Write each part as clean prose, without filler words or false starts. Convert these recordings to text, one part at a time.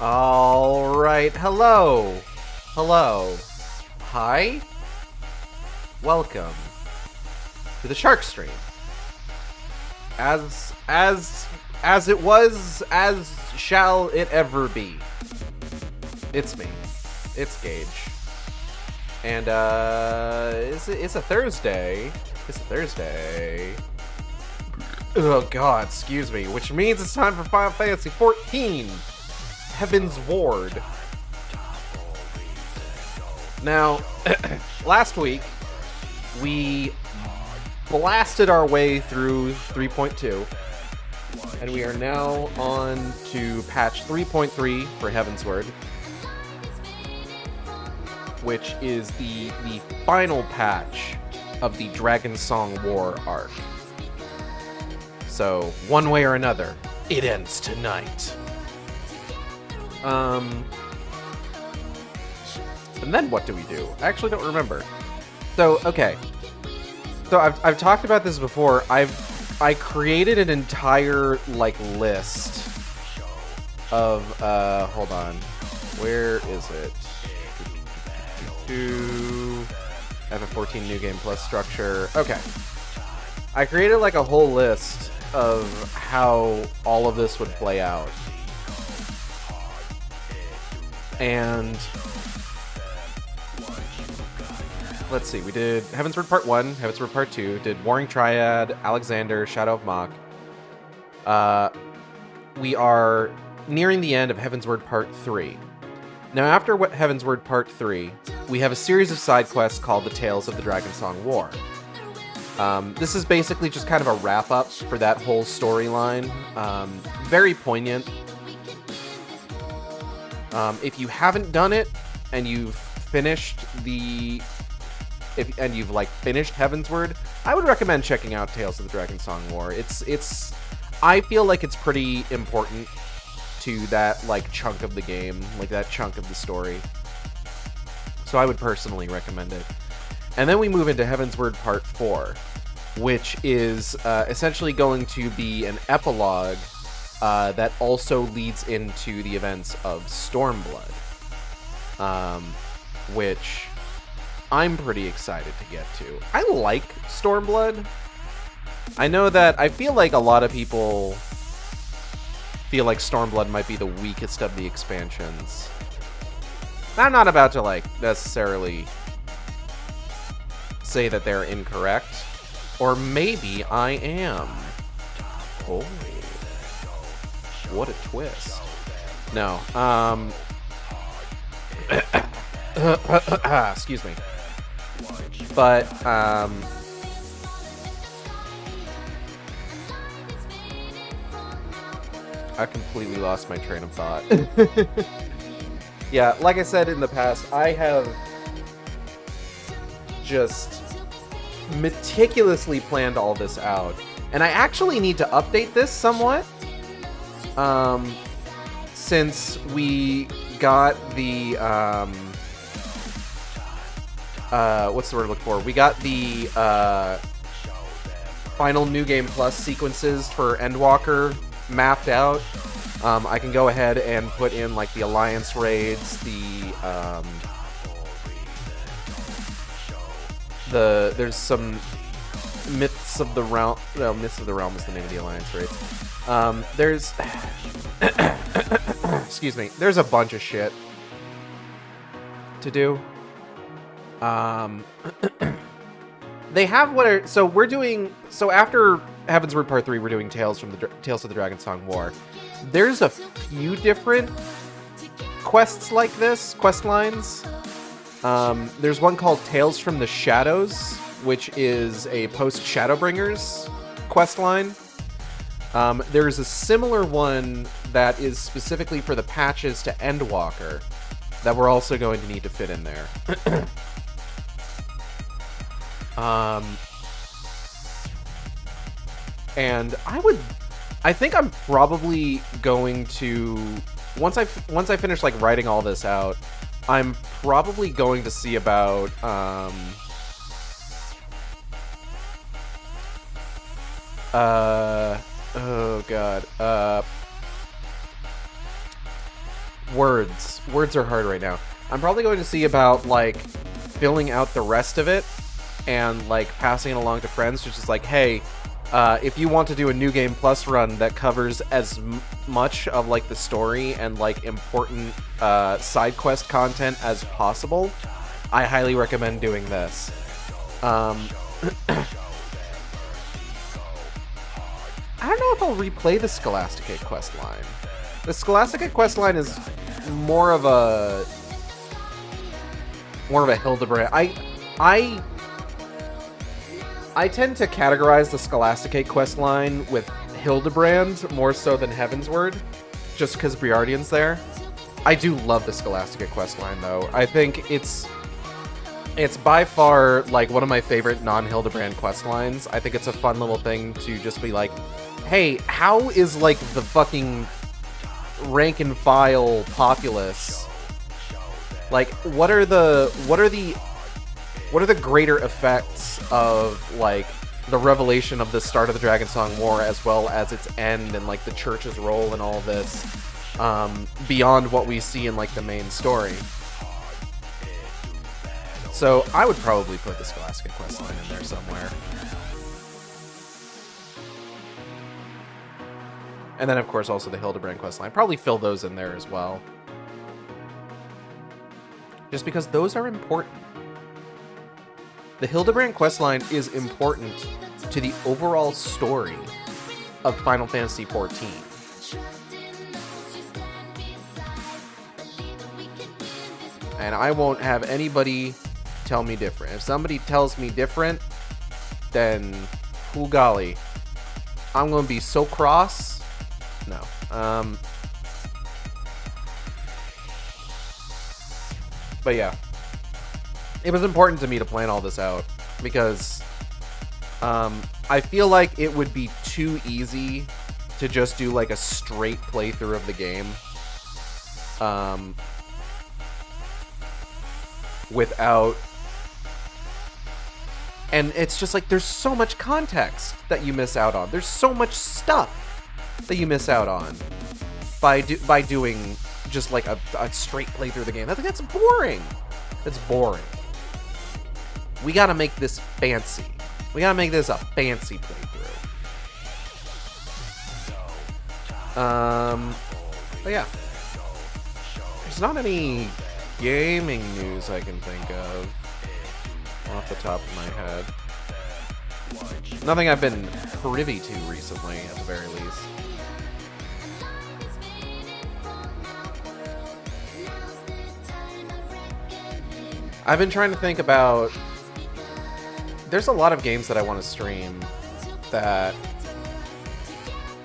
All right, hello, hi, welcome to the Shark Stream. As it was, as shall it ever be. It's me, it's Gage, and it's a Thursday. Oh God, excuse me. Which means it's time for Final Fantasy XIV. Heaven's Ward. Now, last week, we blasted our way through 3.2, and we are now on to patch 3.3 for Heavensward, which is the final patch of the Dragon Song War arc. So, one way or another, it ends tonight. And then what do we do? I actually don't remember. So, okay. So I've talked about this before. I created an entire list of hold on. Where is it? FF14 New Game Plus structure. Okay. I created a whole list of how all of this would play out. And let's see, we did Heavensward Part 1, Heavensward Part 2, did Warring Triad, Alexander, Shadow of Mach. We are nearing the end of Heavensward Part 3. Now, after Heavensward Part 3, we have a series of side quests called the Tales of the Dragon Song War. This is basically just kind of a wrap-up for that whole storyline. Very poignant. If you haven't done it, and you've finished finished Heavensward, I would recommend checking out Tales of the Dragon Song War. I feel like it's pretty important to that chunk of the game, that chunk of the story. So I would personally recommend it. And then we move into Heavensward Part 4, which is essentially going to be an epilogue that also leads into the events of Stormblood, which I'm pretty excited to get to. I like Stormblood. I know that I feel like a lot of people feel like Stormblood might be the weakest of the expansions. I'm not about to necessarily say that they're incorrect, or maybe I am. Oh. What a twist. No, excuse me. But, I completely lost my train of thought. Yeah, like I said in the past, I have just meticulously planned all this out. And I actually need to update this somewhat. Since we got the, what's the word I'm looking for? We got the, final New Game Plus sequences for Endwalker mapped out. I can go ahead and put in, the Alliance raids, there's some Myths of the Realm, no, Myths of the Realm is the name of the Alliance raids. There's excuse me, there's a bunch of shit to do. They have so after Heavensward Part 3, we're doing Tales of the Dragon Song War. There's a few different quests like this, quest lines. There's one called Tales from the Shadows, which is a post-Shadowbringers quest line. There's a similar one that is specifically for the patches to Endwalker that we're also going to need to fit in there. And I think I'm probably going to, once I finish writing all this out, I'm probably going to see about oh god, Words. Words are hard right now. I'm probably going to see about, like, filling out the rest of it and, like, passing it along to friends, which is like, hey, if you want to do a New Game Plus run that covers as much of, like, the story and, like, important side quest content as possible, I highly recommend doing this. I don't know if I'll replay the Scholasticate questline. The Scholasticate questline is more of a Hildebrand. I tend to categorize the Scholasticate questline with Hildebrand more so than Heavensward, just because Briardian's there. I do love the Scholasticate questline, though. I think it's by far, like, one of my favorite non-Hildebrand questlines. I think it's a fun little thing to just be like, hey, how is, like, the fucking rank and file populace, like, what are the greater effects of, like, the revelation of the start of the Dragonsong War, as well as its end, and, like, the church's role in all this, beyond what we see in, like, the main story. So I would probably put the Scholastic questline in there somewhere. And then, of course, also the Hildebrand questline. Probably fill those in there as well. Just because those are important. The Hildebrand questline is important to the overall story of Final Fantasy XIV. And I won't have anybody tell me different. If somebody tells me different, then, whoo golly, I'm going to be so cross. No. But yeah. It was important to me to plan all this out, because I feel like it would be too easy to just do, like, a straight playthrough of the game. Without... And it's just like, there's so much context that you miss out on. There's so much stuff that you miss out on by doing just, like, a straight playthrough of the game. I think that's boring. That's boring. We gotta make this fancy. We gotta make this a fancy playthrough. But yeah. There's not any gaming news I can think of off the top of my head. Nothing I've been privy to recently, at the very least. I've been trying to think about... There's a lot of games that I want to stream that...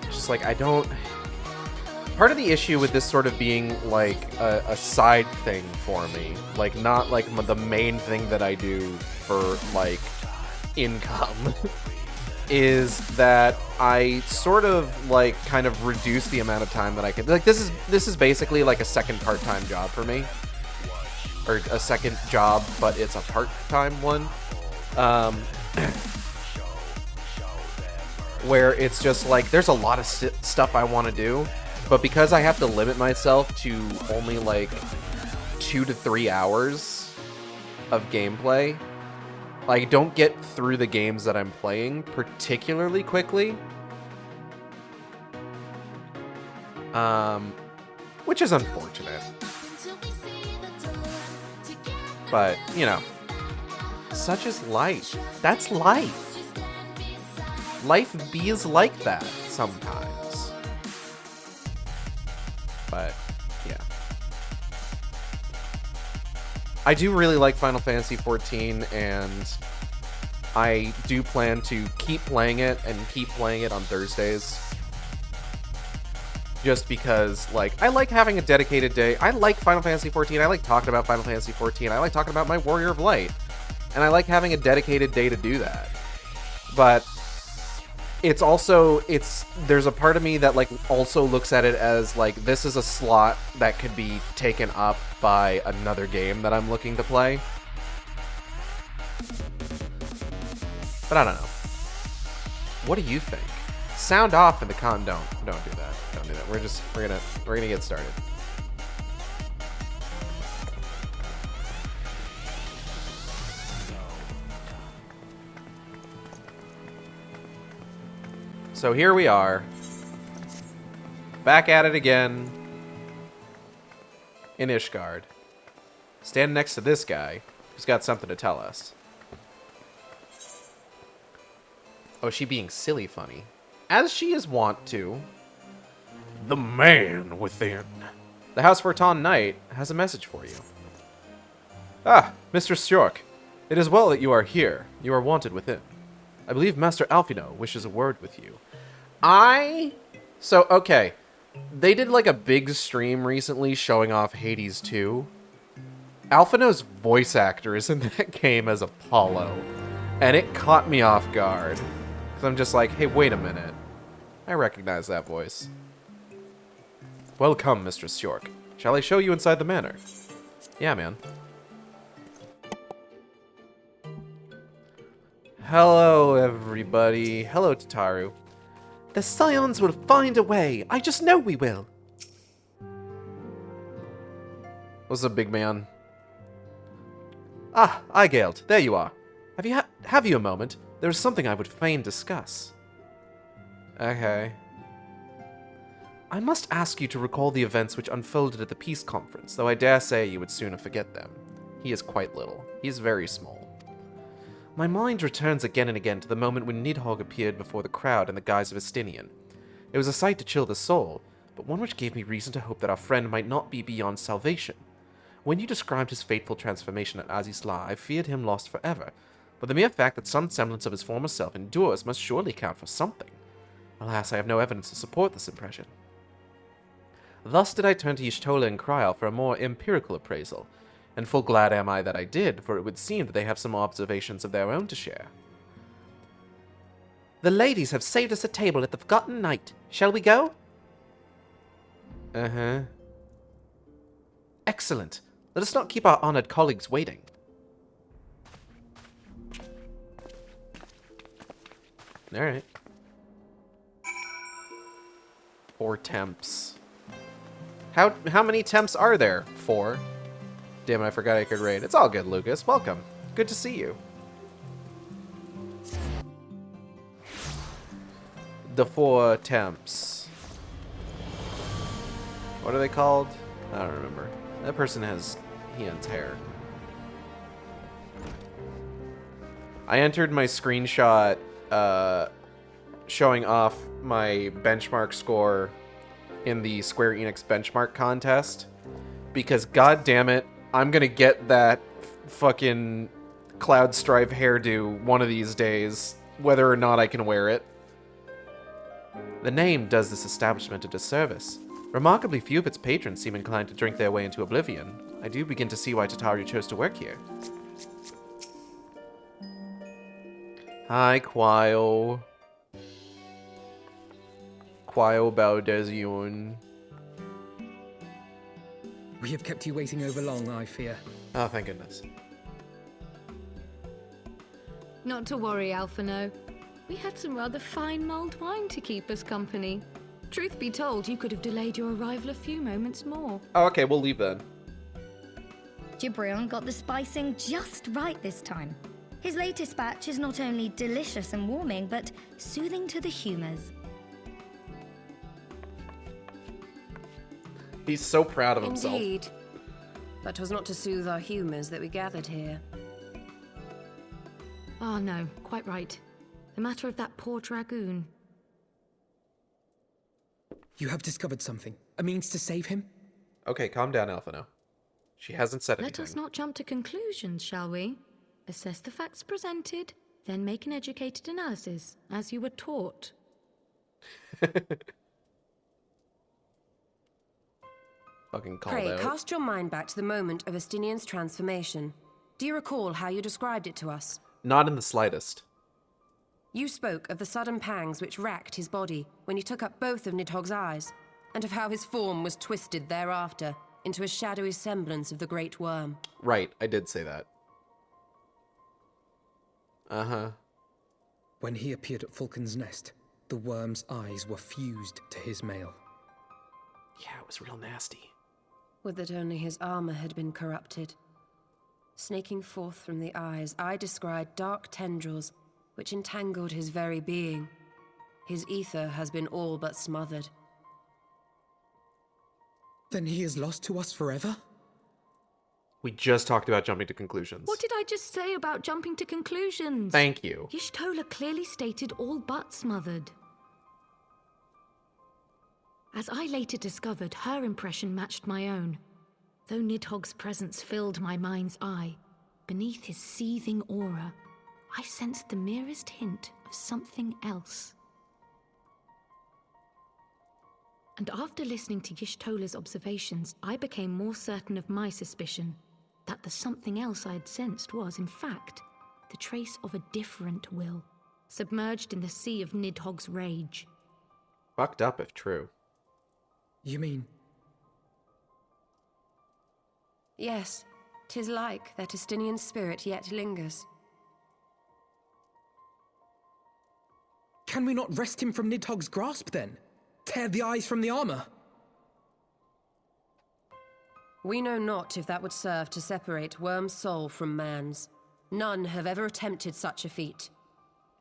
Just, like, I don't... Part of the issue with this sort of being, like, a side thing for me, like, not, like, the main thing that I do for, like, income, is that I sort of, like, kind of reduce the amount of time that I can... Like, this is basically, like, a second part-time job for me. Or a second job, but it's a part-time one. Where it's just, like, there's a lot of stuff I want to do, but because I have to limit myself to only, like, 2 to 3 hours of gameplay, I don't get through the games that I'm playing particularly quickly. Which is unfortunate. But, you know, such is life. That's life. Life is like that sometimes. But, yeah. I do really like Final Fantasy XIV, and I do plan to keep playing it and keep playing it on Thursdays. Just because, like, I like having a dedicated day. I like Final Fantasy XIV. I like talking about Final Fantasy XIV. I like talking about my Warrior of Light. And I like having a dedicated day to do that. But it's also, there's a part of me that, like, also looks at it as, like, this is a slot that could be taken up by another game that I'm looking to play. But I don't know. What do you think? Sound off in the don't do that. Don't do that. We're gonna get started. So here we are. Back at it again. In Ishgard. Standing next to this guy who's got something to tell us. Oh, she being silly funny. As she is wont to. The man within. The House Forton Knight has a message for you. Ah, Mr. Stjork. It is well that you are here. You are wanted within. I believe Master Alfino wishes a word with you. So, okay. They did like a big stream recently showing off Hades 2. Alfino's voice actor is in that game as Apollo. And it caught me off guard. Because I'm just like, hey, wait a minute. I recognize that voice. Welcome, Mr. Stjork. Shall I show you inside the manor? Yeah, man. Hello, everybody. Hello, Tataru. The Scions will find a way. I just know we will. What's up, big man? Ah, Eigeld. There you are. Have you a moment? There is something I would fain discuss. Okay. I must ask you to recall the events which unfolded at the peace conference, though I dare say you would sooner forget them. He is quite little. He is very small. My mind returns again and again to the moment when Nidhogg appeared before the crowd in the guise of Estinian. It was a sight to chill the soul, but one which gave me reason to hope that our friend might not be beyond salvation. When you described his fateful transformation at Azizla, I feared him lost forever, but the mere fact that some semblance of his former self endures must surely count for something. Alas, I have no evidence to support this impression. Thus did I turn to Y'shtola and Kryl for a more empirical appraisal, and full glad am I that I did, for it would seem that they have some observations of their own to share. The ladies have saved us a table at the Forgotten Knight. Shall we go? Uh-huh. Excellent. Let us not keep our honored colleagues waiting. Alright. 4 temps. How many temps are there? 4. Damn it, I forgot I could raid. It's all good, Lucas. Welcome. Good to see you. The 4 temps. What are they called? I don't remember. That person has Hian's hair. I entered my screenshot showing off my benchmark score in the Square Enix benchmark contest because, god damn it, I'm gonna get that fucking Cloud Strife hairdo one of these days, whether or not I can wear it. The name does this establishment a disservice. Remarkably few of its patrons seem inclined to drink their way into oblivion. I do begin to see why Tataru chose to work here. Hi, Quail. Quail Baldesion. We have kept you waiting over long, I fear. Oh, thank goodness. Not to worry, Alphino. We had some rather fine mulled wine to keep us company. Truth be told, you could have delayed your arrival a few moments more. Oh, okay, we'll leave then. Gibrion got the spicing just right this time. His latest batch is not only delicious and warming, but soothing to the humors. He's so proud of himself. Indeed. But 'twas not to soothe our humours that we gathered here. Ah, no, quite right. The matter of that poor dragoon. You have discovered something. A means to save him? Okay, calm down, Alphino. She hasn't said anything. Let us not jump to conclusions, shall we? Assess the facts presented, then make an educated analysis, as you were taught. Fucking called Pray, out. cast your mind back to the moment of Estinian's transformation. Do you recall how you described it to us? Not in the slightest. You spoke of the sudden pangs which racked his body when he took up both of Nidhogg's eyes, and of how his form was twisted thereafter into a shadowy semblance of the great wyrm. Right, I did say that. Uh-huh. When he appeared at Falcon's Nest, the worm's eyes were fused to his mail. Yeah, it was real nasty. Would that only his armor had been corrupted. Snaking forth from the eyes, I descried dark tendrils which entangled his very being. His ether has been all but smothered. Then he is lost to us forever? We just talked about jumping to conclusions. What did I just say about jumping to conclusions? Thank you. Y'shtola clearly stated all but smothered. As I later discovered, her impression matched my own. Though Nidhogg's presence filled my mind's eye, beneath his seething aura, I sensed the merest hint of something else. And after listening to Y'shtola's observations, I became more certain of my suspicion that the something else I had sensed was, in fact, the trace of a different will, submerged in the sea of Nidhogg's rage. Fucked up if true. You mean... Yes, 'tis like that Estinian spirit yet lingers. Can we not wrest him from Nidhogg's grasp, then? Tear the eyes from the armor? We know not if that would serve to separate Wyrm's soul from man's. None have ever attempted such a feat.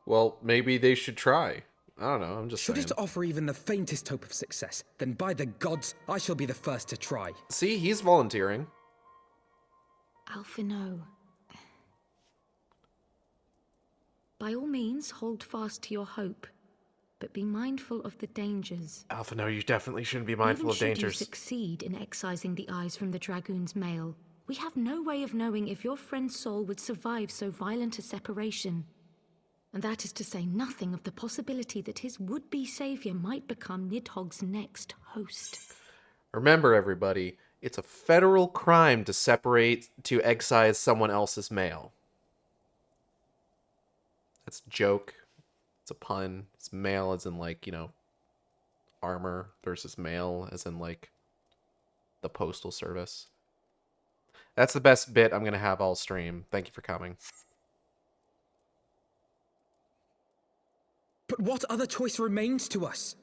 Well, maybe they should try. I don't know, I'm just Should saying. it offer even the faintest hope of success, then by the gods, I shall be the first to try. See, he's volunteering. Alphino. By all means, hold fast to your hope, but be mindful of the dangers. Alpha, no, you definitely shouldn't be mindful of Even should dangers. you succeed in excising the eyes from the dragoon's mail, we have no way of knowing if your friend's soul would survive so violent a separation. And that is to say nothing of the possibility that his would-be savior might become Nidhogg's next host. Remember, everybody, it's a federal crime to excise someone else's mail. That's a joke. It's a pun. It's mail as in, like, armor versus mail as in, like, the postal service. That's the best bit I'm going to have all stream. Thank you for coming. But what other choice remains to us?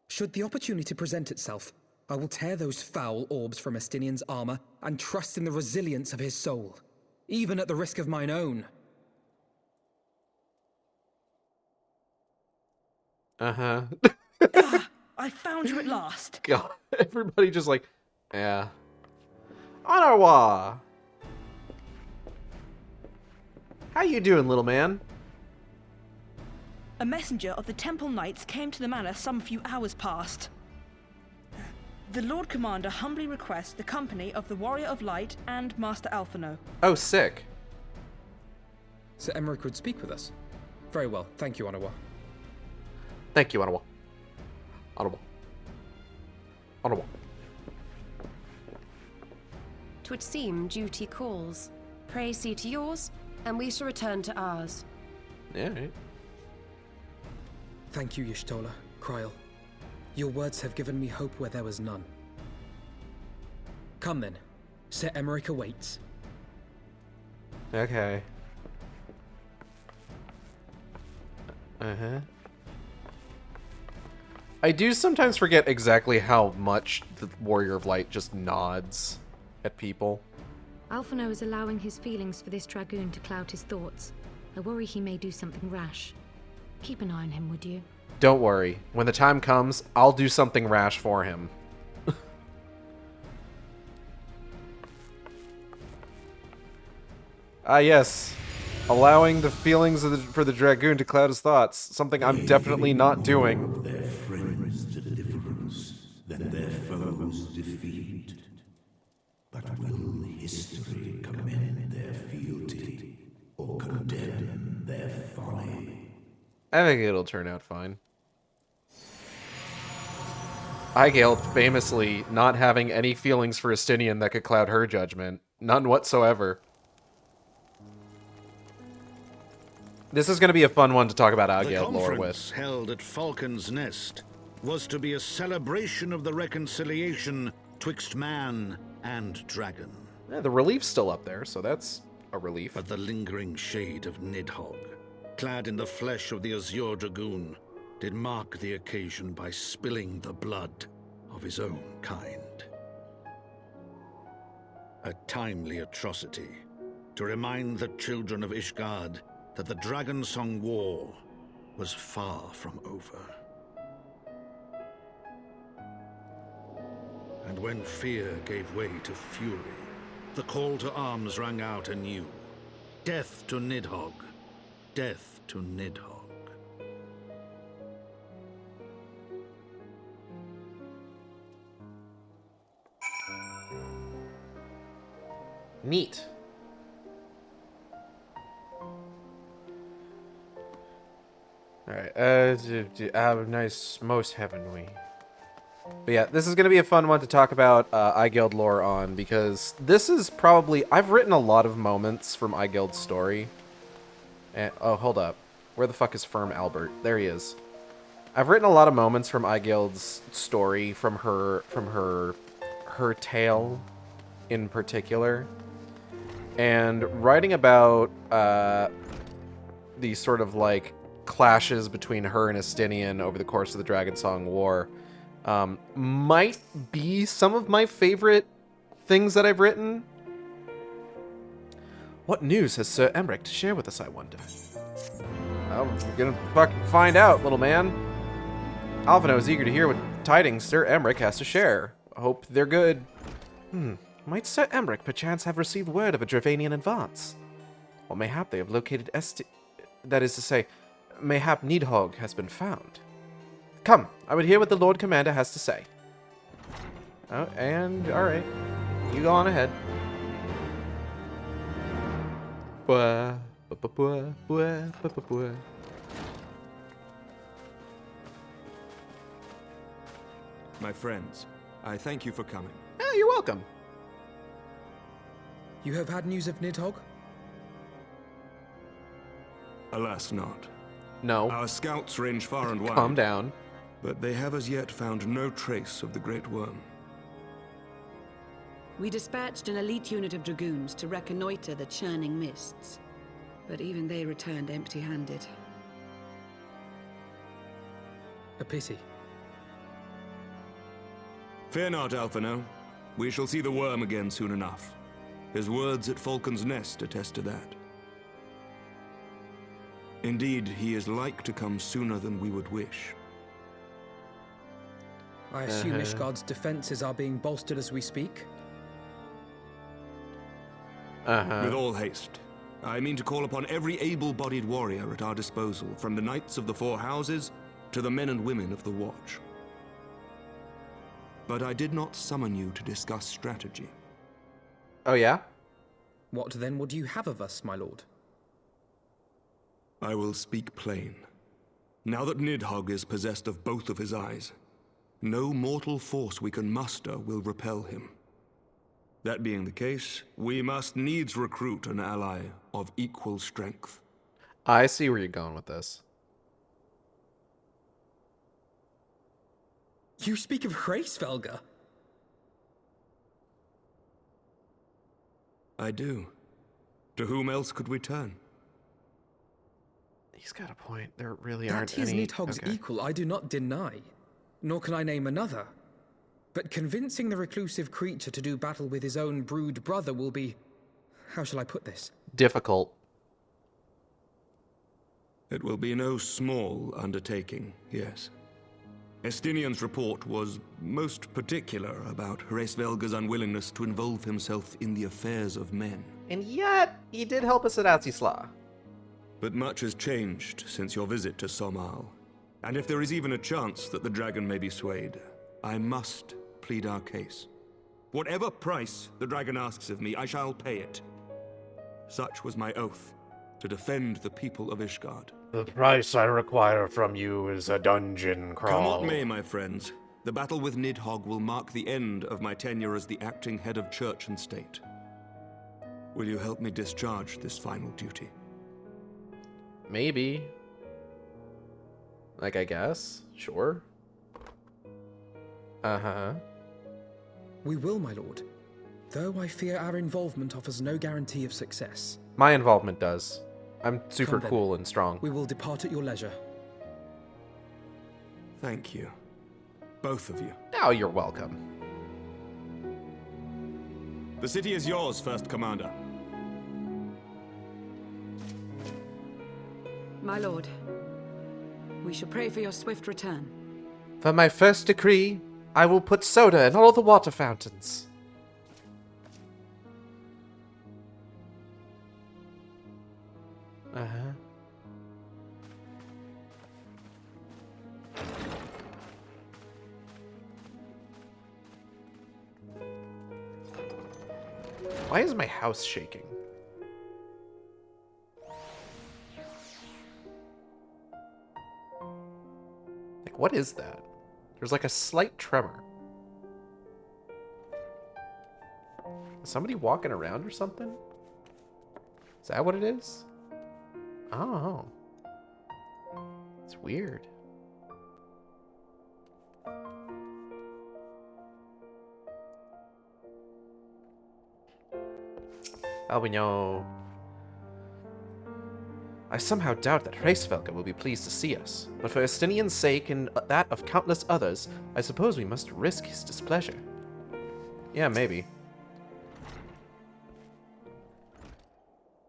Should the opportunity present itself, I will tear those foul orbs from Estinian's armor and trust in the resilience of his soul, even at the risk of mine own. Uh-huh. I found you at last. God, everybody just like, yeah. Ottawa! How you doing, little man? A messenger of the Temple Knights came to the manor some few hours past. The Lord Commander humbly requests the company of the Warrior of Light and Master Alphino. Oh, sick. Sir Emmerich would speak with us. Very well, thank you, Ottawa. Thank you, Ottawa. Ottawa. Ottawa. 'Twould seem duty calls. Pray see to yours, and we shall return to ours. Yeah, right. Thank you, Y'shtola, Kryl. Your words have given me hope where there was none. Come then. Sir Emmerich awaits. Okay. Uh-huh. I do sometimes forget exactly how much the Warrior of Light just nods at people. Alphino is allowing his feelings for this dragoon to cloud his thoughts. I worry he may do something rash. Keep an eye on him, would you? Don't worry. When the time comes, I'll do something rash for him. Ah, yes. Allowing the feelings for the dragoon to cloud his thoughts. Something I'm definitely not doing. Their friends to deliverance, than their foes defeat. But will history commend their fealty, or condemn their folly? I think it'll turn out fine. Aigale famously not having any feelings for Estinian that could cloud her judgment. None whatsoever. This is going to be a fun one to talk about Aigale lore with. The conference held at Falcon's Nest was to be a celebration of the reconciliation twixt man and dragon. Yeah, the relief's still up there, so that's a relief. But the lingering shade of Nidhogg, clad in the flesh of the Azure Dragoon, did mark the occasion by spilling the blood of his own kind. A timely atrocity to remind the children of Ishgard that the Dragonsong War was far from over. And when fear gave way to fury, the call to arms rang out anew. Death to Nidhogg! Death to Nidhogg! Neat. Alright, nice, most heavenly. But yeah, this is going to be a fun one to talk about iGuild lore on, because this is probably... I've written a lot of moments from iGuild's story. And, oh, hold up. Where the fuck is Firm Albert? There he is. I've written a lot of moments from iGuild's story, from her tale in particular. And writing about these sort of, like, clashes between her and Estinian over the course of the Dragonsong War might be some of my favorite things that I've written. What news has Sir Emmerich to share with us, I wonder? Well, we're gonna fucking find out, little man. Alvino is eager to hear what tidings Sir Emmerich has to share. I hope they're good. Might Sir Emmerich perchance have received word of a Dravanian advance? Or mayhap they have located that is to say, mayhap Nidhogg has been found. Come, I would hear what the Lord Commander has to say. Oh, and alright. You go on ahead. My friends, I thank you for coming. Yeah, you're welcome. You have had news of Nidhogg? Alas, not. No. Our scouts range far and wide. Calm down. But they have as yet found no trace of the Great Wyrm. We dispatched an elite unit of dragoons to reconnoiter the churning mists, but even they returned empty-handed. A pity. Fear not, Alphino. We shall see the Wyrm again soon enough. His words at Falcon's Nest attest to that. Indeed, he is like to come sooner than we would wish. I assume Ishgard's defenses are being bolstered as we speak? With all haste. I mean to call upon every able-bodied warrior at our disposal, from the knights of the Four Houses to the men and women of the Watch. But I did not summon you to discuss strategy. Oh, yeah? What then would you have of us, my lord? I will speak plain. Now that Nidhogg is possessed of both of his eyes, no mortal force we can muster will repel him. That being the case, we must needs recruit an ally of equal strength. I see where you're going with this. You speak of Hraesvelga? I do. To whom else could we turn? He's got a point. There really aren't any... That he is Nidhogg's equal, I do not deny. Nor can I name another. But convincing the reclusive creature to do battle with his own brood brother will be... How shall I put this? Difficult. It will be no small undertaking, yes. Estinian's report was most particular about Hraesvelga's unwillingness to involve himself in the affairs of men. And yet, he did help us at Atzisla. But much has changed since your visit to Somal. And if there is even a chance that the dragon may be swayed, I must plead our case. Whatever price the dragon asks of me, I shall pay it. Such was my oath, to defend the people of Ishgard. The price I require from you is a dungeon crawl. Come what may, my friends, the battle with Nidhogg will mark the end of my tenure as the acting head of church and state. Will you help me discharge this final duty? Maybe. Like, I guess. Sure. Uh-huh. We will, my lord. Though I fear our involvement offers no guarantee of success. My involvement does. I'm super Come cool then. and strong. We will depart at your leisure. Thank you. Both of you. Oh, you're welcome. The city is yours, First Commander. My lord, we should pray for your swift return. For my first decree, I will put soda in all the water fountains. Uh-huh. Why is my house shaking? Like, what is that? There's like a slight tremor. Is somebody walking around or something? Is that what it is? I don't know. It's weird. We know. I somehow doubt that Hraesvelgr will be pleased to see us, but for Estinian's sake and that of countless others, I suppose we must risk his displeasure. Yeah, maybe.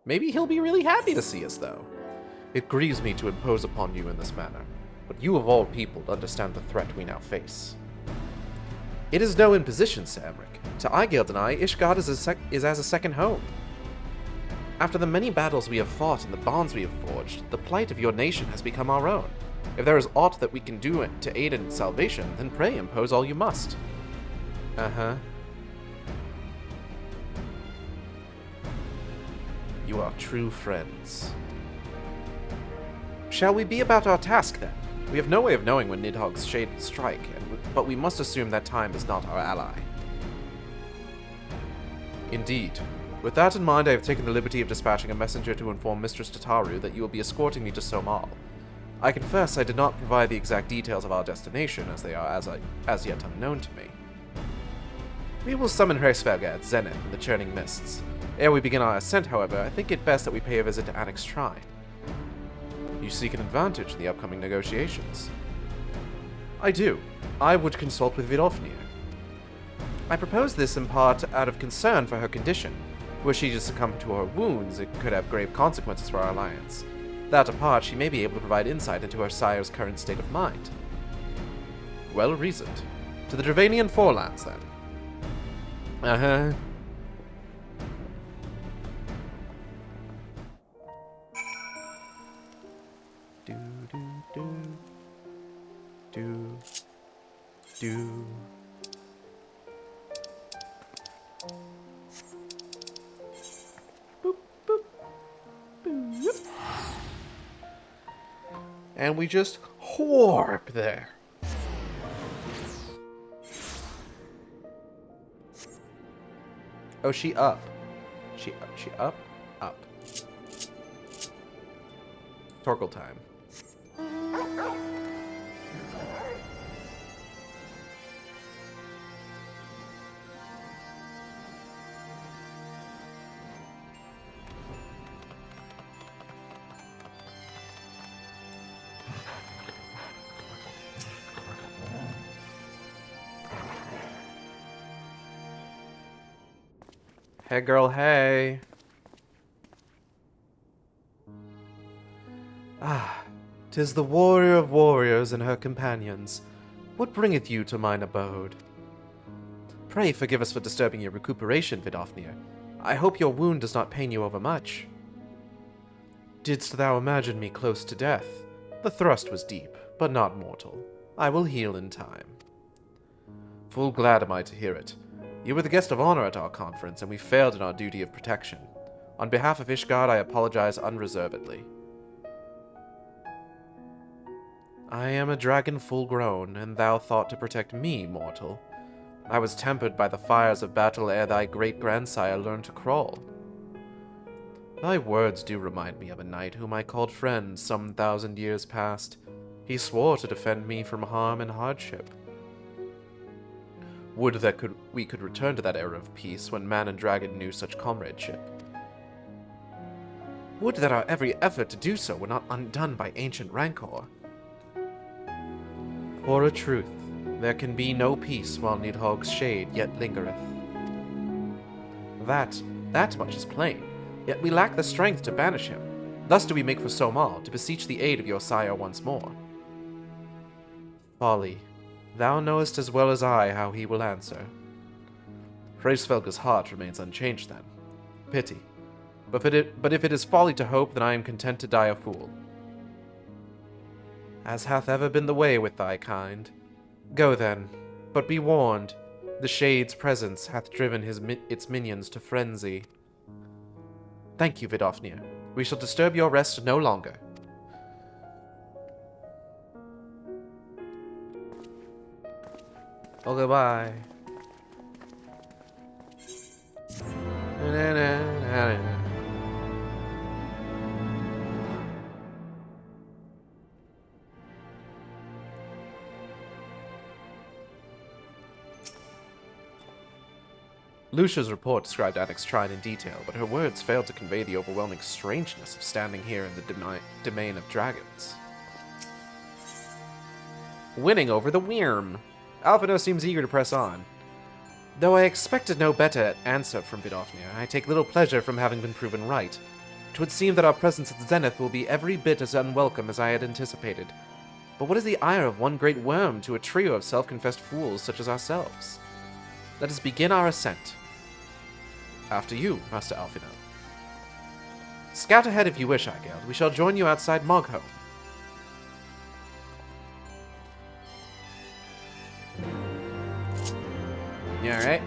Maybe he'll be really happy to see us, though. It grieves me to impose upon you in this manner, but you of all people understand the threat we now face. It is no imposition, Sir Emmerich. To Eigild and I, Ishgard is as a second home. After the many battles we have fought and the bonds we have forged, the plight of your nation has become our own. If there is aught that we can do to aid in salvation, then pray impose all you must. Uh-huh. You are true friends. Shall we be about our task, then? We have no way of knowing when Nidhogg's shade will strike, but we must assume that time is not our ally. Indeed. With that in mind, I have taken the liberty of dispatching a messenger to inform Mistress Tataru that you will be escorting me to Somal. I confess I did not provide the exact details of our destination, as they are as yet unknown to me. We will summon Hraesvelgr at Zenith in the Churning Mists. Ere we begin our ascent, however, I think it best that we pay a visit to Annick's shrine. You seek an advantage in the upcoming negotiations. I do. I would consult with Vidofnir. I propose this in part out of concern for her condition. Were she to succumb to her wounds, it could have grave consequences for our alliance. That apart, she may be able to provide insight into her sire's current state of mind. Well reasoned. To the Dravanian Forelands, then. Uh-huh. Do. Boop, boop. Boop. And we just warp there. Oh, she up. She up? Up. Torkel time. Hey girl, hey. Ah, 'tis the warrior of warriors and her companions. What bringeth you to mine abode? Pray forgive us for disturbing your recuperation, Vidofnir. I hope your wound does not pain you overmuch. Didst thou imagine me close to death? The thrust was deep, but not mortal. I will heal in time. Full glad am I to hear it. You were the guest of honor at our conference, and we failed in our duty of protection. On behalf of Ishgard, I apologize unreservedly. I am a dragon full grown, and thou thought to protect me, mortal. I was tempered by the fires of battle ere thy great-grandsire learned to crawl. Thy words do remind me of a knight whom I called friend some 1,000 years past. He swore to defend me from harm and hardship. Would that we could return to that era of peace when man and dragon knew such comradeship. Would that our every effort to do so were not undone by ancient rancor. For a truth, there can be no peace while Nidhogg's shade yet lingereth. That much is plain, yet we lack the strength to banish him. Thus do we make for Somal, to beseech the aid of your sire once more. Folly, thou knowest as well as I how he will answer. Hraesvelg's heart remains unchanged then. Pity. But if it is folly to hope, then I am content to die a fool. As hath ever been the way with thy kind. Go then, but be warned, the Shade's presence hath driven its minions to frenzy. Thank you, Vidofnir. We shall disturb your rest no longer. Oh, goodbye. Lucia's report described Annex Shrine in detail, but her words failed to convey the overwhelming strangeness of standing here in the domain of dragons. Winning over the wyrm. Alphino seems eager to press on. Though I expected no better answer from Vidofnir, I take little pleasure from having been proven right. 'Twould seem that our presence at Zenith will be every bit as unwelcome as I had anticipated. But what is the ire of one great worm to a trio of self-confessed fools such as ourselves? Let us begin our ascent. After you, Master Alphino. Scout ahead if you wish, Aigeld. We shall join you outside Mogho. You alright?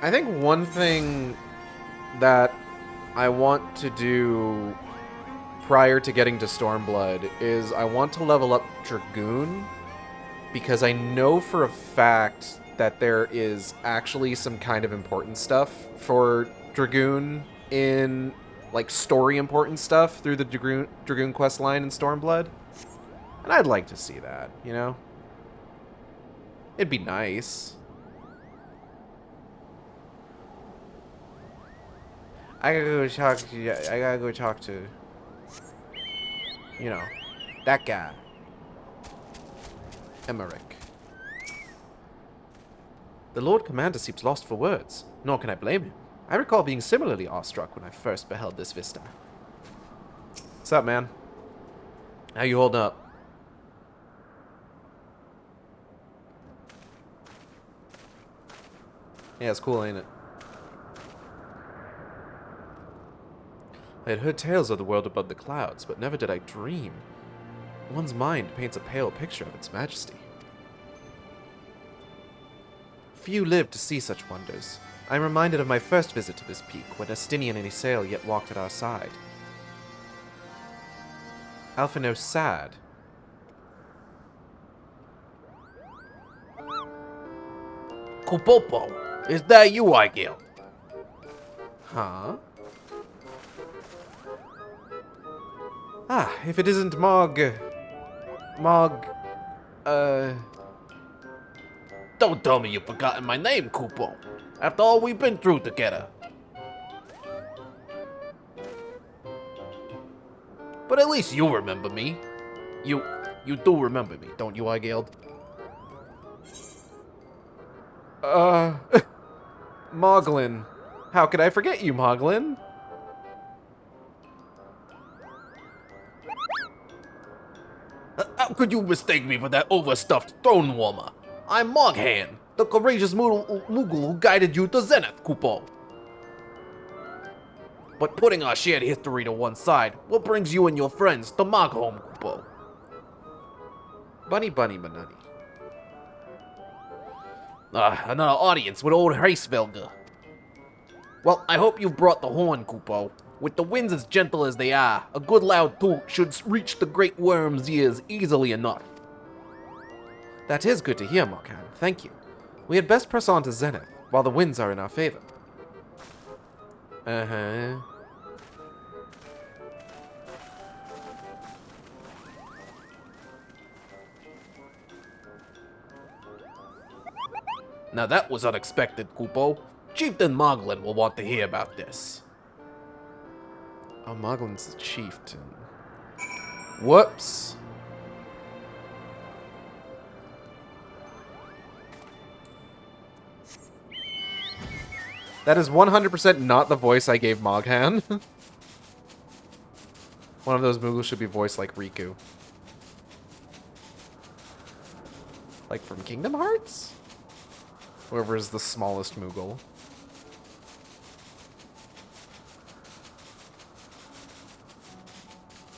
I think one thing that I want to do prior to getting to Stormblood is I want to level up Dragoon, because I know for a fact that there is actually some kind of important stuff for Dragoon in, like, story important stuff through the Dragoon quest line in Stormblood. And I'd like to see that, you know? It'd be nice. I gotta go talk to, you know, that guy. Emmerich. The Lord Commander seems lost for words, nor can I blame him. I recall being similarly awestruck when I first beheld this vista. What's up, man? How you holding up? Yeah, it's cool, ain't it? I had heard tales of the world above the clouds, but never did I dream. One's mind paints a pale picture of its majesty. Few live to see such wonders. I am reminded of my first visit to this peak, when Estinian and Isael yet walked at our side. Alphino sad. Kupopo, is that you, Aigeld? Huh? Ah, if it isn't Mog... Don't tell me you've forgotten my name, Kupo. After all we've been through together. But at least you remember me. You do remember me, don't you, Aigeld? Moglin. How could I forget you, Moglin? How could you mistake me for that overstuffed throne warmer? I'm Moghan, the courageous Moogle who guided you to Zenith, Kupo. But putting our shared history to one side, what brings you and your friends to Mogholm, Kupo? Bunny Manunny. Another audience with old Hraesvelg. Well, I hope you brought the horn, Kupo. With the winds as gentle as they are, a good loud toot should reach the great worm's ears easily enough. That is good to hear, Moghan. Thank you. We had best press on to Zenith, while the winds are in our favor. Uh-huh. Now that was unexpected, Kupo. Chieftain Moglin will want to hear about this. Oh, Moglin's the chieftain. Whoops. That is 100% not the voice I gave Moghan. One of those Moogles should be voiced like Riku. Like from Kingdom Hearts? Whoever is the smallest Moogle.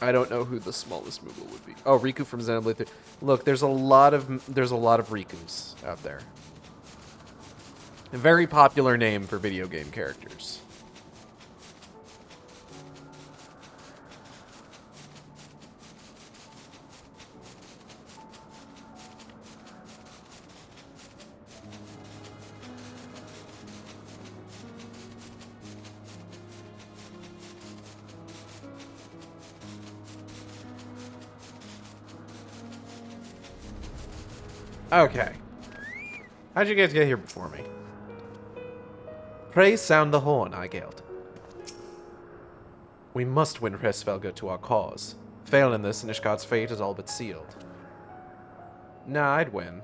I don't know who the smallest Moogle would be. Oh, Riku from Xenoblade 3. Look, there's a lot of Rikus out there. A very popular name for video game characters. Okay. How'd you guys get here before me? Pray sound the horn, Aigeld. We must win Hresvelga to our cause. Fail in this, and Ishgard's fate is all but sealed. Nah, I'd win.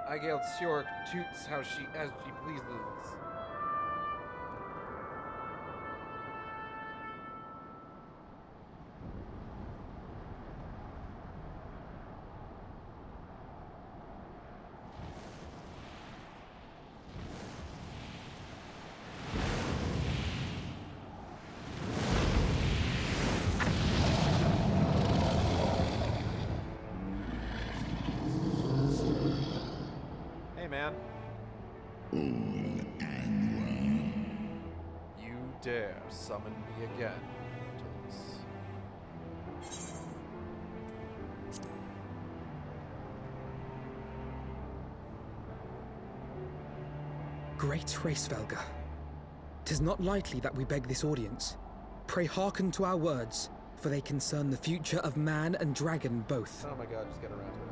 Aigeld Sjork toots as she pleases. Hey, man. You dare summon me again, Mortals. Great Hresvelga, 'tis not lightly that we beg this audience. Pray hearken to our words, for they concern the future of man and dragon both. Oh my god, just get around to it.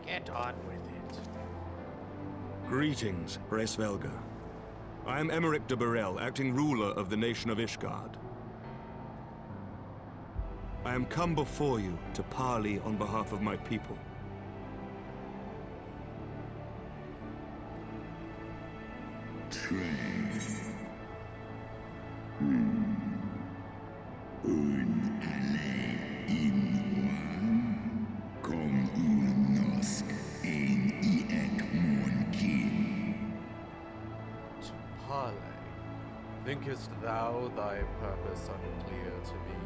Get on with it. Greetings, Hresvelga. I am Emeric de Burrell, acting ruler of the nation of Ishgard. I am come before you to parley on behalf of my people. Thinkest thou thy purpose unclear to me?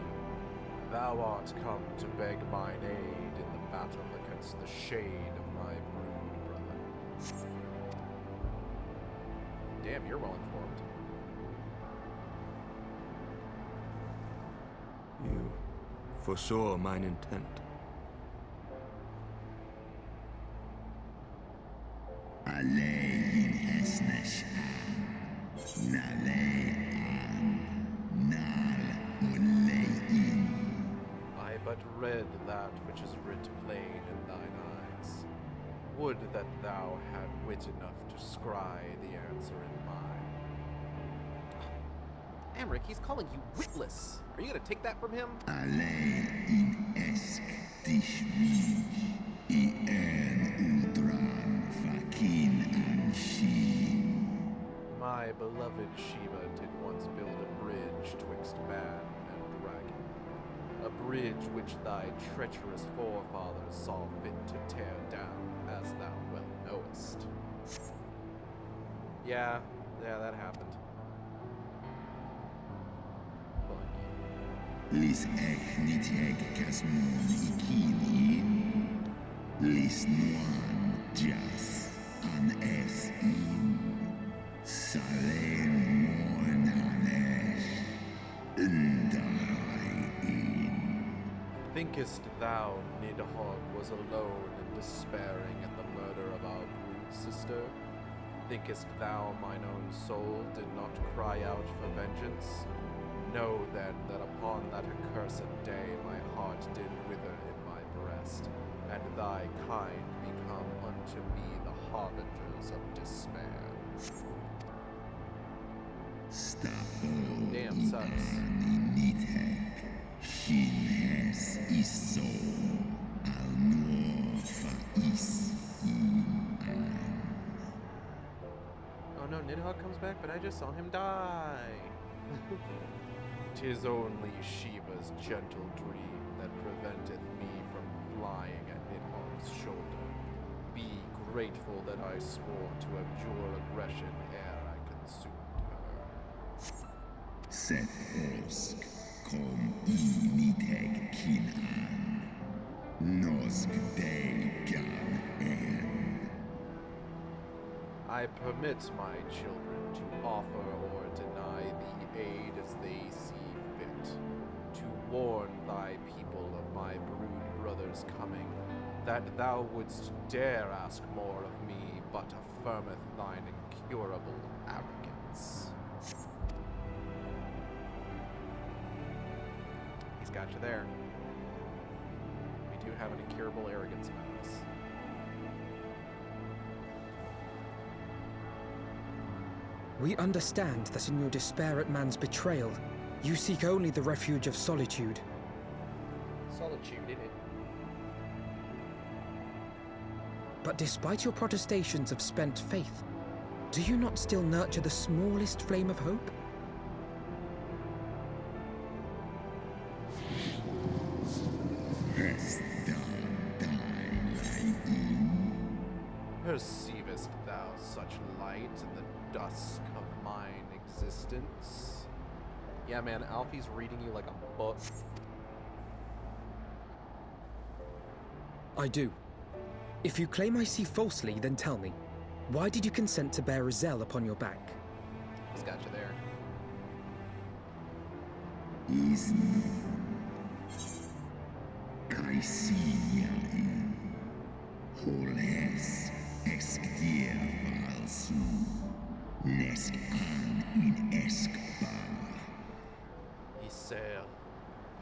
Thou art come to beg mine aid in the battle against the shade of my brood brother. Damn, you're well informed. You foresaw mine intent. I but read that which is writ plain in thine eyes. Would that thou had wit enough to scry the answer in mine. Emeric, he's calling you witless. Are you gonna take that from him? My beloved Shiva did once build a bridge twixt man and dragon. A bridge which thy treacherous forefathers saw fit to tear down, as thou well knowest. Yeah, that happened. Lis ech Nidhogg kasmon ikini. Lis nuan jas an es in. Salem monanesh undying. Thinkest thou Nidhogg was alone and despairing at the murder of our brood sister? Thinkest thou mine own soul did not cry out for vengeance? Know then that upon that accursed day my heart did wither in my breast, and thy kind become unto me the harbingers of despair. Damn, sucks. Nidhogg, Hines iso, alnorfa is Oh no, Nidhogg comes back, but I just saw him die. 'Tis only Shiva's gentle dream that preventeth me from flying at Nidhogg's shoulder. Be grateful that I swore to abjure aggression ere I consumed her. Seth Osk, kom I Nidhogg kinan, Nosk Dagan en. I permit my children to offer or deny thee aid as they see fit, to warn thy people of my brood brother's coming, that thou wouldst dare ask more of me, but affirmeth thine incurable arrogance. He's got you there. We do have an incurable arrogance about us. We understand that in your despair at man's betrayal, you seek only the refuge of solitude. Solitude, in it. But despite your protestations of spent faith, do you not still nurture the smallest flame of hope? Perceivest thou such light in the dusk of mine existence? Yeah, man, Alfie's reading you like a book. I do. If you claim I see falsely, then tell me, why did you consent to bear Rizel upon your back? He's got you there. Isn Kaisia Holes Exkdir Valsu Nesk an in Eskba. Isael,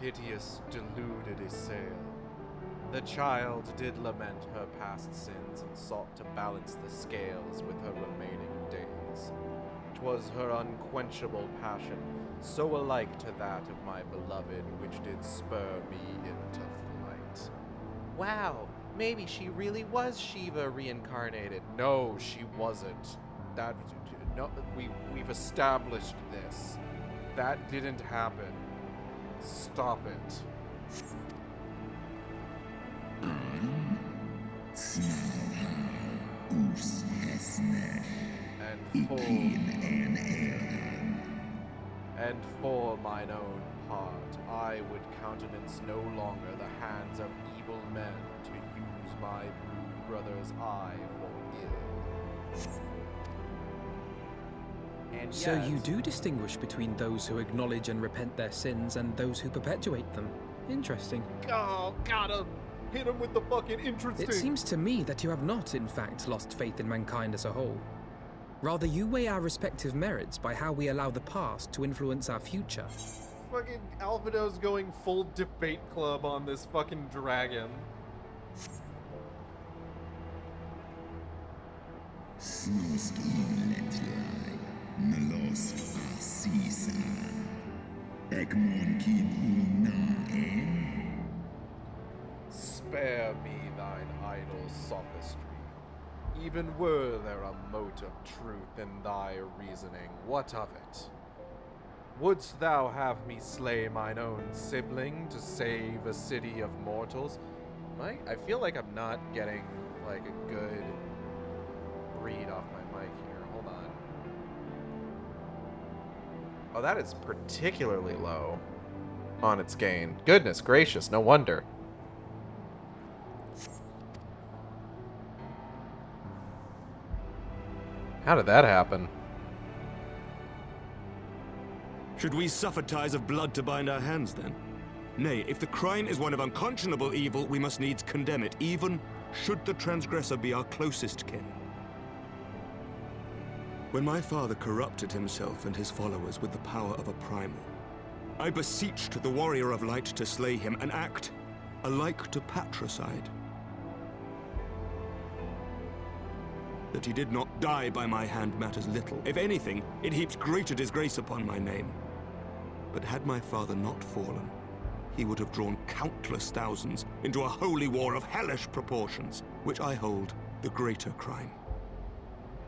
piteous, deluded Isael. The child did lament her past sins and sought to balance the scales with her remaining days. 'Twas her unquenchable passion, so alike to that of my beloved, which did spur me into flight. Wow, maybe she really was Shiva reincarnated. No, she wasn't. We've established this. That didn't happen. Stop it. And for mine own part, I would countenance no longer the hands of evil men to use my brood brother's eye for ill. And So yet, you do distinguish between those who acknowledge and repent their sins and those who perpetuate them. Interesting. Oh, got him! Hit him with the fucking interesting! It seems to me that you have not, in fact, lost faith in mankind as a whole. Rather, you weigh our respective merits by how we allow the past to influence our future. Fucking Alphado's going full debate club on this fucking dragon. Spare me thine idle sophistry. Even were there a mote of truth in thy reasoning, what of it? Wouldst thou have me slay mine own sibling to save a city of mortals? I feel like I'm not getting, like, a good read off my mic here. Hold on. Oh, that is particularly low on its gain. Goodness gracious, no wonder. How did that happen? Should we suffer ties of blood to bind our hands, then? Nay, if the crime is one of unconscionable evil, we must needs condemn it, even should the transgressor be our closest kin. When my father corrupted himself and his followers with the power of a primal, I beseeched the Warrior of Light to slay him, an act alike to patricide. That he did not die by my hand matters little. If anything, it heaps greater disgrace upon my name. But had my father not fallen, he would have drawn countless thousands into a holy war of hellish proportions, which I hold the greater crime.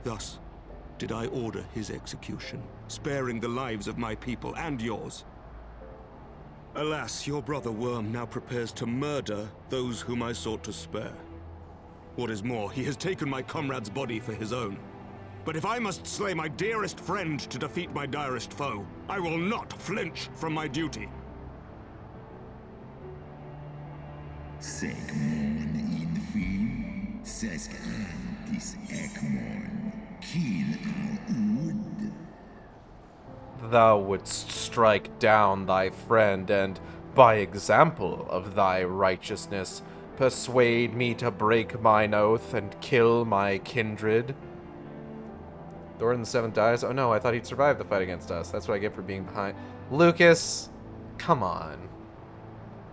Thus did I order his execution, sparing the lives of my people and yours. Alas, your brother Wyrm now prepares to murder those whom I sought to spare. What is more, he has taken my comrade's body for his own. But if I must slay my dearest friend to defeat my direst foe, I will not flinch from my duty. Segmon infin, sesk antis ekmon, kill al ud. Thou wouldst strike down thy friend, and, by example of thy righteousness, persuade me to break mine oath and kill my kindred. Thorin the Seventh dies? Oh no, I thought he'd survive the fight against us. That's what I get for being behind. Lucas, come on.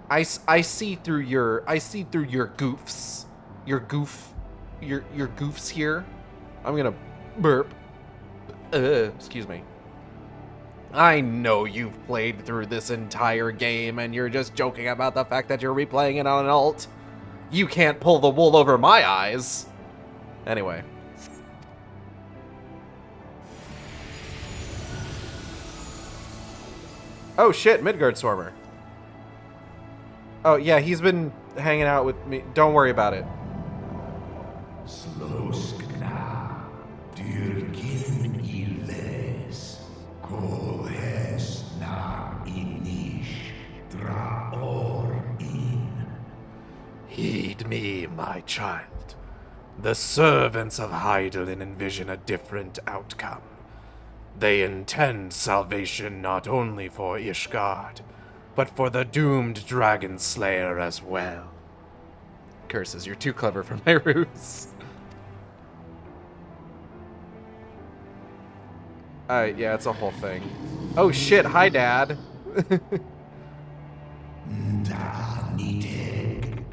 I see through your goofs. Your goofs here. I'm gonna burp. Excuse me. I know you've played through this entire game and you're just joking about the fact that you're replaying it on an alt. You can't pull the wool over my eyes. Anyway. Oh shit, Midgard Swarmer. Oh yeah, he's been hanging out with me. Don't worry about it. Sloskna, dyrkin illes, kolhes na inish, draor in. Heed me, my child. The servants of Hydaelyn envision a different outcome. They intend salvation not only for Ishgard, but for the doomed Dragon Slayer as well. Curses, you're too clever for my ruse. Alright, yeah, it's a whole thing. Oh shit, hi Dad. Da nideg,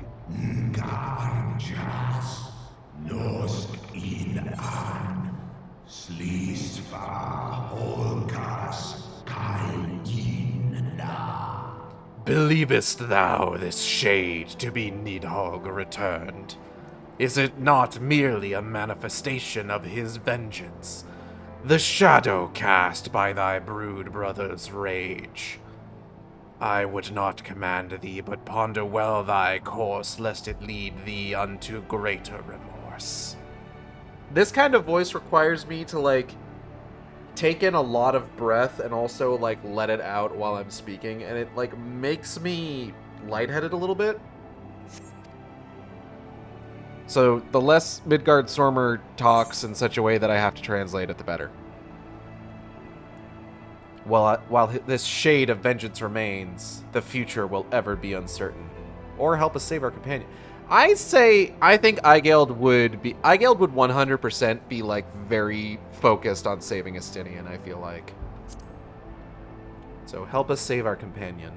garjas, nosk in an, slisva holkas, kain na. Believest thou this shade to be Nidhogg returned? Is it not merely a manifestation of his vengeance? The shadow cast by thy brood brother's rage. I would not command thee, but ponder well thy course, lest it lead thee unto greater remorse. This kind of voice requires me to, like, take in a lot of breath and also, like, let it out while I'm speaking, and it, like, makes me lightheaded a little bit. So the less Midgard Stormer talks in such a way that I have to translate it, the better. While this shade of vengeance remains, the future will ever be uncertain. Or help us save our companion. I think Eigeld would 100% be, like, very focused on saving Estinian, I feel like. So help us save our companion.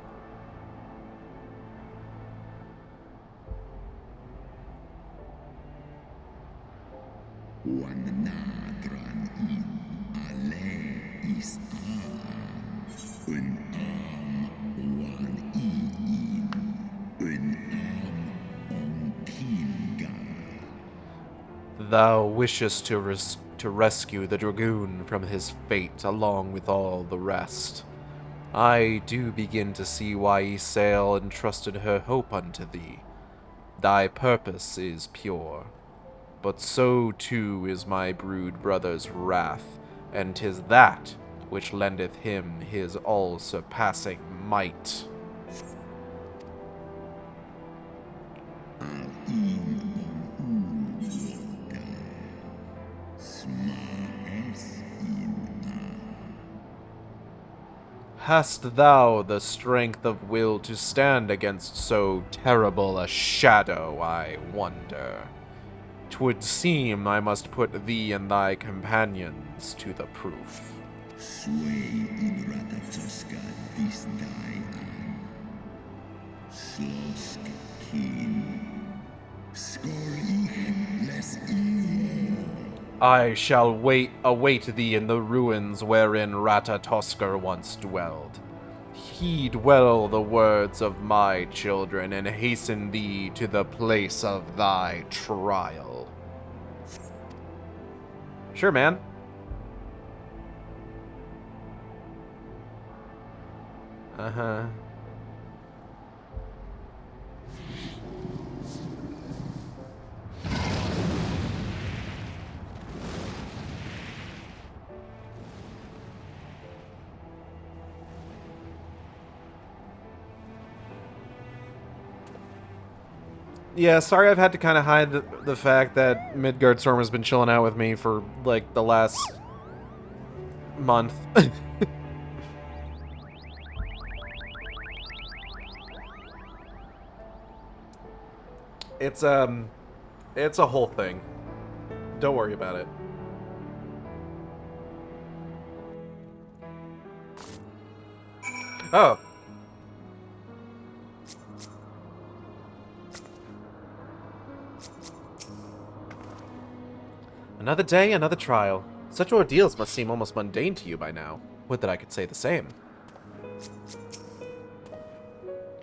One nadran in ale is an, one on Kilgar. Thou wishest to rescue the Dragoon from his fate along with all the rest. I do begin to see why Isael entrusted her hope unto thee. Thy purpose is pure, but so too is my brood brother's wrath, and 'tis that which lendeth him his all-surpassing might. Hast thou the strength of will to stand against so terrible a shadow, I wonder? 'Twould seem I must put thee and thy companions to the proof. Sway in Ratatoska this die an. Slosk kin. Skor ich les imo. I shall await thee in the ruins wherein Ratatoskr once dwelled. Heed well the words of my children, and hasten thee to the place of thy trial. Sure, man. Uh-huh. Yeah, sorry I've had to kind of hide the fact that Midgardstorm has been chilling out with me for, like, the last month. It's a whole thing. Don't worry about it. Oh. Another day, another trial. Such ordeals must seem almost mundane to you by now. Would that I could say the same.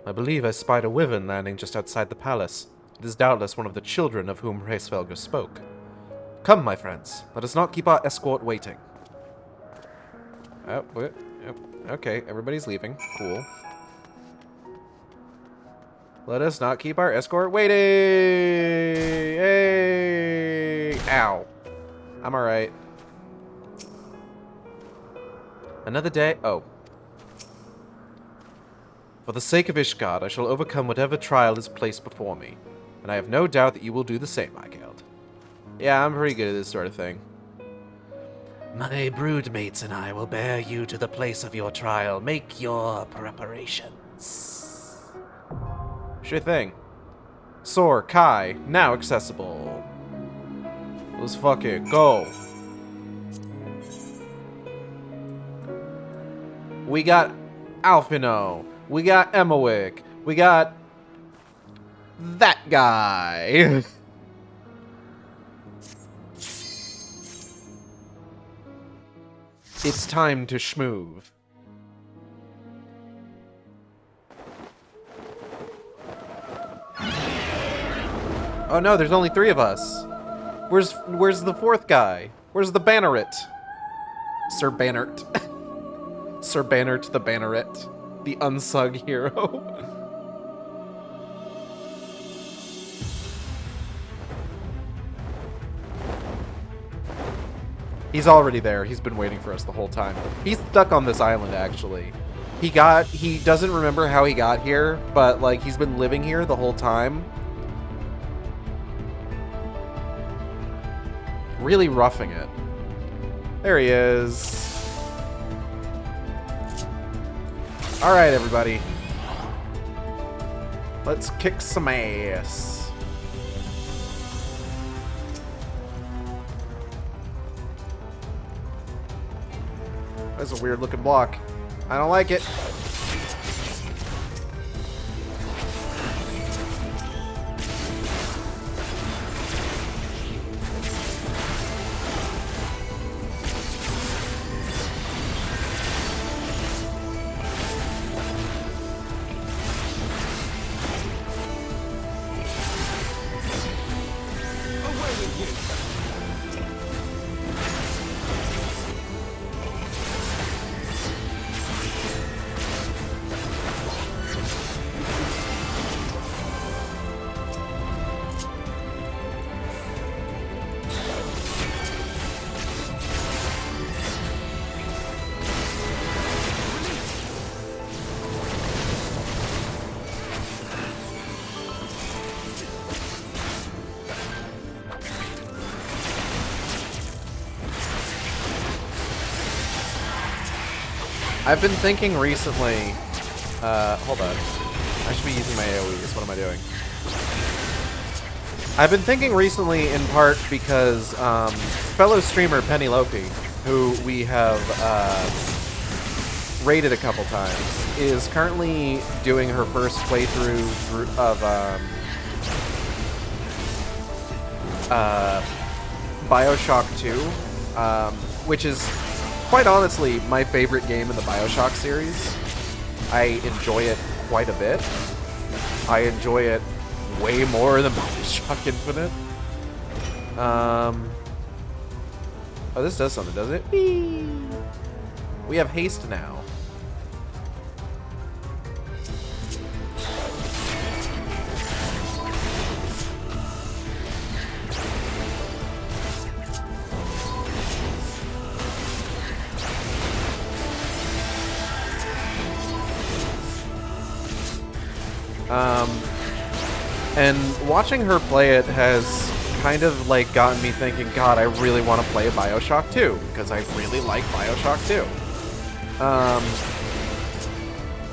I believe I spied a wyvern landing just outside the palace. It is doubtless one of the children of whom Hraesvelgr spoke. Come, my friends, let us not keep our escort waiting. Oh, okay, everybody's leaving. Cool. Let us not keep our escort waiting! Hey! Ow. I'm alright. Another day. Oh. For the sake of Ishgard, I shall overcome whatever trial is placed before me. And I have no doubt that you will do the same, my Geld. Yeah, I'm pretty good at this sort of thing. My broodmates and I will bear you to the place of your trial. Make your preparations. Sure thing. Sor, Kai, now accessible. Let's fucking go. We got Alphino. We got Emmawick. We got that guy. It's time to schmoove. Oh no, there's only 3 of us. Where's the 4th guy? Where's the Banneret? Sir Banneret. Sir Banneret the Banneret. The unsung hero. He's already there. He's been waiting for us the whole time. He's stuck on this island, actually. He doesn't remember how he got here, but, like, he's been living here the whole time. Really roughing it. There he is. Alright, everybody. Let's kick some ass. That's a weird looking block. I don't like it. I've been thinking recently, hold on. I should be using my AoEs. What am I doing? I've been thinking recently, in part because fellow streamer Penelope, who we have raided a couple times, is currently doing her first playthrough of BioShock 2, which is quite honestly my favorite game in the BioShock series. I enjoy it quite a bit. I enjoy it way more than BioShock Infinite. Oh, this does something, does it? Whee! We have haste now. And watching her play it has kind of like gotten me thinking, God, I really want to play BioShock 2 because I really like BioShock 2.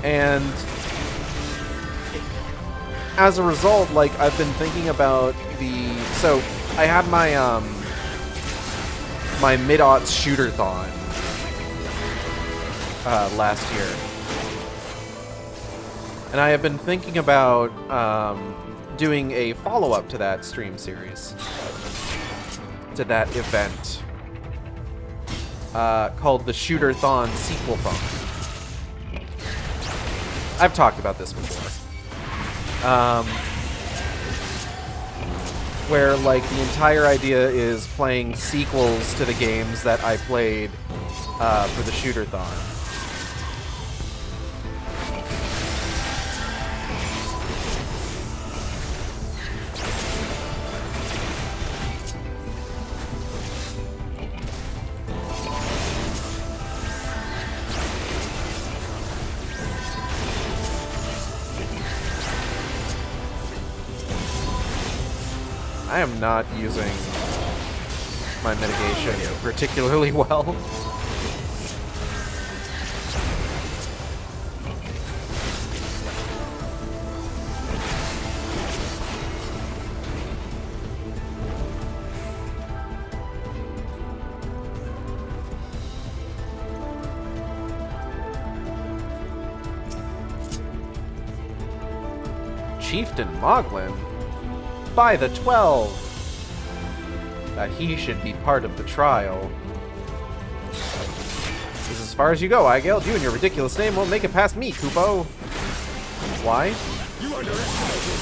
And as a result, like I've been thinking about so I had my my mid-aughts shooter-thon last year. And I have been thinking about doing a follow-up to that stream series, to that event, called the Shooter-thon Sequel-thon. I've talked about this before. Where, like, the entire idea is playing sequels to the games that I played for the Shooter-thon. I am not using my mitigation particularly well. Chieftain Moglin? By the 12! That he should be part of the trial. This is as far as you go, Aigeld. You and your ridiculous name won't make it past me, Kupo. Why? You underestimated.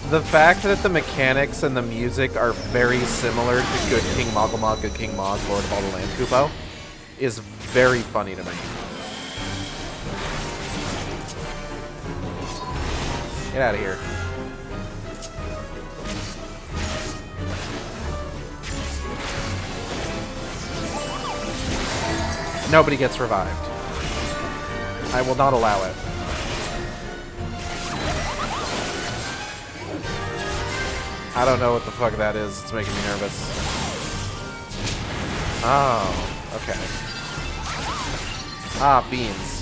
The fact that the mechanics and the music are very similar to Good King Mogglemaw, Good King Mog, Lord of all the Land Kupo, is very funny to me. Get out of here. Nobody gets revived. I will not allow it. I don't know what the fuck that is. It's making me nervous. Oh, okay. Ah, beans.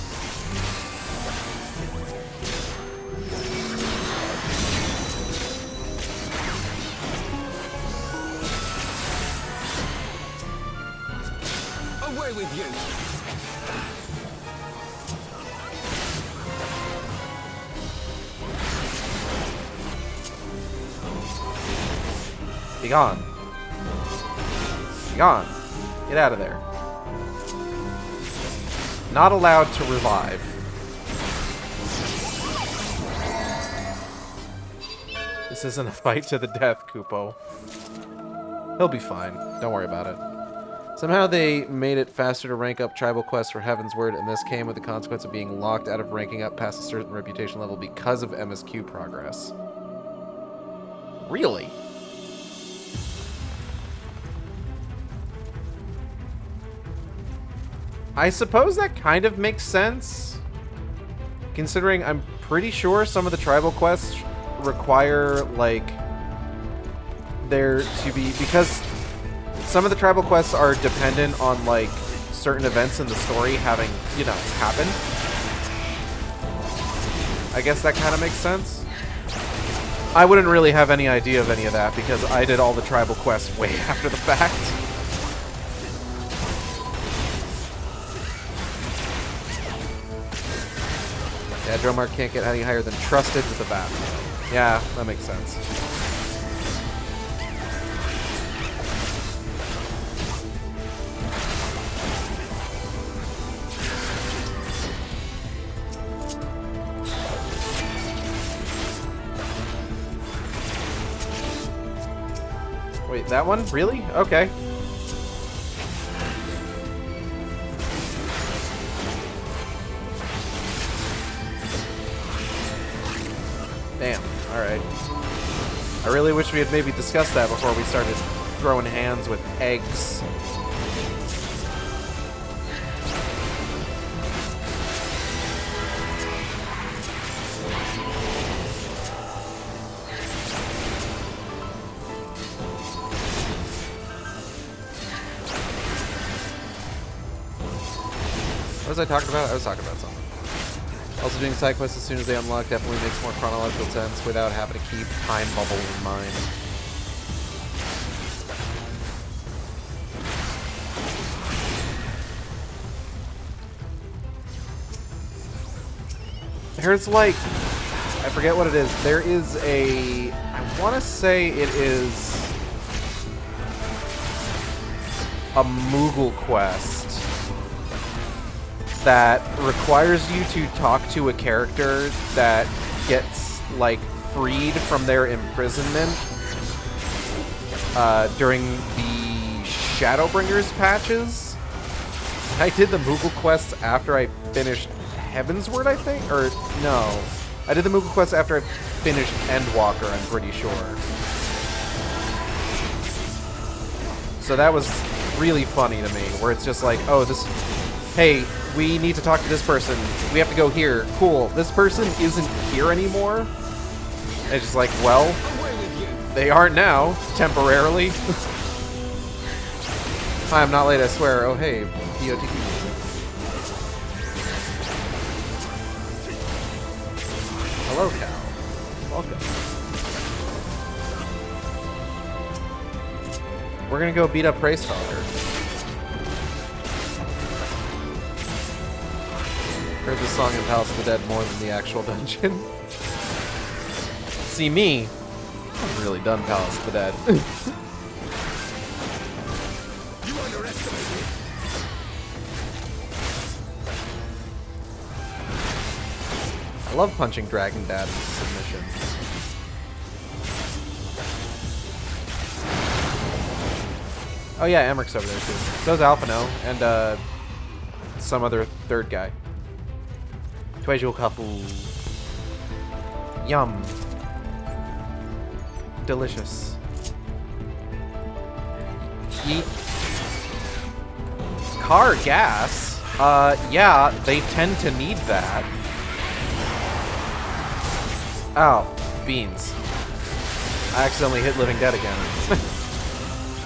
Away with you. Be gone. Be gone. Get out of there. Not allowed to revive. This isn't a fight to the death, Kupo. He'll be fine. Don't worry about it. Somehow they made it faster to rank up tribal quests for Heavensward, and this came with the consequence of being locked out of ranking up past a certain reputation level because of MSQ progress. Really? I suppose that kind of makes sense, considering I'm pretty sure some of the tribal quests require, like, there to be, because some of the tribal quests are dependent on like certain events in the story having, you know, happen. I guess that kind of makes sense. I wouldn't really have any idea of any of that because I did all the tribal quests way after the fact. Yeah, Dromar can't get any higher than trusted with the bat. Yeah, that makes sense. Wait, that one? Really? Okay. Damn. Alright. I really wish we had maybe discussed that before we started throwing hands with eggs. What was I talking about? I was talking about something. Also, doing side quests as soon as they unlock definitely makes more chronological sense without having to keep time bubble in mind. There's like, I forget what it is. There is a, I want to say it is a Moogle quest that requires you to talk to a character that gets, like, freed from their imprisonment during the Shadowbringers patches. I did the Moogle quests after I finished Heavensward, I think? Or, no. I did the Moogle quests after I finished Endwalker, I'm pretty sure. So that was really funny to me, where it's just like, oh, this... Hey, we need to talk to this person. We have to go here. Cool. This person isn't here anymore. And it's just like, well, they aren't now, temporarily. Hi, I'm not late, I swear. Oh, hey, DOTT music. Hello, Cal. Welcome. We're gonna go beat up Prey Stalker. Heard this song in Palace of the Dead more than the actual dungeon. See me, I've really done Palace of the Dead. You underestimate me. I love punching Dragon Dad in submission. Oh yeah, Emmerich's over there too. So's Alphino and some other third guy. Yum. Delicious. Yeet. Car gas? Yeah, they tend to need that. Ow. Beans. I accidentally hit Living Dead again.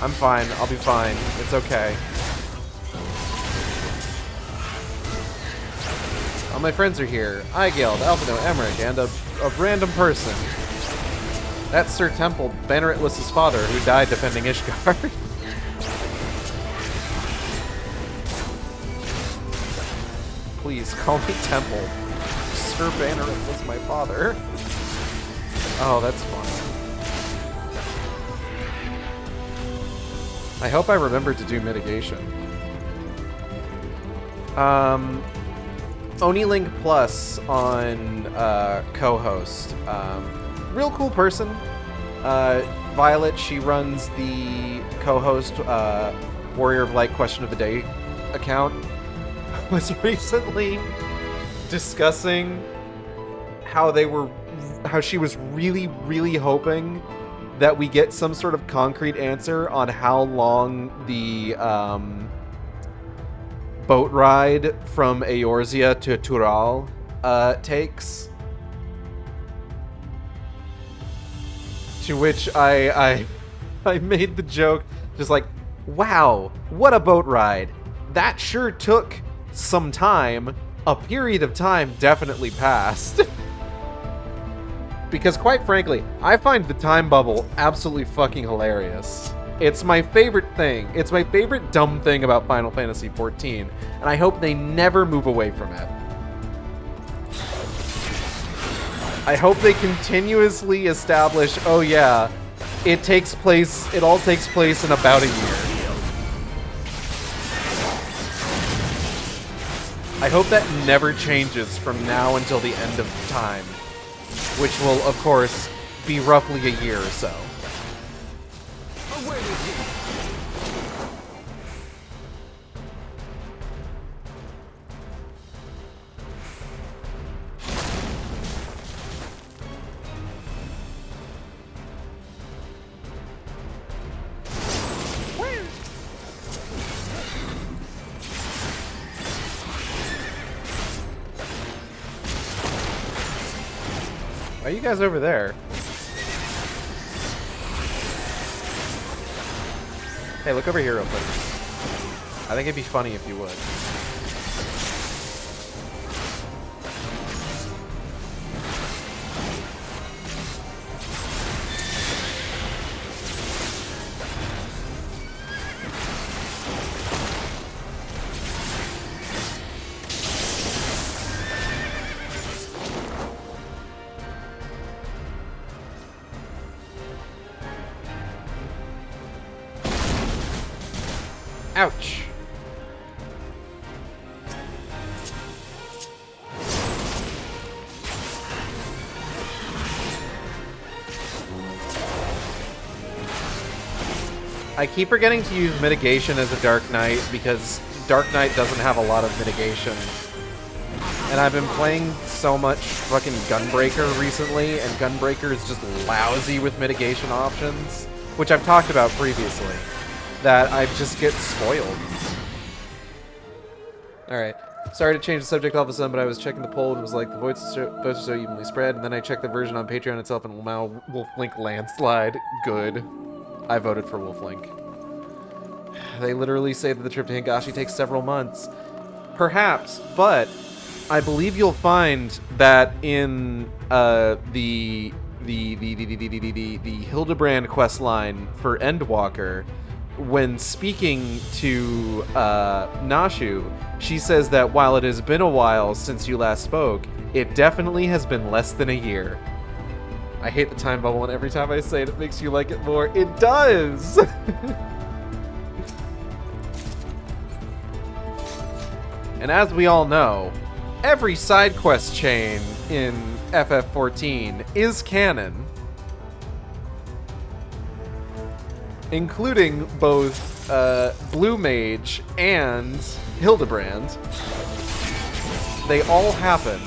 I'm fine. I'll be fine. It's okay. All my friends are here. Igeld, Alphino, Emmerich, and a random person. That's Sir Temple, Banneret-less's father, who died defending Ishgard. Please, call me Temple. Sir Banneret was my father. Oh, that's fun. I hope I remembered to do mitigation. OniLink Plus on co-host. Real cool person. Violet, she runs the co-host Warrior of Light Question of the Day account. Was recently discussing how she was really, really hoping that we get some sort of concrete answer on how long the boat ride from Eorzea to Tural takes. To which I I made the joke just like, wow, what a boat ride. That sure took some time. A period of time definitely passed. Because quite frankly, I find the time bubble absolutely fucking hilarious. It's my favorite thing. It's my favorite dumb thing about Final Fantasy XIV, and I hope they never move away from it. I hope they continuously establish, oh yeah, it all takes place in about a year. I hope that never changes from now until the end of time, which will, of course, be roughly a year or so. Why are you guys over there? Hey, look over here real quick. I think it'd be funny if you would. Ouch. I keep forgetting to use mitigation as a Dark Knight because Dark Knight doesn't have a lot of mitigation. And I've been playing so much fucking Gunbreaker recently, and Gunbreaker is just lousy with mitigation options, which I've talked about previously. That I just get spoiled. Alright. Sorry to change the subject all of a sudden, but I was checking the poll and it was like, the votes are so evenly spread, and then I checked the version on Patreon itself and now Wolflink landslide. Good. I voted for Wolflink. They literally say that the trip to Hingashi takes several months. Perhaps, but I believe you'll find that in the Hildebrand questline for Endwalker, when speaking to Nashu, she says that while it has been a while since you last spoke, it definitely has been less than a year. I hate the time bubble, and every time I say it, it makes you like it more. It does! And as we all know, every side quest chain in FF14 is canon. Including both Blue Mage and Hildebrand. They all happen.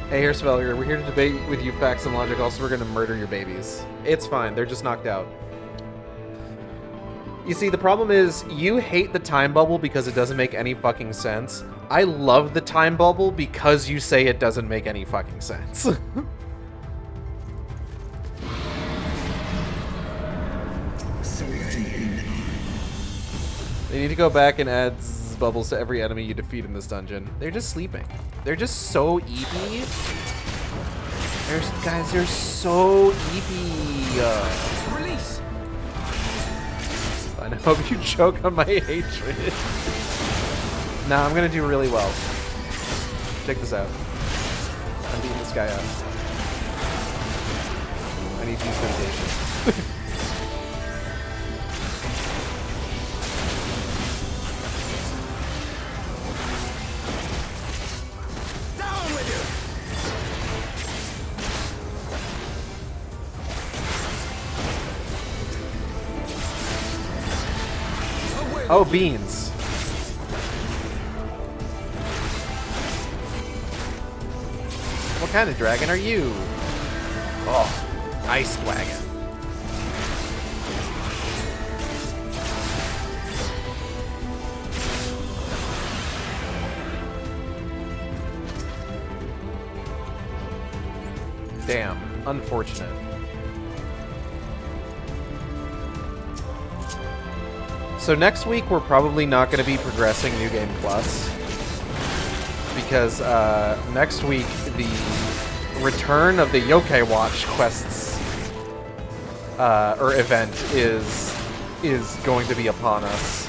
Hey, here's Svelger. We're here to debate with you facts and logic. Also, we're gonna murder your babies. It's fine. They're just knocked out. You see, the problem is you hate the time bubble because it doesn't make any fucking sense. I love the time bubble because you say it doesn't make any fucking sense. They need to go back and add bubbles to every enemy you defeat in this dungeon. They're just sleeping. They're just so eepy. Guys, they're so eepy. Release. I hope you choke on my hatred. Nah, I'm gonna do really well. Check this out. I'm beating this guy up. I need to use meditation. Oh, beans. What kind of dragon are you? Oh, ice wagon. Damn, unfortunate. So next week we're probably not going to be progressing New Game Plus because next week the return of the Yokai Watch quests or event is going to be upon us,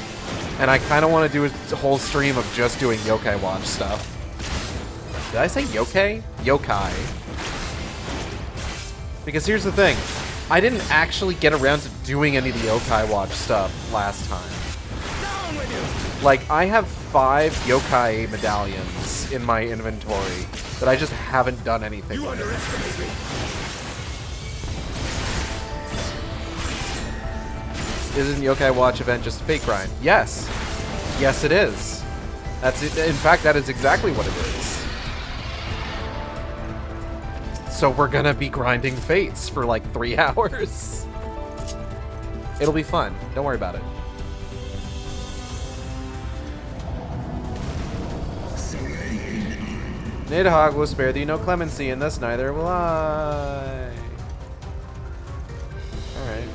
and I kind of want to do a whole stream of just doing Yokai Watch stuff. Did I say yokai? Yokai. Because here's the thing, I didn't actually get around to doing any of the Yokai Watch stuff last time. Like, I have 5 Yokai medallions in my inventory that I just haven't done anything with. You underestimate me. Isn't Yokai Watch event just a fake grind? Yes. Yes, it is. That's it. In fact, that is exactly what it is. So we're gonna be grinding fates for like 3 hours. It'll be fun. Don't worry about it. Nidhogg will spare thee no clemency, and thus neither will I. Alright.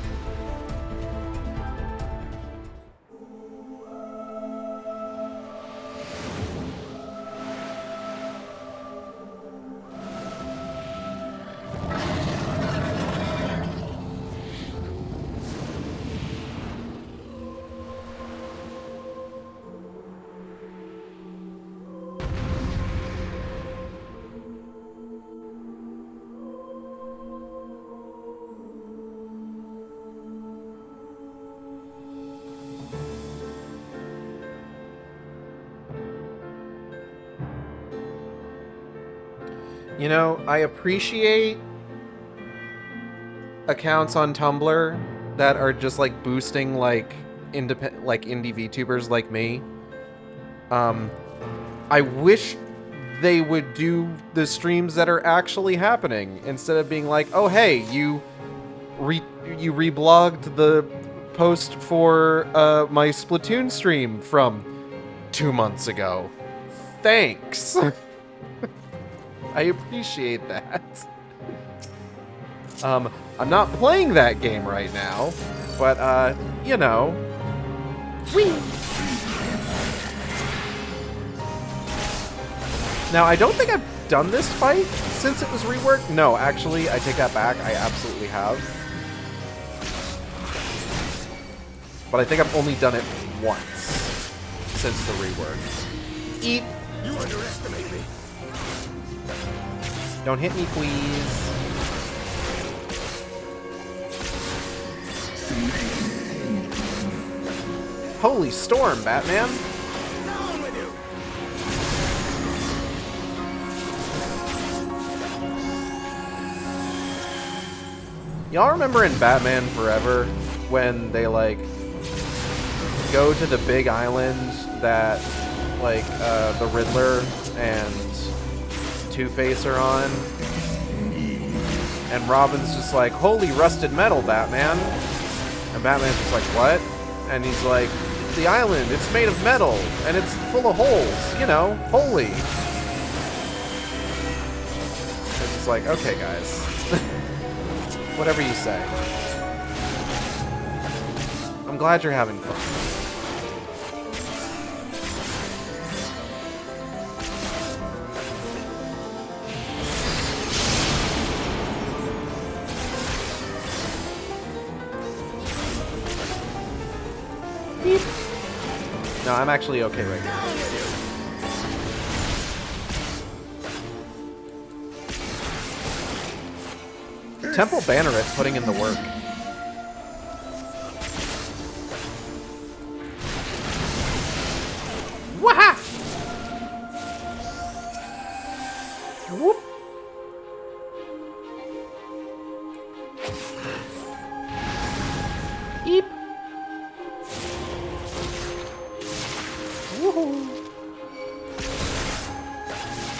You know, I appreciate accounts on Tumblr that are just like boosting like indie VTubers like me. I wish they would do the streams that are actually happening instead of being like, "Oh, hey, you reblogged the post for my Splatoon stream from 2 months ago. Thanks." I appreciate that. I'm not playing that game right now, but, you know. Whee! Now, I don't think I've done this fight since it was reworked. No, actually, I take that back. I absolutely have. But I think I've only done it once since the rework. Eat! You underestimate me. Don't hit me, please. Holy storm, Batman. Y'all remember in Batman Forever when they, like, go to the big island that, like, the Riddler and Two-Face are on, and Robin's just like, "Holy rusted metal, Batman," and Batman's just like, "What?" And he's like, "The island, it's made of metal, and it's full of holes, you know, holy." It's just like, okay, guys. Whatever you say. I'm glad you're having fun. Beep. No, I'm actually okay right now. Temple Banneret putting in the work. Waha! Whoop! Eep!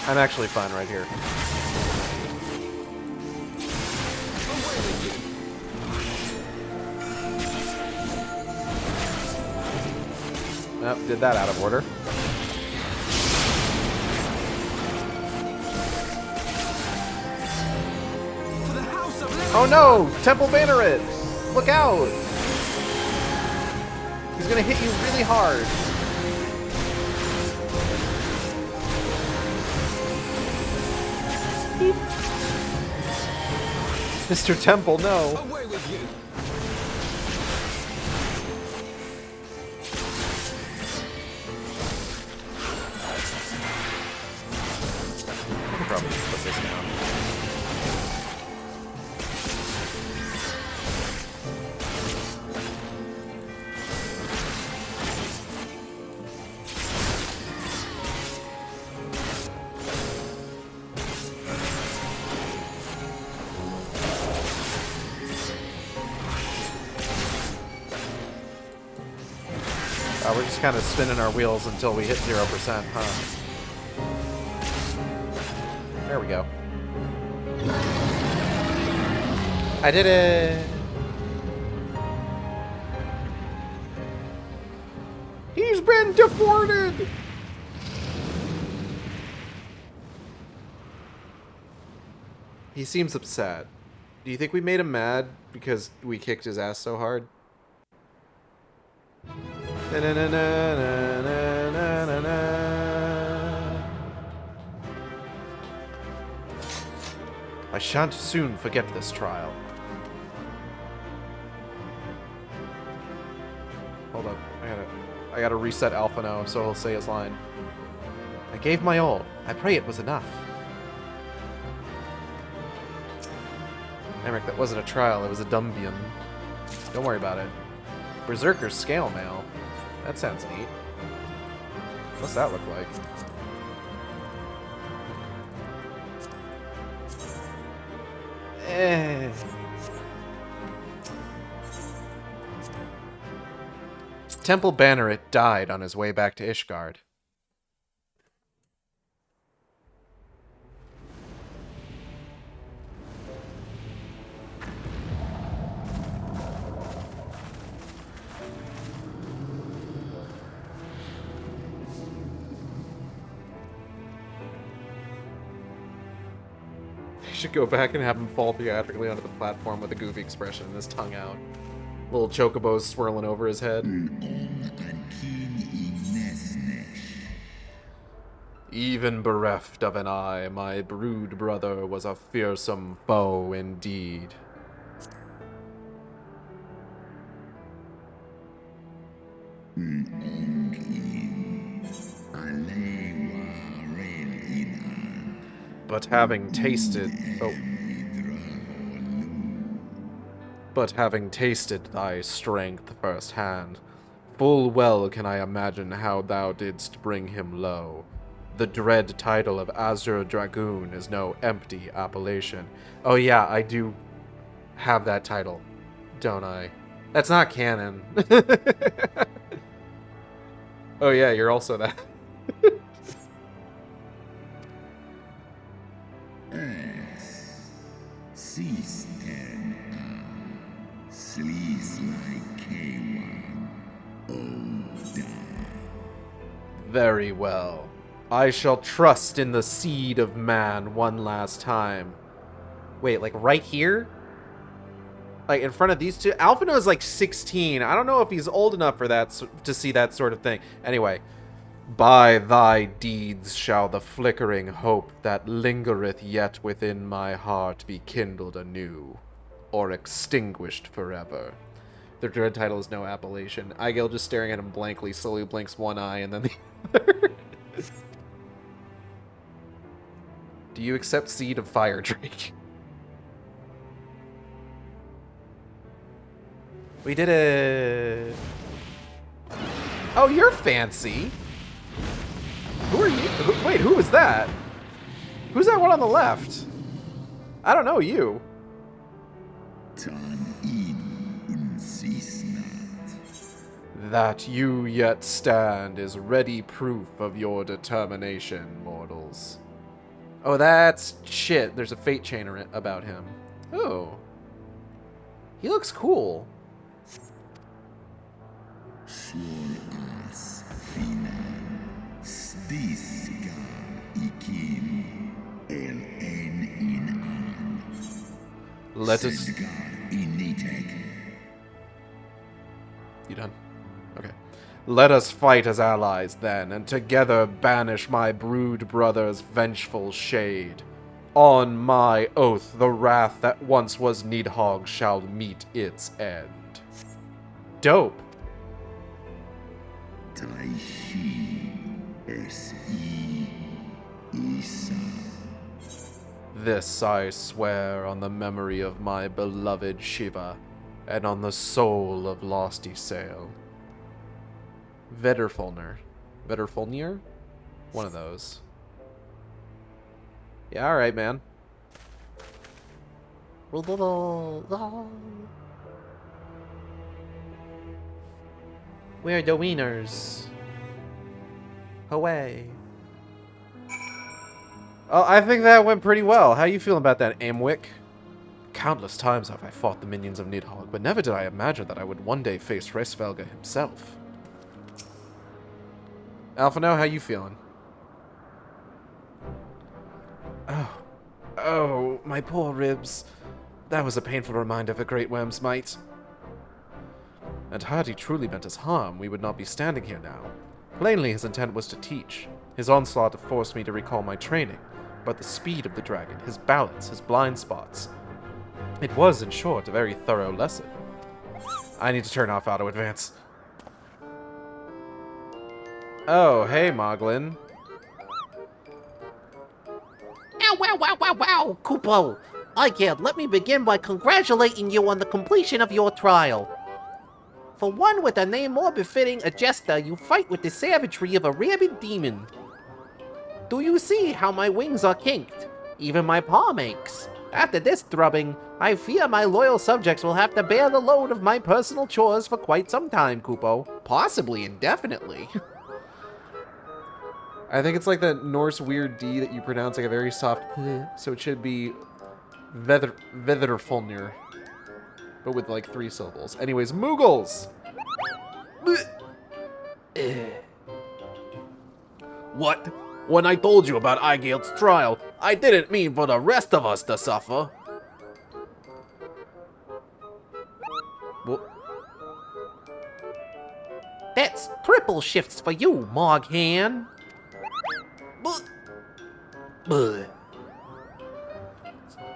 I'm actually fine right here. Nope, did that out of order. Oh no! Temple Banneret! Look out! He's gonna hit you really hard. Mr. Temple, no. Away with you. I could probably just put this down. We're just kind of spinning our wheels until we hit 0%, huh? There we go. I did it! He's been deported! He seems upset. Do you think we made him mad because we kicked his ass so hard? Na na na na na na na na. I shan't soon forget this trial. Hold up, I gotta reset Alpha now so he'll say his line. I gave my all. I pray it was enough. Emmerich, that wasn't a trial, it was a dumbium. Don't worry about it. Berserker's scale mail. That sounds neat. What's that look like? Temple Banneret died on his way back to Ishgard. Should go back and have him fall theatrically onto the platform with a goofy expression and his tongue out. Little chocobos swirling over his head. Even bereft of an eye, my brood brother was a fearsome foe indeed. But having tasted thy strength firsthand, full well can I imagine how thou didst bring him low. The dread title of Azure Dragoon is no empty appellation. Oh yeah, I do have that title, don't I? That's not canon. Oh yeah, you're also that. Very well. I shall trust in the seed of man one last time. Wait, like right here? Like in front of these two? Alphino is like 16. I don't know if he's old enough for that to see that sort of thing. Anyway. By thy deeds shall the flickering hope that lingereth yet within my heart be kindled anew, or extinguished forever. The dread title is no appellation. Aigil, just staring at him blankly, slowly blinks one eye and then the other. Do you accept Seed of Fire Drake? We did it! Oh, you're fancy! Who are you? Wait, who was that? Who's that one on the left? I don't know you. That you yet stand is ready proof of your determination, mortals. Oh, that's shit. There's a fate chain about him. Oh. He looks cool. As final stiska ikim el en in Let us... in Nidhogg. You done? Okay. Let us fight as allies, then, and together banish my brood brother's vengeful shade. On my oath, the wrath that once was Nidhogg shall meet its end. Dope. This I swear on the memory of my beloved Shiva, and on the soul of lost Isael. Vedderfolnir. Vedderfolnir? One of those. Yeah, alright, man. We're the wieners. Away. Oh, I think that went pretty well. How you feeling about that, Amwick? Countless times have I fought the minions of Nidhogg, but never did I imagine that I would one day face Hreysvelga himself. Alphino, how you feeling? Oh, my poor ribs. That was a painful reminder of the great worm's might. And had he truly meant us harm, we would not be standing here now. Plainly, his intent was to teach. His onslaught forced me to recall my training, but the speed of the dragon, his balance, his blind spots. It was, in short, a very thorough lesson. I need to turn off auto advance. Oh, hey, Moglin. Wow, Kupo! Igeld, let me begin by congratulating you on the completion of your trial. For one with a name more befitting a jester, you fight with the savagery of a rabid demon. Do you see how my wings are kinked? Even my palm aches. After this drubbing, I fear my loyal subjects will have to bear the load of my personal chores for quite some time, Kupo. Possibly indefinitely. I think it's like the Norse weird D that you pronounce like a very soft P, so it should be Vedderfolnir, but with like 3 syllables. Anyways, Moogles! What? When I told you about Igeld's trial, I didn't mean for the rest of us to suffer. That's triple shifts for you, Moghan.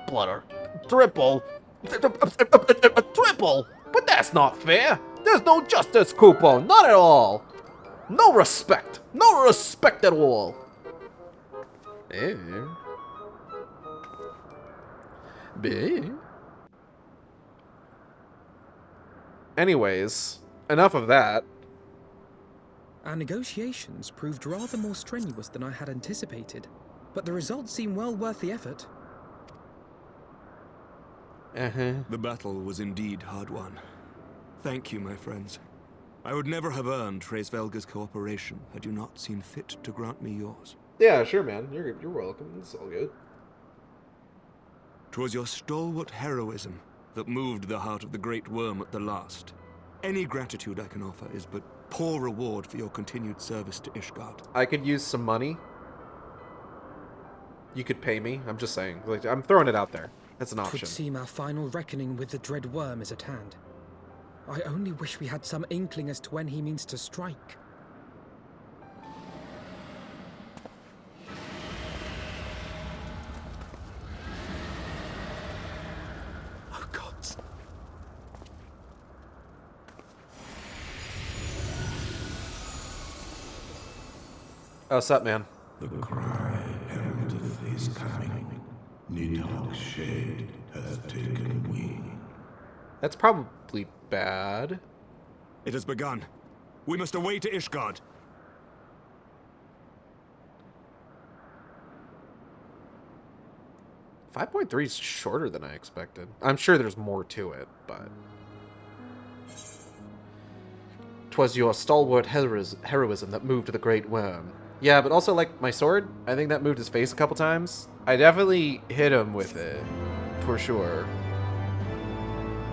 Splutter. Triple. Triple? But that's not fair. There's no justice, Kupo. Not at all. No respect. No respect at all. Anyways, enough of that. Our negotiations proved rather more strenuous than I had anticipated, but the results seem well worth the effort. The battle was indeed hard won. Thank you, my friends. I would never have earned Hreysvelga's cooperation had you not seen fit to grant me yours. Yeah, sure, man. You're welcome. It's all good. 'Twas your stalwart heroism that moved the heart of the great worm at the last. Any gratitude I can offer is but poor reward for your continued service to Ishgard. I could use some money. You could pay me. I'm just saying. Like, I'm throwing it out there. That's an option. It would seem our final reckoning with the dread worm is at hand. I only wish we had some inkling as to when he means to strike. Oh, gods. Oh, what's up, man? The cry heraldeth his coming. Nidhogg's shade hath taken wing. That's probably bad. It has begun. We must away to Ishgard. .3 is shorter than I expected. I'm sure there's more to it, but... 'Twas your stalwart heroism that moved the great worm. Yeah, but also, like, my sword, I think that moved his face a couple times. I definitely hit him with it, for sure.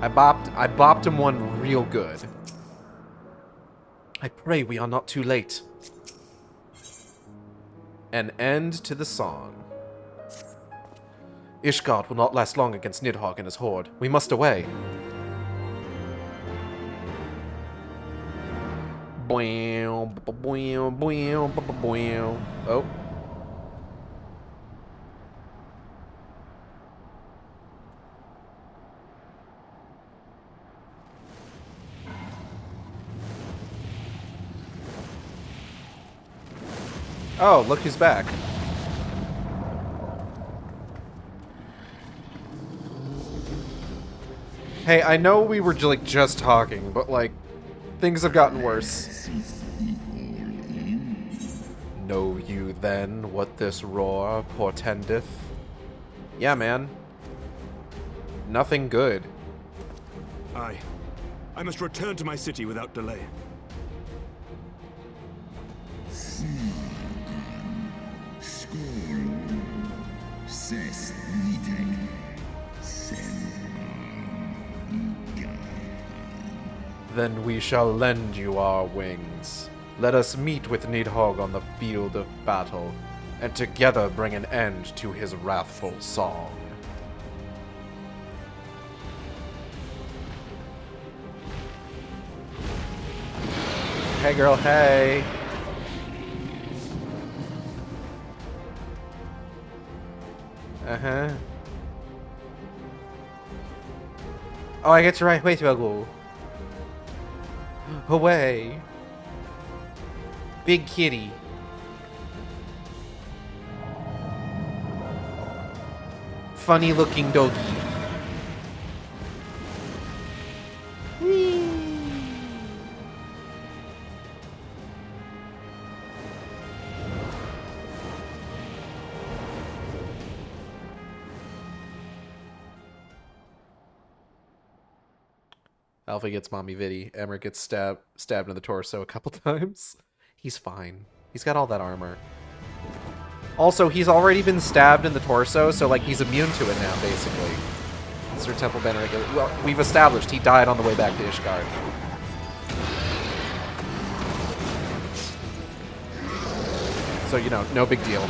I bopped him one real good. I pray we are not too late. An end to the song. Ishgard will not last long against Nidhogg and his horde. We must away. Oh. Oh, look who's back. Hey, I know we were like just talking, but like things have gotten worse. Know you then what this roar portendeth? Yeah, man. Nothing good. I must return to my city without delay. Then we shall lend you our wings. Let us meet with Nidhogg on the field of battle, and together bring an end to his wrathful song. Hey girl, hey! Uh-huh. Oh, I get to right way to go. Away. Big kitty. Funny looking doggy. Whee. Alpha gets mommy Viddy. Emmerich gets stabbed in the torso a couple times. He's fine. He's got all that armor. Also, he's already been stabbed in the torso, so like he's immune to it now, basically. Sir Temple Benedict. Well, we've established he died on the way back to Ishgard. So, you know, no big deal.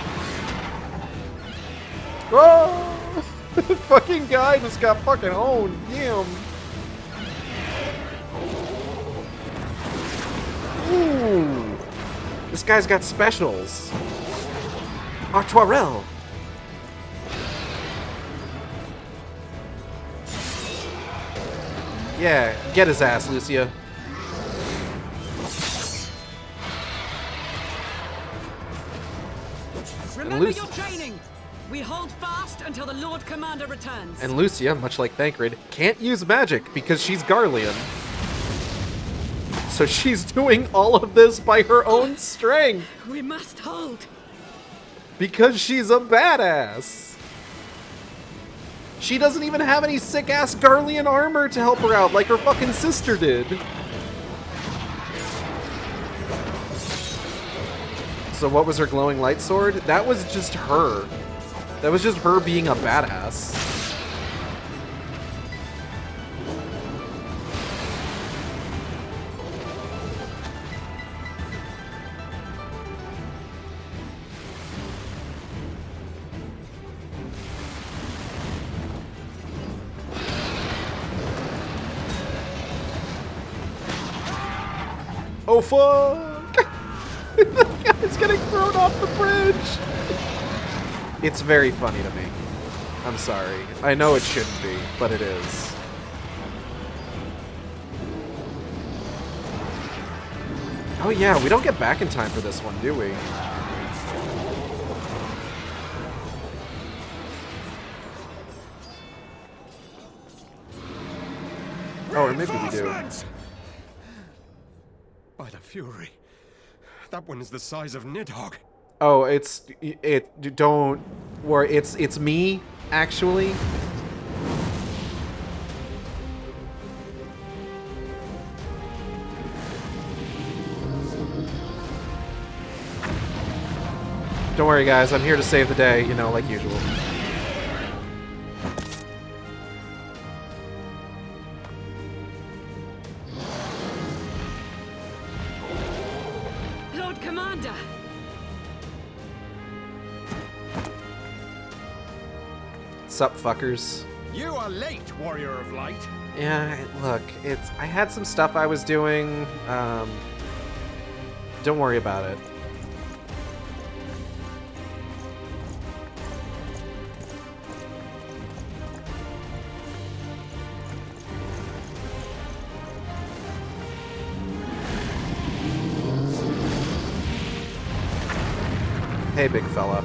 Oh! The fucking guy just got fucking owned. Damn. Ooh, this guy's got specials. Artoirel. Yeah, get his ass, Lucia. Remember your training. We hold fast until the Lord Commander returns. And Lucia, much like Thancred, can't use magic because she's Garlean. So she's doing all of this by her own strength. We must hold. Because she's a badass. She doesn't even have any sick-ass Garlean armor to help her out like her fucking sister did. So what was her glowing light sword? That was just her. That was just her being a badass. Oh fuck! The guy's getting thrown off the bridge! It's very funny to me. I'm sorry. I know it shouldn't be, but it is. Oh yeah, we don't get back in time for this one, do we? Oh, or maybe we do. By the Fury. That one is the size of Nidhogg. Oh, don't worry, it's me, actually. Don't worry, guys. I'm here to save the day, you know, like usual. Lord Commander! Sup, fuckers? You are late, Warrior of Light. Yeah, look, I had some stuff I was doing. Don't worry about it. Hey, big fella.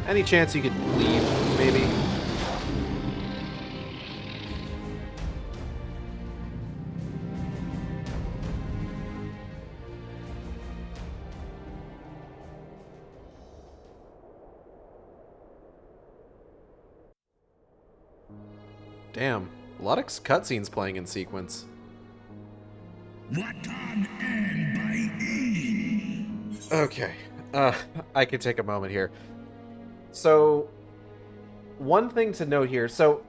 Any chance you could leave, maybe? Damn, a lot of cutscenes playing in sequence. Okay, I can take a moment here. So, one thing to note here. So,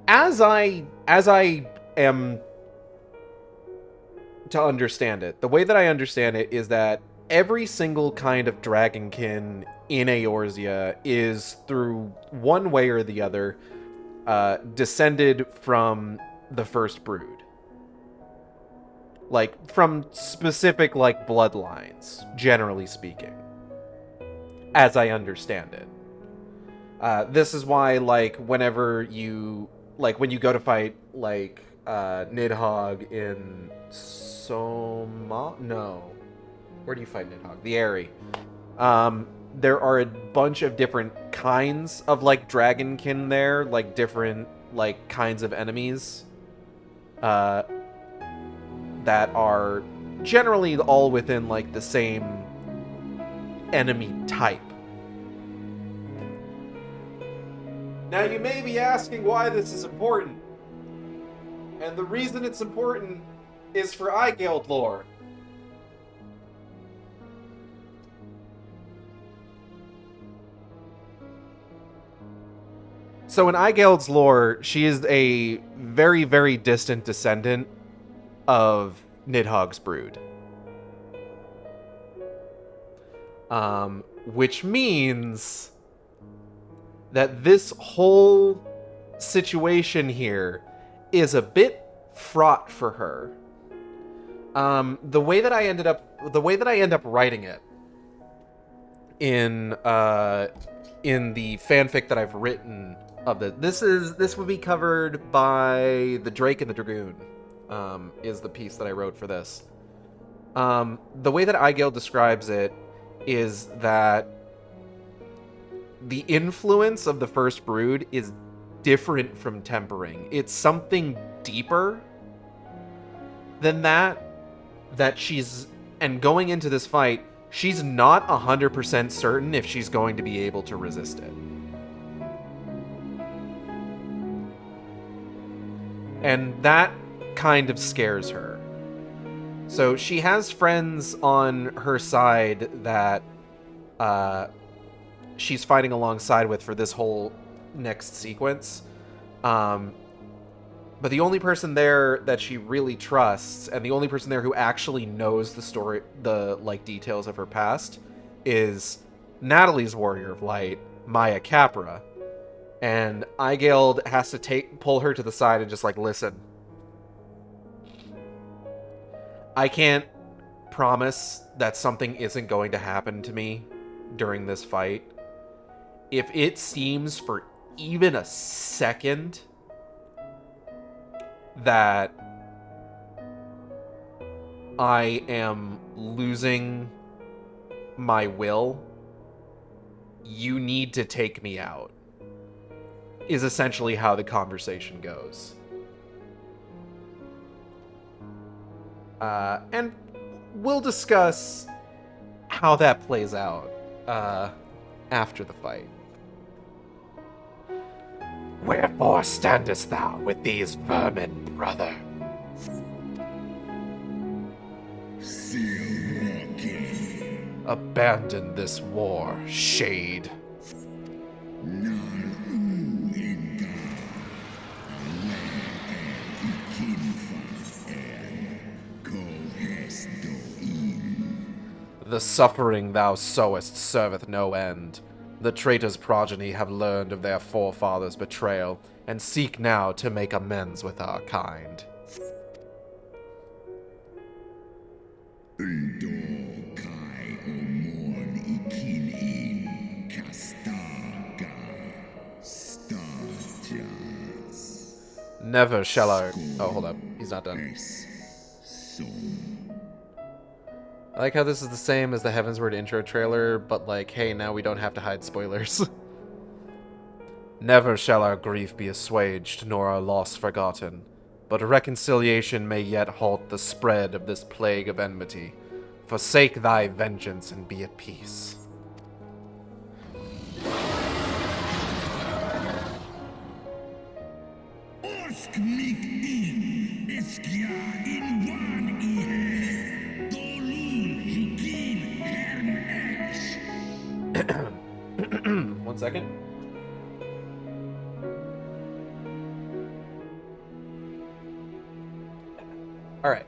as I am to understand it, the way that I understand it is that every single kind of dragonkin in Eorzea is, through one way or the other, descended from the First Brood. Like, from specific, like, bloodlines, generally speaking. As I understand it. This is why, like, whenever you... Like, when you go to fight, like, Nidhogg in Soma... No. Where do you fight Nidhogg? The Aerie. There are a bunch of different kinds of, like, dragonkin there. Like, different, like, kinds of enemies. That are generally all within, like, the same enemy type. Now, you may be asking why this is important. And the reason it's important is for Eigelld lore. So in Eigeld's lore, she is a very, very distant descendant of Nidhogg's brood. Which means that this whole situation here is a bit fraught for her. The way that I end up writing it in the fanfic that I've written of this would be covered by The Drake and the Dragoon. Is the piece that I wrote for this. The way that Eigelld describes it is that the influence of the First Brood is different from tempering. It's something deeper than that she's... And going into this fight, she's not 100% certain if she's going to be able to resist it. And that kind of scares her. So she has friends on her side that she's fighting alongside with for this whole next sequence. But the only person there that she really trusts, and the only person there who actually knows the story, the, like, details of her past, is Natalie's Warrior of Light, Maya Capra. And Eigelld has to pull her to the side and just, like, listen. I can't promise that something isn't going to happen to me during this fight. If it seems for even a second that I am losing my will, you need to take me out, is essentially how the conversation goes. And we'll discuss how that plays out after the fight. Wherefore standest thou with these vermin, brother? Still walking. Abandon this war, Shade. The suffering thou sowest serveth no end. The traitor's progeny have learned of their forefathers' betrayal, and seek now to make amends with our kind. Never shall our... Oh, hold up. He's not done. I like how this is the same as the Heavensward intro trailer, but like, hey, now we don't have to hide spoilers. Never shall our grief be assuaged, nor our loss forgotten, but reconciliation may yet halt the spread of this plague of enmity. Forsake thy vengeance and be at peace. One second. Alright.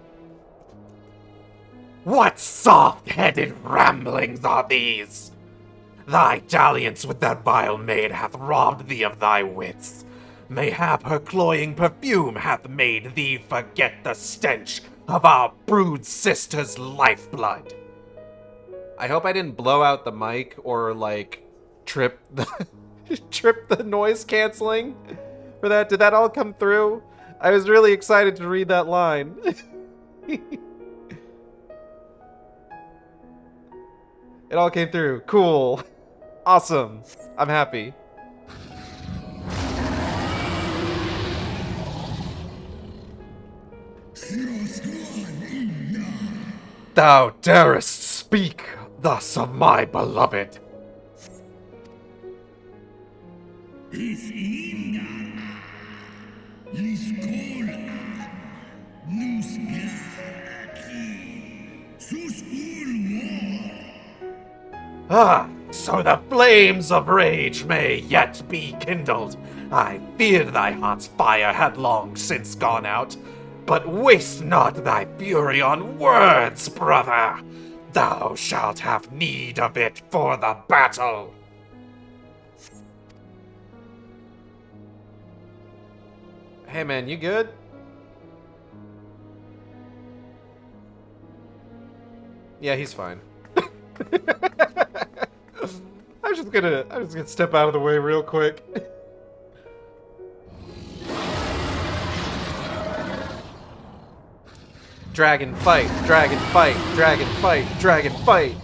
What soft-headed ramblings are these? Thy dalliance with that vile maid hath robbed thee of thy wits. Mayhap her cloying perfume hath made thee forget the stench of our brood sister's lifeblood. I hope I didn't blow out the mic or, like, trip the noise canceling for that. Did that all come through? I was really excited to read that line. It all came through. Cool. Awesome. I'm happy. Thou darest speak thus of my beloved. Ah, so the flames of rage may yet be kindled. I feared thy heart's fire had long since gone out. But waste not thy fury on words, brother. Thou shalt have need of it for the battle. Hey man, you good? Yeah, he's fine. I'm just gonna step out of the way real quick. Dragon fight, dragon fight, dragon fight, dragon fight.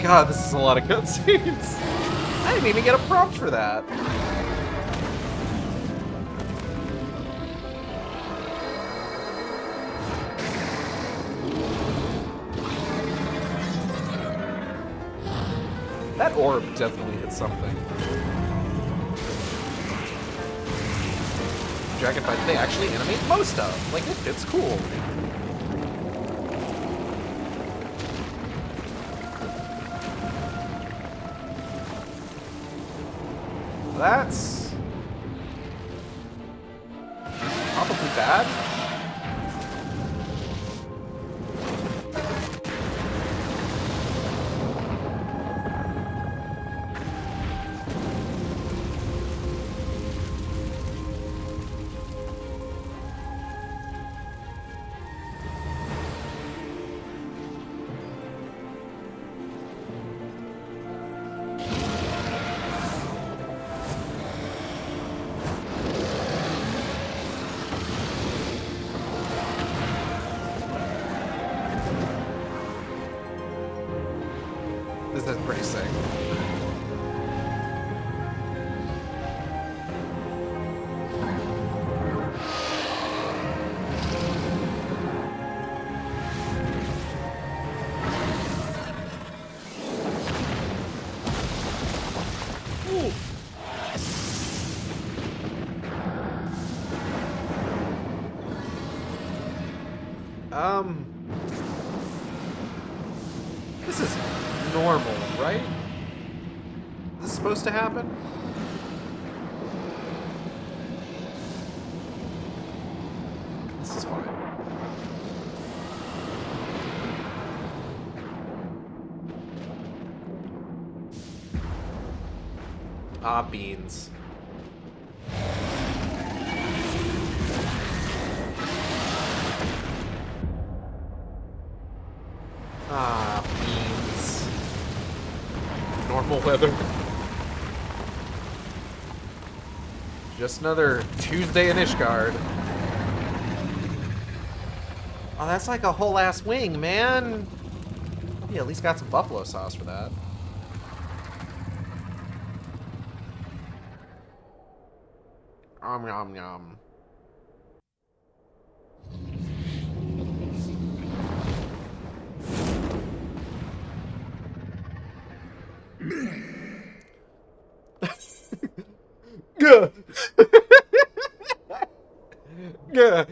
God, this is a lot of cutscenes. I didn't even get a prompt for that. That orb definitely hit something. Dragon fight they actually animate most of. Like, it's cool. That's probably bad. This is pretty sick. This is normal, right? Is this supposed to happen? This is fine. Ah, beans. Ah, beans. Normal weather. Just another Tuesday in Ishgard. Oh, that's like a whole ass wing, man. Yeah, at least got some buffalo sauce for that. Yum, yum. Gah. Gah.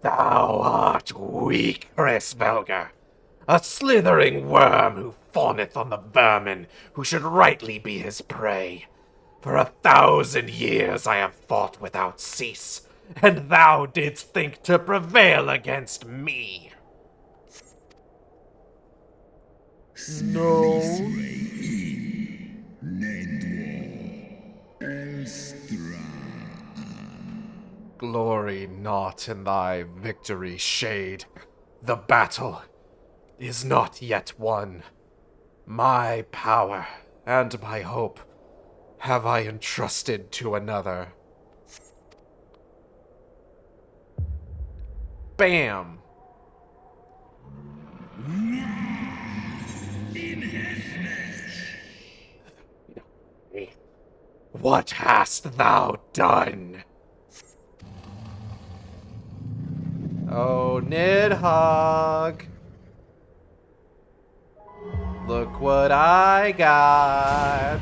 Thou art weak, Hresvelga, a slithering worm who fawneth on the vermin who should rightly be his prey. For 1,000 years I have fought without cease, and thou didst think to prevail against me. No. Glory not in thy victory, Shade. The battle is not yet won. My power and my hope have I entrusted to another. Bam! What hast thou done? Oh, Nidhogg. Look what I got.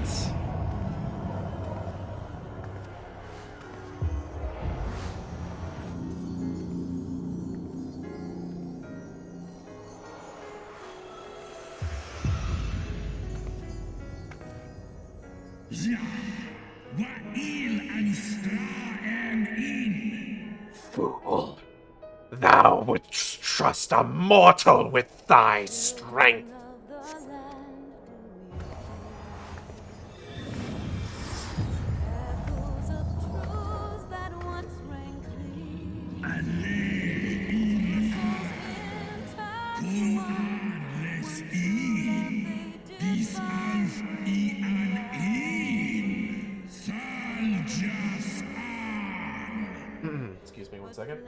Fool. Thou wouldst trust a mortal with thy strength. Excuse me 1 second.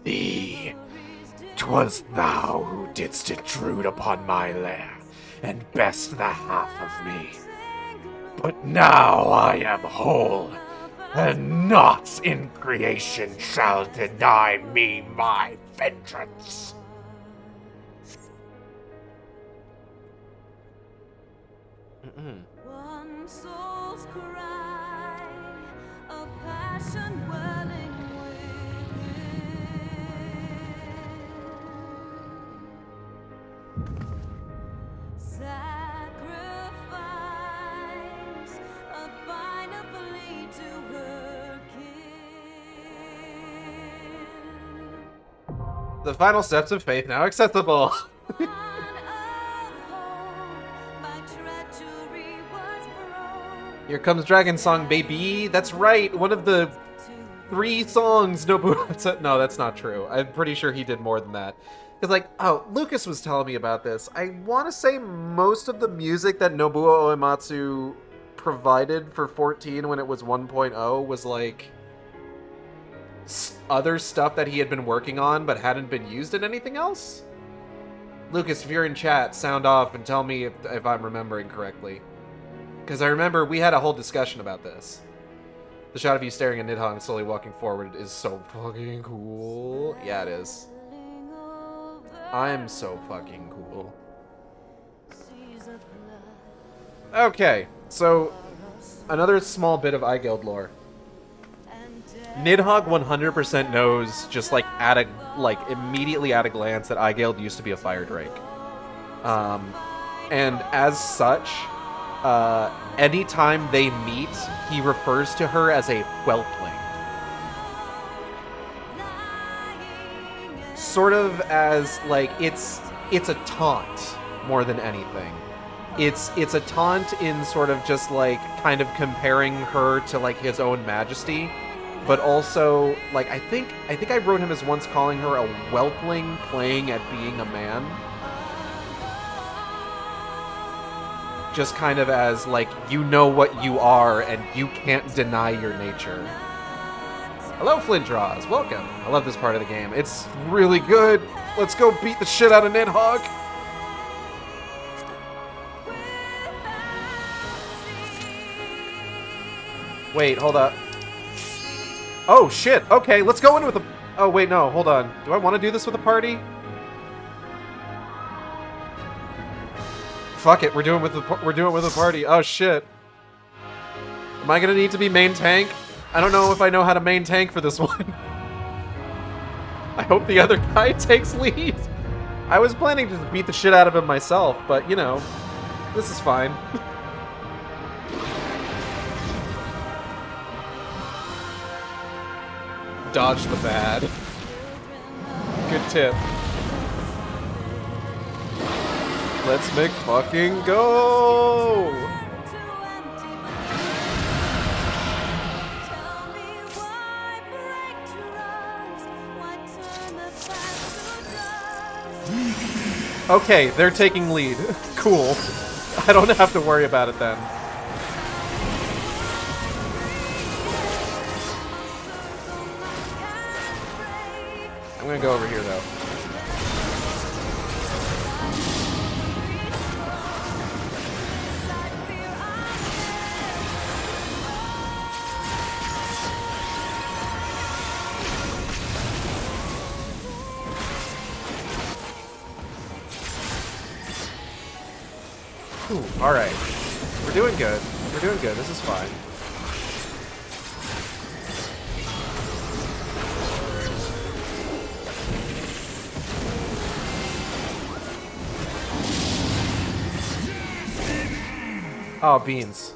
Thee. 'Twas thou who didst intrude upon my lair, and best the half of me. But now I am whole, and naught in creation shall deny me my vengeance. One soul's cry, a passion welling within. Sacrifice, a bind of plea to her kin. The final steps of faith now accessible. Here comes Dragon Song, baby. That's right. One of the 3 songs Nobuo... No, that's not true. I'm pretty sure he did more than that. Because, like, oh, Lucas was telling me about this. I want to say most of the music that Nobuo Uematsu provided for 14 when it was 1.0 was, like, other stuff that he had been working on but hadn't been used in anything else? Lucas, if you're in chat, sound off and tell me if I'm remembering correctly. Because I remember we had a whole discussion about this. The shot of you staring at Nidhogg and slowly walking forward is so fucking cool. Yeah, it is. I'm so fucking cool. Okay, so another small bit of iGuild lore. Nidhogg 100% knows, just like immediately at a glance, that iGuild used to be a fire drake. And as such, anytime they meet, he refers to her as a whelpling. Sort of as, like, it's a taunt more than anything. It's a taunt in sort of just, like, kind of comparing her to, like, his own majesty. But also, like, I think I wrote him as once calling her a whelpling playing at being a man. Just kind of as, like, you know what you are and you can't deny your nature. Hello, Flintraws. Welcome. I love this part of the game. It's really good. Let's go beat the shit out of Nidhogg. Wait, hold up. Oh, shit. Okay, let's go in with the... Oh, wait, no. Hold on. Do I want to do this with a party? Fuck it. We're doing it with a party. Oh, shit. Am I going to need to be main tank? I don't know if I know how to main tank for this one. I hope the other guy takes lead. I was planning to beat the shit out of him myself, but, you know, this is fine. Dodge the bad. Good tip. Let's make fucking go! Okay, they're taking lead. Cool. I don't have to worry about it then. I'm gonna go over here, though. Ooh, alright. We're doing good. We're doing good. This is fine. Oh, beans.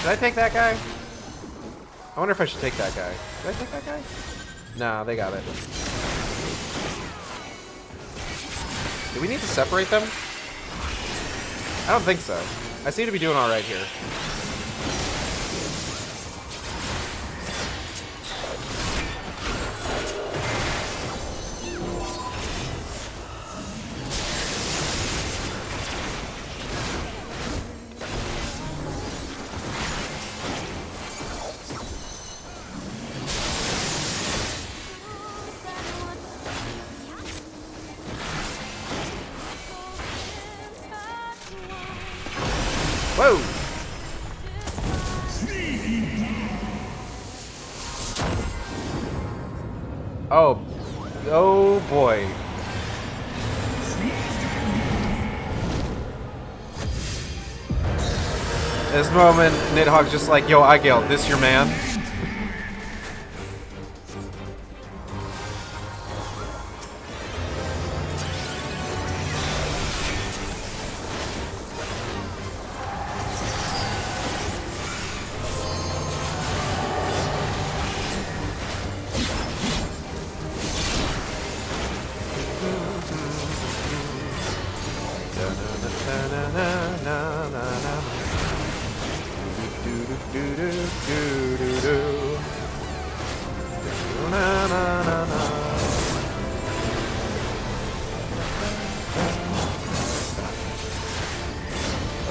Should I take that guy? I wonder if I should take that guy. Should I take that guy? Nah, they got it. Do we need to separate them? I don't think so. I seem to be doing alright here. Whoa! Oh. Oh boy. This moment, Nidhogg's just like, yo, Igale, this your man?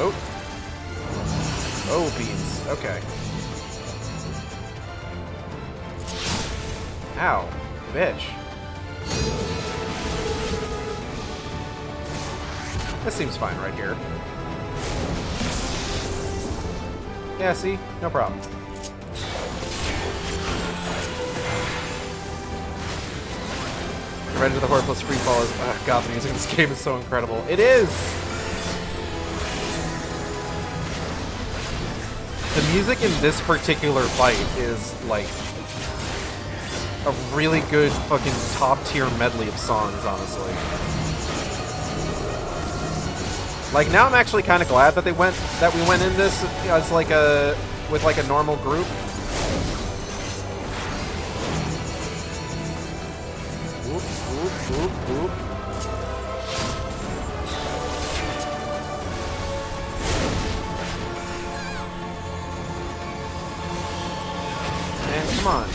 Oh. Oh, beans. Okay. Ow, bitch. This seems fine right here. Yeah, see? No problem. Revenge of the Horde plus Free Fall is... God, the music in this game is so incredible. It is! The music in this particular fight is, like, a really good fucking top-tier medley of songs, honestly. Like, now I'm actually kind of glad that we went in this as, like, with, like, a normal group. Oop, oop, oop, oop. Man, come on.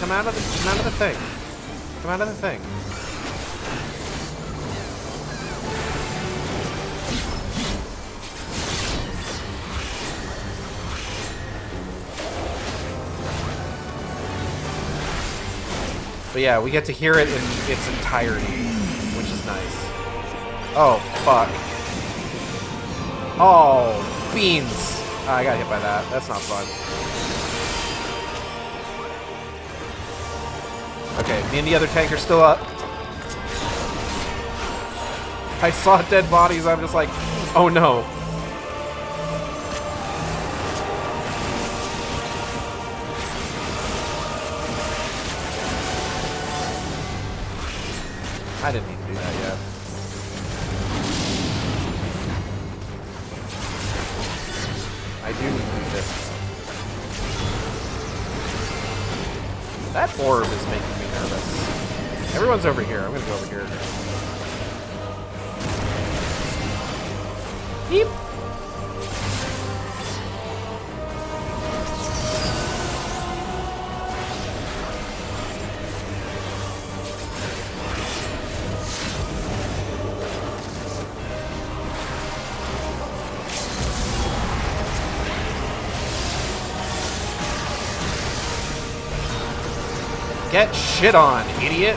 Come out of the thing. Come out of the thing. But yeah, we get to hear it in its entirety, which is nice. Oh, fuck. Oh, beans. I got hit by that. That's not fun. Okay, me and the other tank are still up. I saw dead bodies, I'm just like, oh no. I didn't need to do that yet. I do need to do this. That orb is making me nervous. Everyone's over here. I'm gonna go over here. Beep. Get shit on, idiot!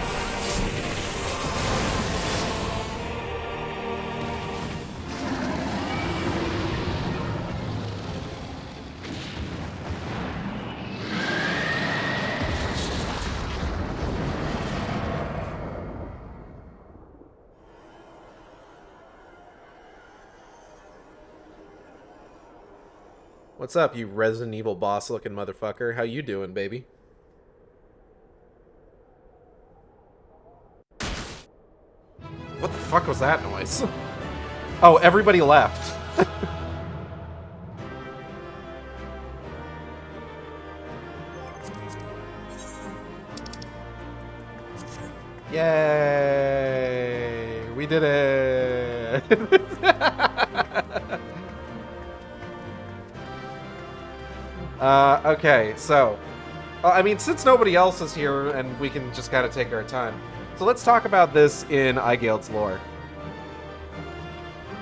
What's up, you Resident Evil boss-looking motherfucker? How you doing, baby? What the fuck was that noise? Oh, everybody left. Yay! We did it! Okay, so... I mean, since nobody else is here, and we can just kind of take our time. So let's talk about this in Eigeld's lore.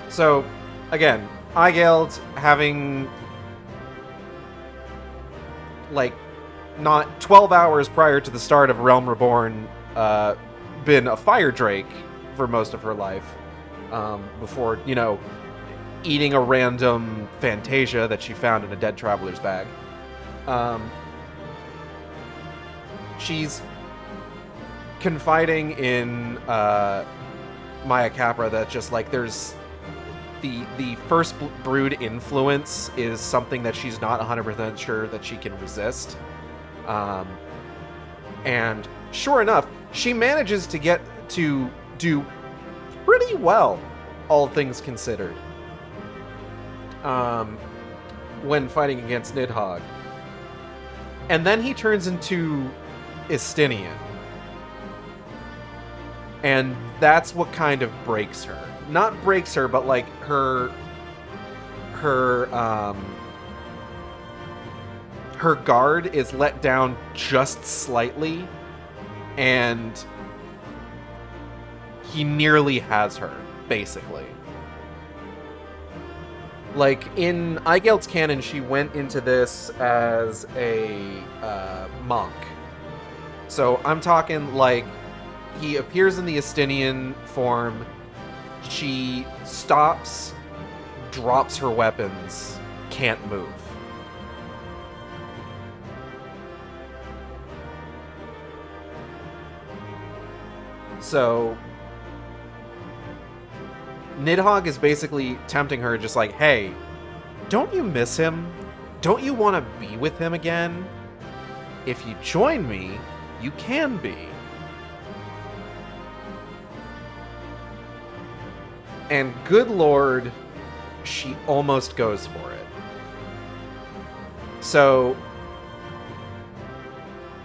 So, again, Eigeld having, like, not 12 hours prior to the start of Realm Reborn, been a fire drake for most of her life, before, you know, eating a random Fantasia that she found in a dead traveler's bag. She's confiding in Maya Capra that just, like, there's the first brood influence is something that she's not 100% sure that she can resist. And sure enough, she manages to get to do pretty well, all things considered, when fighting against Nidhogg. And then he turns into Estinian. And that's what kind of breaks her. Not breaks her, but like her guard is let down just slightly, and he nearly has her, basically. Like, in Eigeld's canon, she went into this as a monk. So I'm talking like he appears in the Estinian form. She stops, drops her weapons, can't move. So Nidhogg is basically tempting her, just like, hey, don't you miss him? Don't you want to be with him again? If you join me, you can be. And good lord, she almost goes for it. So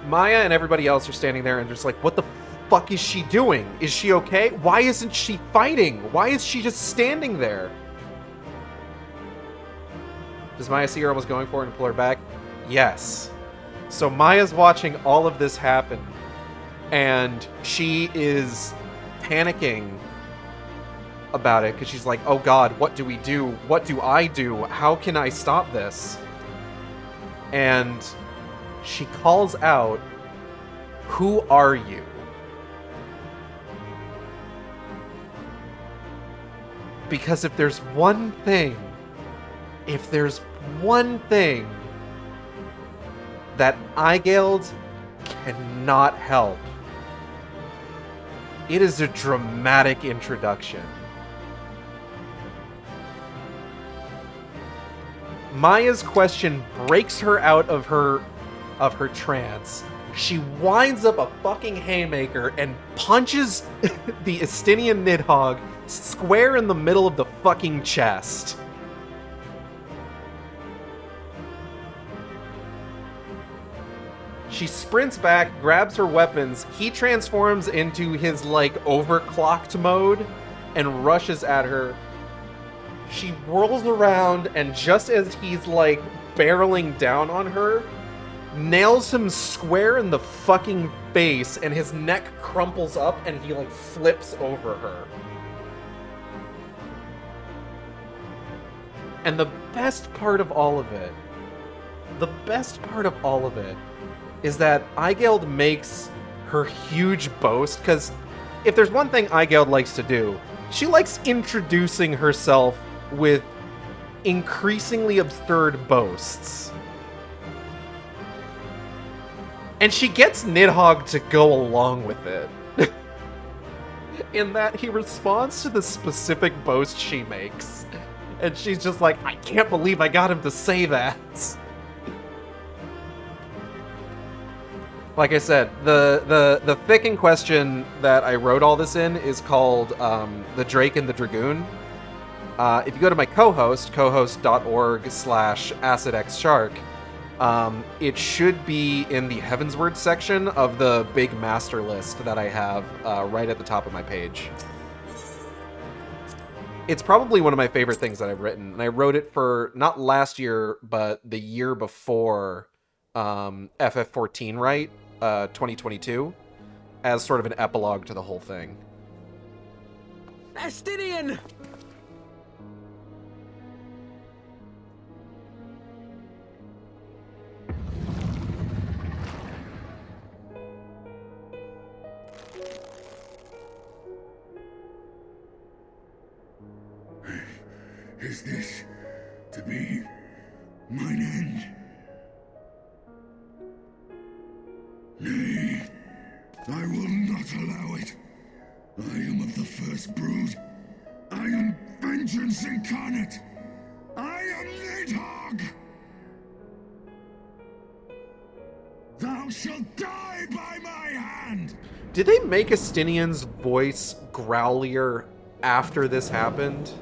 Maya and everybody else are standing there and just like, what the fuck is she doing? Is she okay? Why isn't she fighting? Why is she just standing there? Does Maya see her almost going for it and pull her back? Yes. So Maya's watching all of this happen, and she is panicking about it because she's like, oh god, what do we do? What do I do? How can I stop this? And she calls out, who are you? Because if there's one thing that Aigeld cannot help, it is a dramatic introduction. Maya's question breaks her out of her trance. She winds up a fucking haymaker and punches the Estinian Nidhogg square in the middle of the fucking chest. She sprints back, grabs her weapons. He transforms into his, like, overclocked mode and rushes at her. She whirls around, and just as he's, like, barreling down on her, nails him square in the fucking face, and his neck crumples up, and he, like, flips over her. And the best part of all of it, is that Aigeld makes her huge boast, because if there's one thing Aigeld likes to do, she likes introducing herself with increasingly absurd boasts. And she gets Nidhogg to go along with it. In that he responds to the specific boast she makes. And she's just like, I can't believe I got him to say that. Like I said, the fic in question that I wrote all this in is called The Drake and the Dragoon. If you go to my cohost.org/AcidXShark, it should be in the Heavensward section of the big master list that I have right at the top of my page. It's probably one of my favorite things that I've written, and I wrote it for not last year, but the year before FF14, right? 2022, as sort of an epilogue to the whole thing. Estinian! Is this to be mine end? Nay, I will not allow it. I am of the first brood. I am vengeance incarnate. I am Nidhogg. Thou shalt die by my hand. Did they make Estinian's voice growlier after this happened?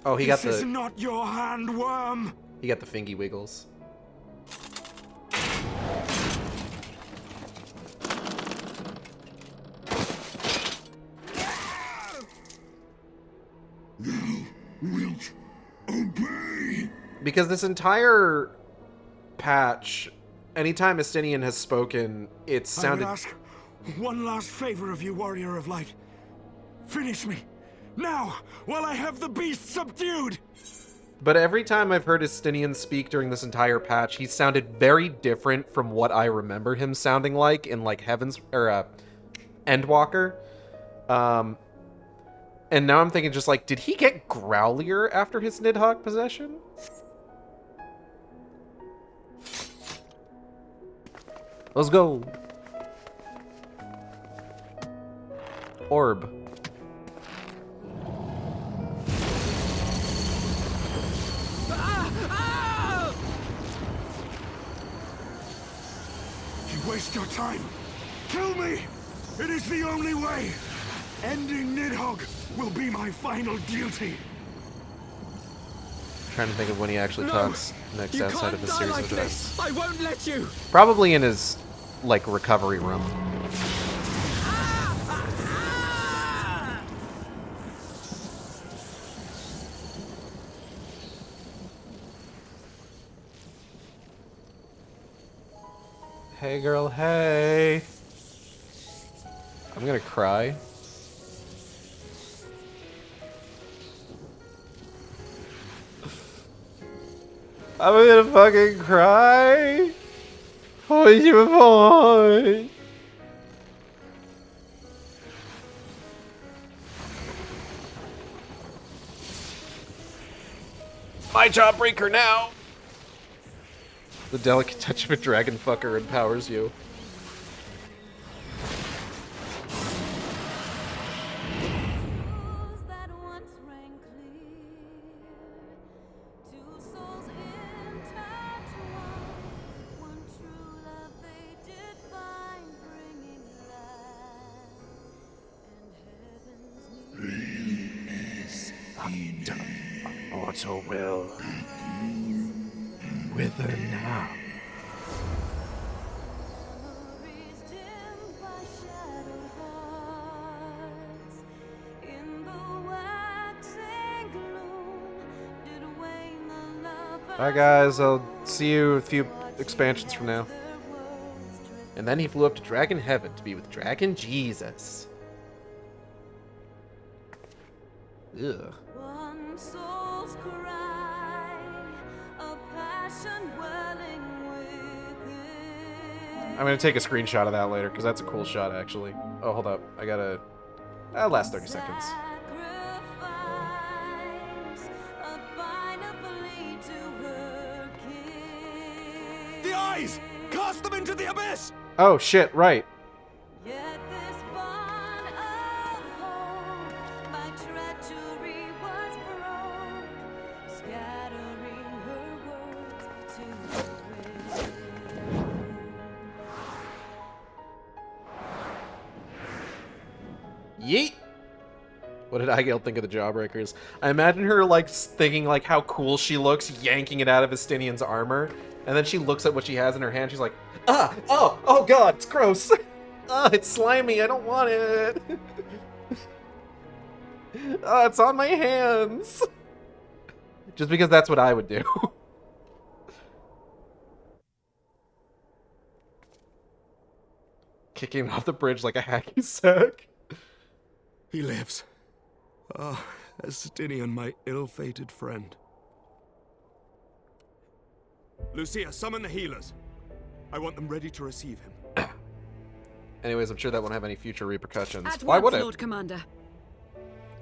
Oh, he got the... This is not your hand, wyrm! He got the fingy wiggles. Thou wilt obey! Because this entire patch, anytime Estinian has spoken, it sounded... I would ask one last favor of you, Warrior of Light. Finish me! Now, while I have the beast subdued! But every time I've heard Estinian speak during this entire patch, he sounded very different from what I remember him sounding like in, like, Endwalker. And now I'm thinking just like, did he get growlier after his Nidhogg possession? Let's go. Orb. You waste your time. Kill me! It is the only way! Ending Nidhogg will be my final duty! Trying to think of when he actually talks next outside of his series of events. I won't let you! Probably in his, like, recovery room. Hey girl, hey! I'm gonna cry. I'm gonna fucking cry! Oh, you boy! My jawbreaker now! The delicate touch of a dragon fucker empowers you. Mortal will wither now. Alright guys, I'll see you a few expansions from now. And then he flew up to Dragon Heaven to be with Dragon Jesus. Ugh. I'm gonna take a screenshot of that later, because that's a cool shot, actually. Oh, hold up. I gotta... last 30 seconds. The eyes! Cast them into the abyss! Oh, shit, right. Yeet! What did Aigale think of the Jawbreakers? I imagine her, like, thinking, like, how cool she looks, yanking it out of Estinian's armor, and then she looks at what she has in her hand, she's like, ah! Oh god, it's gross! Ah, it's slimy, I don't want it! Ah, it's on my hands! Just because that's what I would do. Kicking off the bridge like a hacky sack. He lives. Ah, Estinian, my ill-fated friend. Lucia, summon the healers. I want them ready to receive him. Anyways, I'm sure that won't have any future repercussions. Why would it? Lord Commander.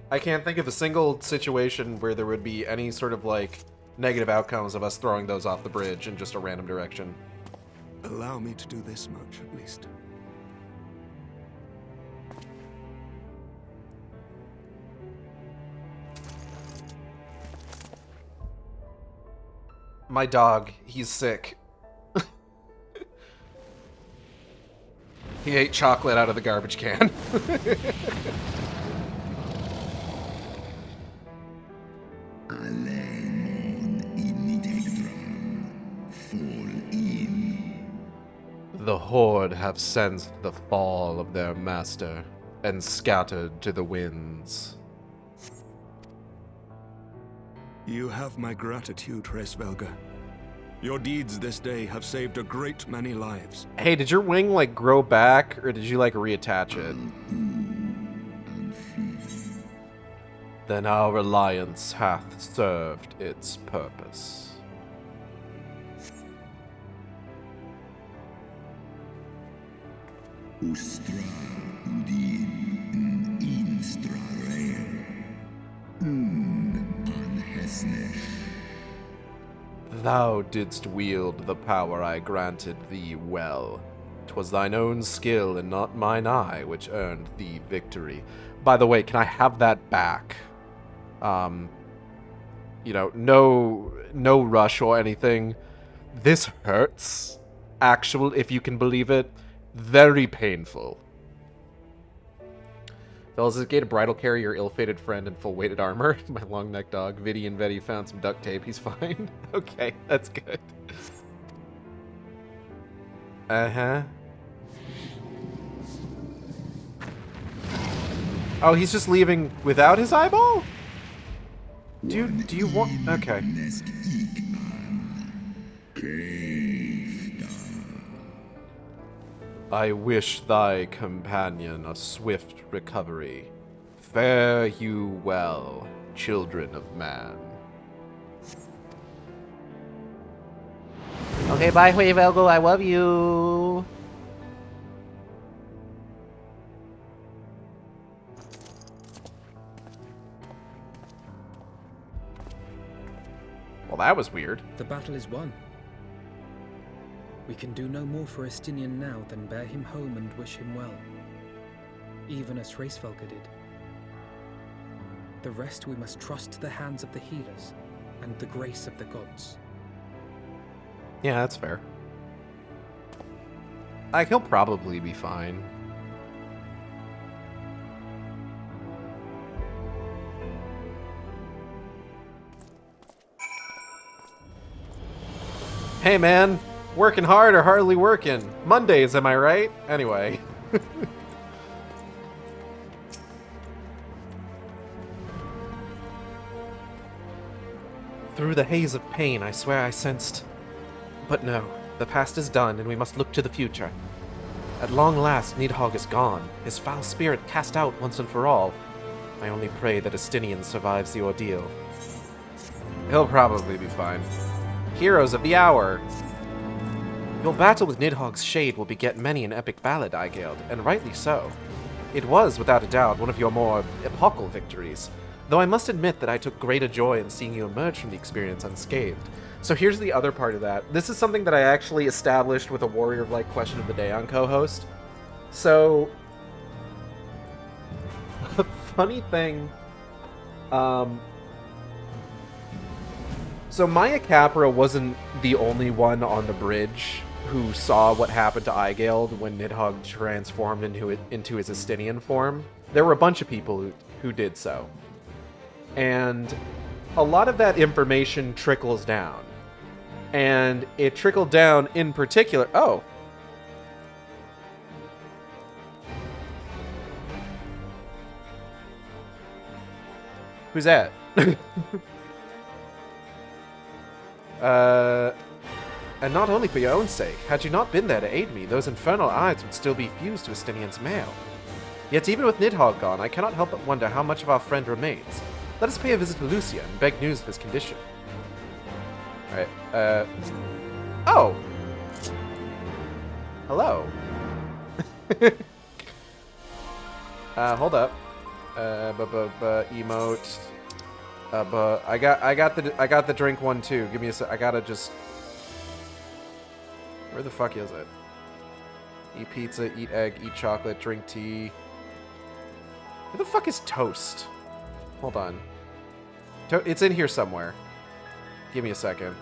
I can't think of a single situation where there would be any sort of, like, negative outcomes of us throwing those off the bridge in just a random direction. Allow me to do this much, at least. My dog, he's sick. He ate chocolate out of the garbage can. The Horde have sensed the fall of their master and scattered to the winds. You have my gratitude, Hraesvelgr. Your deeds this day have saved a great many lives. Hey, did your wing, like, grow back, or did you, like, reattach it? then our alliance hath served its purpose. Ustra udin instra rare. Anhesnish. Thou didst wield the power I granted thee well. 'Twas thine own skill and not mine eye which earned thee victory. By the way, can I have that back? You know, no rush or anything. This hurts. Actual, if you can believe it. Very painful. Fellas, is Gate a bridal carry your ill-fated friend in full-weighted armor? My long-necked dog, Viddy and Vetty, found some duct tape. He's fine. Okay, that's good. Uh-huh. Oh, he's just leaving without his eyeball? Do you want... Okay. I wish thy companion a swift recovery. Fare you well, children of man. Okay, bye, Huevelgo. I love you. Well, that was weird. The battle is won. We can do no more for Estinian now than bear him home and wish him well, even as Hraesvelgr did. The rest we must trust to the hands of the healers and the grace of the gods. Yeah, that's fair. Like, he'll probably be fine. Hey, man. Working hard or hardly working? Mondays, am I right? Anyway. Through the haze of pain, I swear I sensed... But no, the past is done, and we must look to the future. At long last, Nidhogg is gone, his foul spirit cast out once and for all. I only pray that Estinian survives the ordeal. He'll probably be fine. Heroes of the hour! Your battle with Nidhogg's shade will beget many an epic ballad, Aigeld, and rightly so. It was, without a doubt, one of your more epochal victories, though I must admit that I took greater joy in seeing you emerge from the experience unscathed. So here's the other part of that. This is something that I actually established with a Warrior of Light question of the day on co-host. So, a funny thing, so Maya Capra wasn't the only one on the bridge who saw what happened to Aigeld when Nidhogg transformed into his Estinian form. There were a bunch of people who did so. And a lot of that information trickles down. And it trickled down in particular... Oh! Who's that? And not only for your own sake, had you not been there to aid me, those infernal eyes would still be fused to Estinian's mail. Yet even with Nidhogg gone, I cannot help but wonder how much of our friend remains. Let us pay a visit to Lucia and beg news of his condition. Alright, oh! Hello. Hold up. Emote. I got the drink one too. Give me a sec. I gotta just... Where the fuck is it? Eat pizza, eat egg, eat chocolate, drink tea. Where the fuck is toast? Hold on. It's in here somewhere. Give me a second.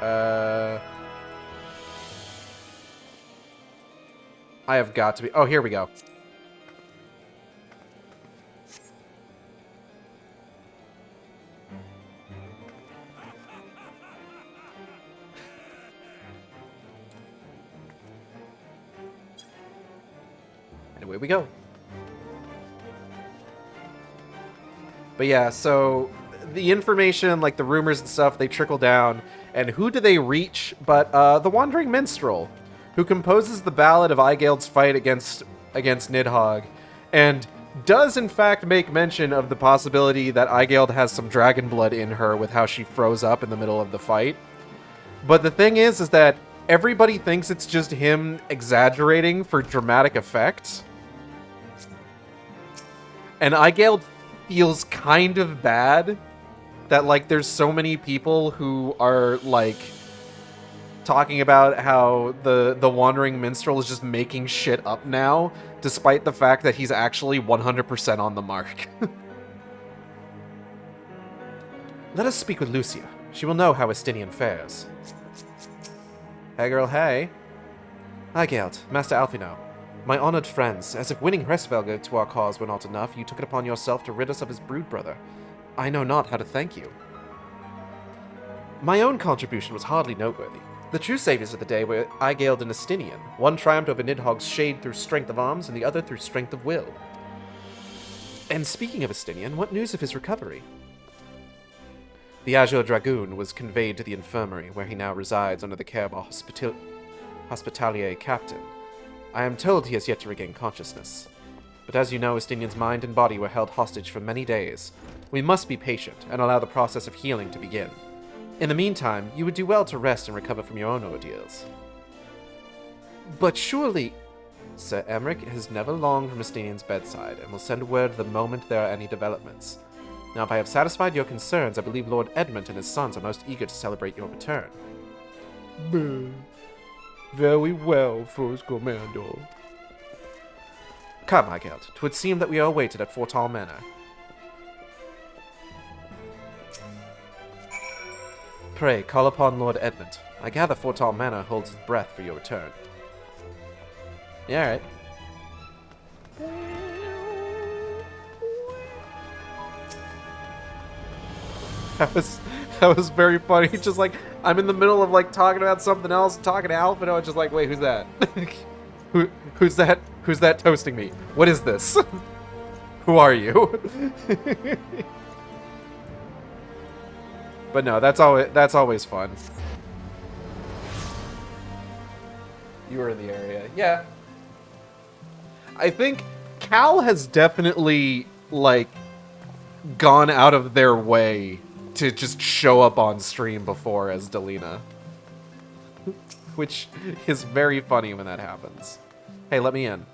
I have got to be... Oh, here we go. And away we go. But yeah, so the information, like the rumors and stuff, they trickle down. And who do they reach but the Wandering Minstrel, who composes the ballad of Aigeld's fight against Nidhogg. And does in fact make mention of the possibility that Aigeld has some dragon blood in her with how she froze up in the middle of the fight. But the thing is that everybody thinks it's just him exaggerating for dramatic effect. And Aigeld feels kind of bad that, like, there's so many people who are, like, talking about how the Wandering Minstrel is just making shit up now, despite the fact that he's actually 100% on the mark. Let us speak with Lucia. She will know how Estinian fares. Hey girl, hey. Aigeld, Master Alfino. My honored friends, as if winning Hresvelga to our cause were not enough, you took it upon yourself to rid us of his brood brother. I know not how to thank you. My own contribution was hardly noteworthy. The true saviors of the day were Aigeld and Estinian. One triumphed over Nidhogg's shade through strength of arms, and the other through strength of will. And speaking of Estinian, what news of his recovery? The Azure Dragoon was conveyed to the infirmary, where he now resides under the care of a hospitalier captain. I am told he has yet to regain consciousness. But as you know, Estinian's mind and body were held hostage for many days. We must be patient and allow the process of healing to begin. In the meantime, you would do well to rest and recover from your own ordeals. But surely... Sir Emmerich has never longed from Estinian's bedside, and will send word the moment there are any developments. Now, if I have satisfied your concerns, I believe Lord Edmund and his sons are most eager to celebrate your return. Very well, First Commander. Come, Aigeld. 'Twould seem that we are awaited at Fortall Manor. Pray, call upon Lord Edmund. I gather Fortall Manor holds its breath for your return. Yeah, alright. That was very funny. Just like, I'm in the middle of like talking about something else, talking to Alpha, and I was just like, wait, who's that? Who's that? Who's that toasting me? What is this? Who are you? But no, that's always fun. You were in the area. Yeah. I think Cal has definitely, like, gone out of their way to just show up on stream before as Delina. Which is very funny when that happens. Hey, let me in.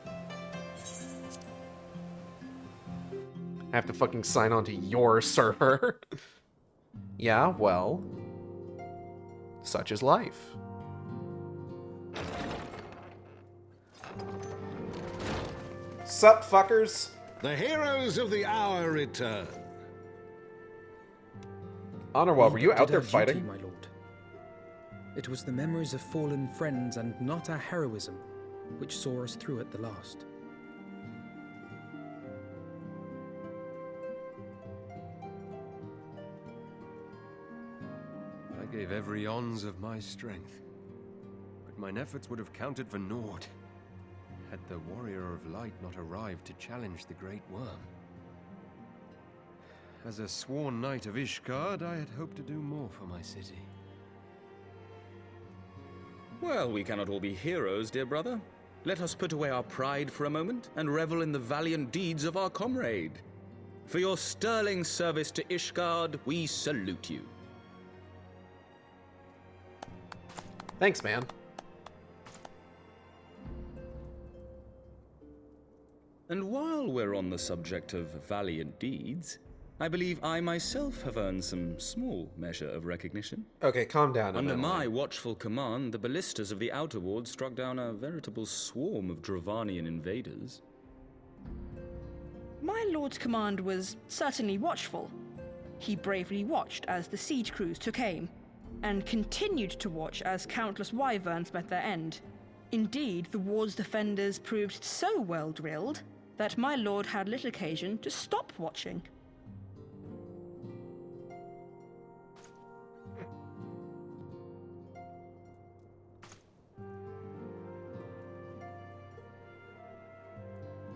I have to fucking sign on to your server. Yeah, well, such is life. Sup, fuckers? The heroes of the hour return. Honorwell, were you out there Did our fighting? duty, my lord. It was the memories of fallen friends and not our heroism which saw us through at the last. I gave every ounce of my strength, but mine efforts would have counted for naught had the Warrior of Light not arrived to challenge the Great Wyrm. As a sworn knight of Ishgard, I had hoped to do more for my city. Well, we cannot all be heroes, dear brother. Let us put away our pride for a moment and revel in the valiant deeds of our comrade. For your sterling service to Ishgard, we salute you. Thanks, man. And while we're on the subject of valiant deeds, I believe I myself have earned some small measure of recognition. Okay, calm down. Under my watchful command, the ballistas of the Outer Ward struck down a veritable swarm of Dravanian invaders. My lord's command was certainly watchful. He bravely watched as the siege crews took aim, and continued to watch as countless wyverns met their end. Indeed, the ward's defenders proved so well drilled that my lord had little occasion to stop watching.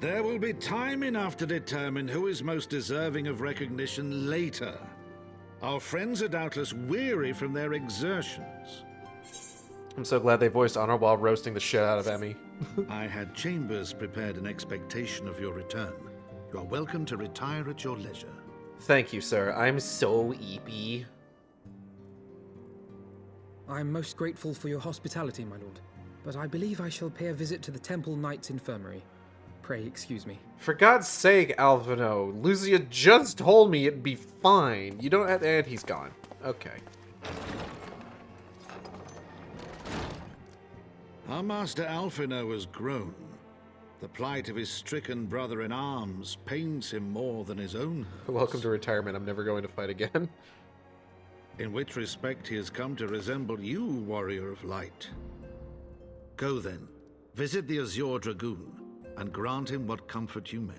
There will be time enough to determine who is most deserving of recognition later. Our friends are doubtless weary from their exertions. I'm so glad they voiced Honor while roasting the shit out of Emmy. I had Chambers prepared in expectation of your return. You are welcome to retire at your leisure. Thank you, sir. I'm so eepy. I am most grateful for your hospitality, my lord, but I believe I shall pay a visit to the Temple Knight's Infirmary. Pray excuse me. For God's sake, Alvino, Lucia just told me it'd be fine. You don't have to... And he's gone. Okay. Our master Alphino has grown. The plight of his stricken brother-in-arms pains him more than his own hurts. Welcome to retirement. I'm never going to fight again. In which respect he has come to resemble you, warrior of light. Go then, visit the Azure Dragoon, and grant him what comfort you may.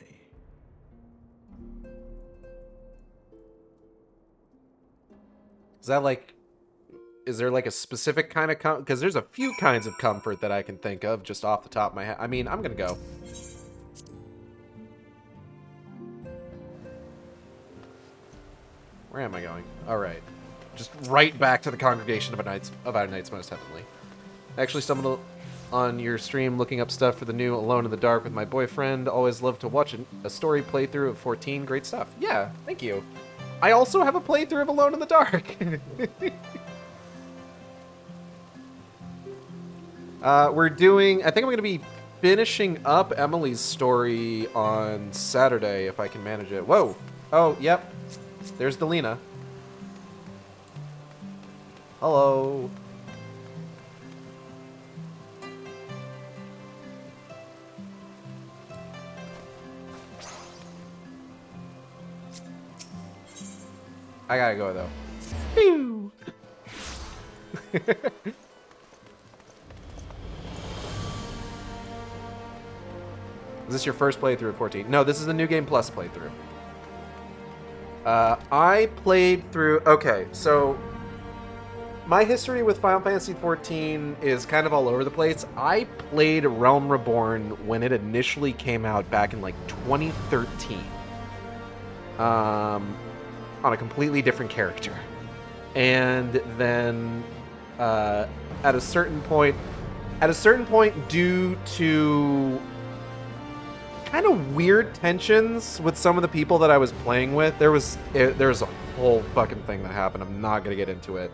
Is that like... Is there like a specific kind of comfort? Because there's a few kinds of comfort that I can think of just off the top of my head. I mean, I'm going to go. Where am I going? All right. Just right back to the congregation of our Knights Most Heavenly. I actually stumbled on your stream looking up stuff for the new Alone in the Dark with my boyfriend. Always love to watch a story playthrough of 14. Great stuff. Yeah, thank you. I also have a playthrough of Alone in the Dark. We're doing... I think I'm going to be finishing up Emily's story on Saturday, if I can manage it. Whoa. Oh, yep. There's Delina. Hello. I gotta go, though. Pew! Is this your first playthrough of 14? No, this is the New Game Plus playthrough. I played through... Okay, so... My history with Final Fantasy XIV is kind of all over the place. I played Realm Reborn when it initially came out back in, like, 2013. On a completely different character. And then, at a certain point, due to kind of weird tensions with some of the people that I was playing with, there was a whole fucking thing that happened. I'm not going to get into it.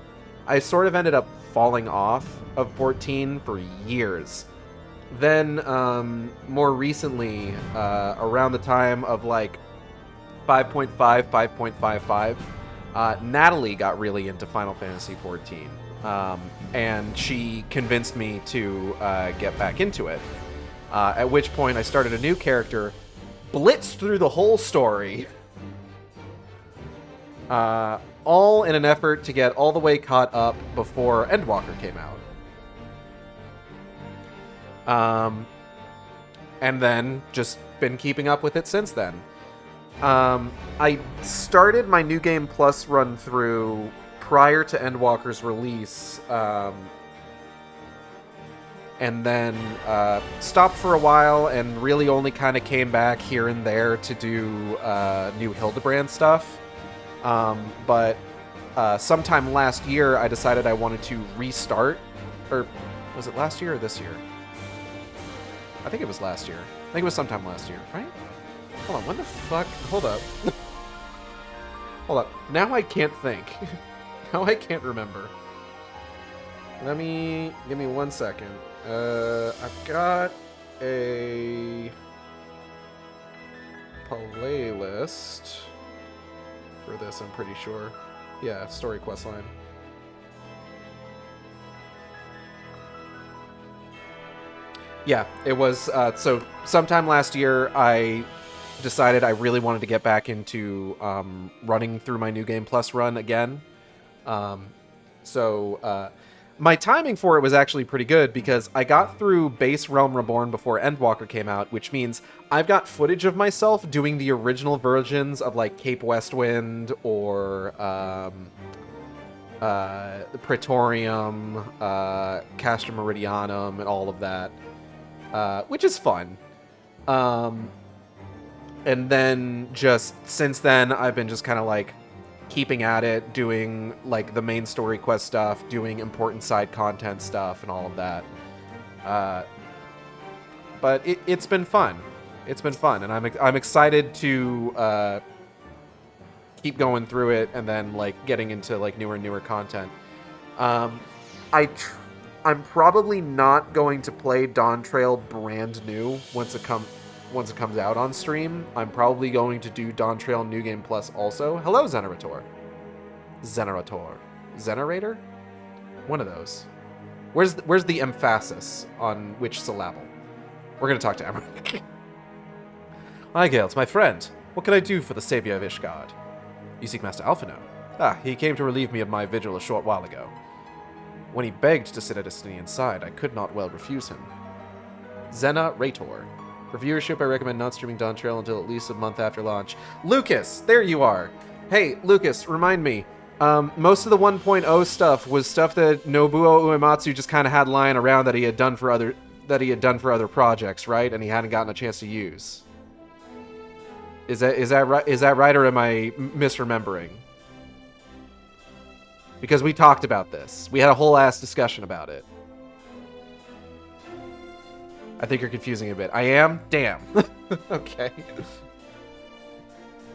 I sort of ended up falling off of 14 for years. Then, more recently, around the time of, like, 5.5, 5.55, Natalie got really into Final Fantasy XIV. And she convinced me to get back into it. At which point I started a new character, blitzed through the whole story, all in an effort to get all the way caught up before Endwalker came out. And then just been keeping up with it since then. I started my New Game Plus run through prior to Endwalker's release, and then stopped for a while and really only kind of came back here and there to do new Hildebrand stuff. But sometime last year, I decided I wanted to restart. Or was it last year or this year? I think it was last year. I think it was sometime last year, right? Hold on, when the fuck? Hold up. Hold up. Now I can't think. Now I can't remember. Give me 1 second. I've got a playlist for this, I'm pretty sure. Yeah, story quest line. Yeah, it was, so sometime last year, I decided I really wanted to get back into running through my New Game Plus run again. My timing for it was actually pretty good because I got through base Realm Reborn before Endwalker came out, which means I've got footage of myself doing the original versions of like Cape Westwind or Praetorium, Castra Meridianum, and all of that, which is fun. And then just since then, I've been just kind of like keeping at it, doing like the main story quest stuff, doing important side content stuff, and all of that. But it's been fun. It's been fun, and I'm excited to keep going through it and then like getting into like newer and newer content. I'm probably not going to play Dawn Trail brand new once it comes out on stream. I'm probably going to do Dawn Trail New Game Plus also. Hello, Zenerator. Zenerator? One of those. Where's the emphasis on which syllable? We're gonna talk to Emmerich. Hi, Gales, my friend. What can I do for the savior of Ishgard? You seek Master Alphino? Ah, he came to relieve me of my vigil a short while ago. When he begged to sit at Estinian's side, I could not well refuse him. Zenerator. For viewership, I recommend not streaming Dawn Trail until at least a month after launch. Lucas, there you are. Hey, Lucas, remind me. Most of the 1.0 stuff was stuff that Nobuo Uematsu just kind of had lying around that he had done for other projects, right? And he hadn't gotten a chance to use. Is that right? Is that right, or am I misremembering? Because we talked about this. We had a whole ass discussion about it. I think you're confusing a bit. I am? Damn. Okay.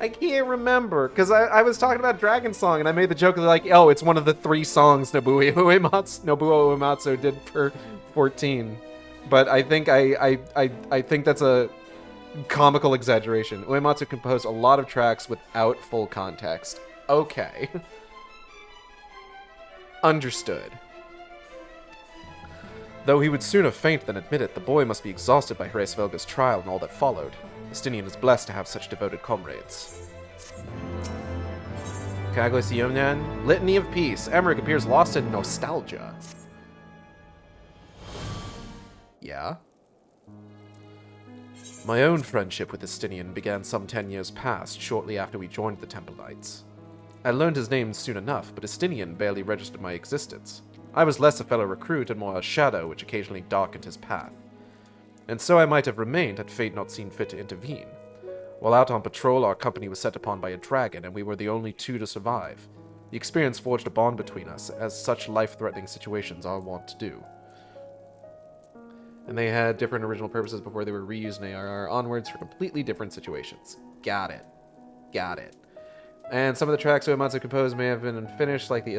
I can't remember, because I was talking about Dragon Song, and I made the joke of like, oh, it's one of the 3 songs Nobuo Uematsu did for 14. But I think I think that's a comical exaggeration. Uematsu composed a lot of tracks without full context. Okay. Understood. Though he would sooner faint than admit it, the boy must be exhausted by Hraesvelga's trial and all that followed. Estinian is blessed to have such devoted comrades. Kaglis Yomnan, Litany of Peace. Emmerich appears lost in nostalgia. Yeah? My own friendship with Estinian began some 10 years past, shortly after we joined the Temple Knights. I learned his name soon enough, but Estinian barely registered my existence. I was less a fellow recruit and more a shadow which occasionally darkened his path. And so I might have remained had fate not seen fit to intervene. While out on patrol, our company was set upon by a dragon, and we were the only 2 to survive. The experience forged a bond between us, as such life-threatening situations are wont to do. And they had different original purposes before they were reused in ARR onwards for completely different situations. Got it. Got it. And some of the tracks Uematsu composed may have been unfinished, like the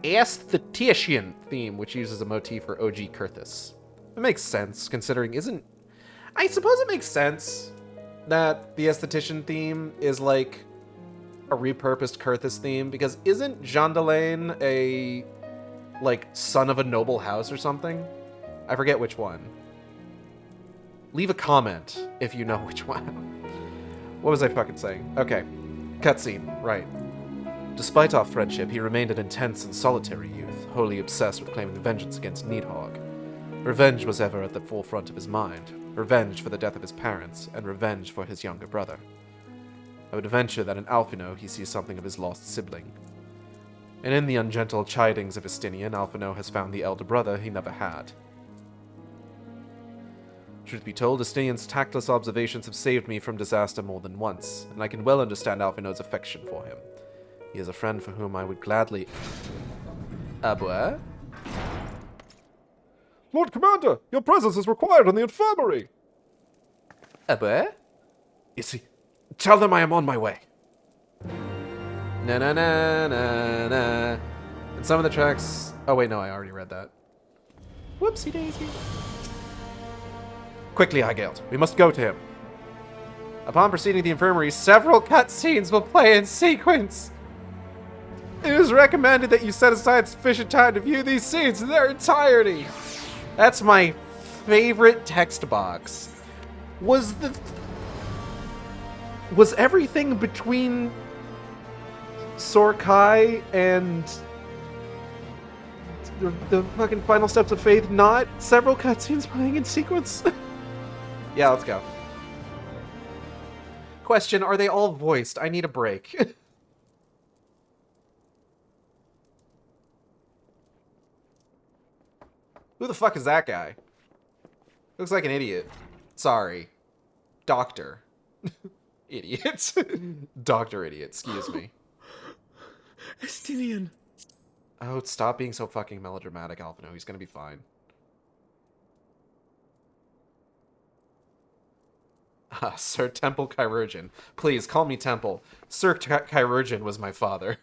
Aesthetician theme, which uses a motif for OG Kurthus. It makes sense, considering I suppose it makes sense that the Aesthetician theme is like a repurposed Kurthus theme, because isn't Jandalain a, like, son of a noble house or something? I forget which one. Leave a comment if you know which one. What was I fucking saying? Okay. Cutscene, right. Despite our friendship, he remained an intense and solitary youth, wholly obsessed with claiming vengeance against Nidhogg. Revenge was ever at the forefront of his mind. Revenge for the death of his parents, and revenge for his younger brother. I would venture that in Alphino he sees something of his lost sibling. And in the ungentle chidings of Estinian, Alphino has found the elder brother he never had. Truth be told, Estinian's tactless observations have saved me from disaster more than once, and I can well understand Alphino's affection for him. He is a friend for whom I would gladly... Abua? Lord Commander, your presence is required in the infirmary. Abua? Is he? Tell them I am on my way. Na na na na na. And some of the tracks... Oh wait, no, I already read that. Whoopsie daisy. Quickly, Hygeld. We must go to him. Upon proceeding to the infirmary, several cutscenes will play in sequence. It is recommended that you set aside sufficient time to view these scenes in their entirety. That's my favorite text box. Was everything between Sorkai and the fucking final steps of faith not several cutscenes playing in sequence? Yeah, let's go. Question, are they all voiced? I need a break. Who the fuck is that guy? Looks like an idiot. Sorry. Doctor. Idiot. Doctor idiot, excuse me. Estinian. Oh, stop being so fucking melodramatic, Alphino. He's gonna be fine. Sir Temple Chirurgeon. Please, call me Temple. Sir Chirurgeon was my father.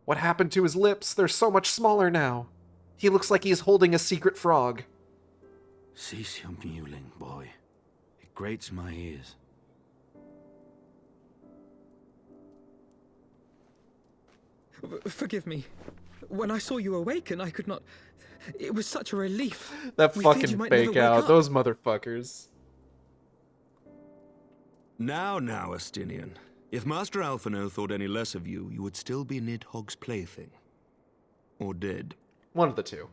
What happened to his lips? They're so much smaller now. He looks like he's holding a secret frog. Cease your mewling, boy. It grates my ears. Forgive me. When I saw you awaken, I could not... It was such a relief. That We feared you fucking might never fake wake out. up. Those motherfuckers. Now, Astinian. If Master Alphino thought any less of you, you would still be Nidhogg's plaything. Or dead. One of the two.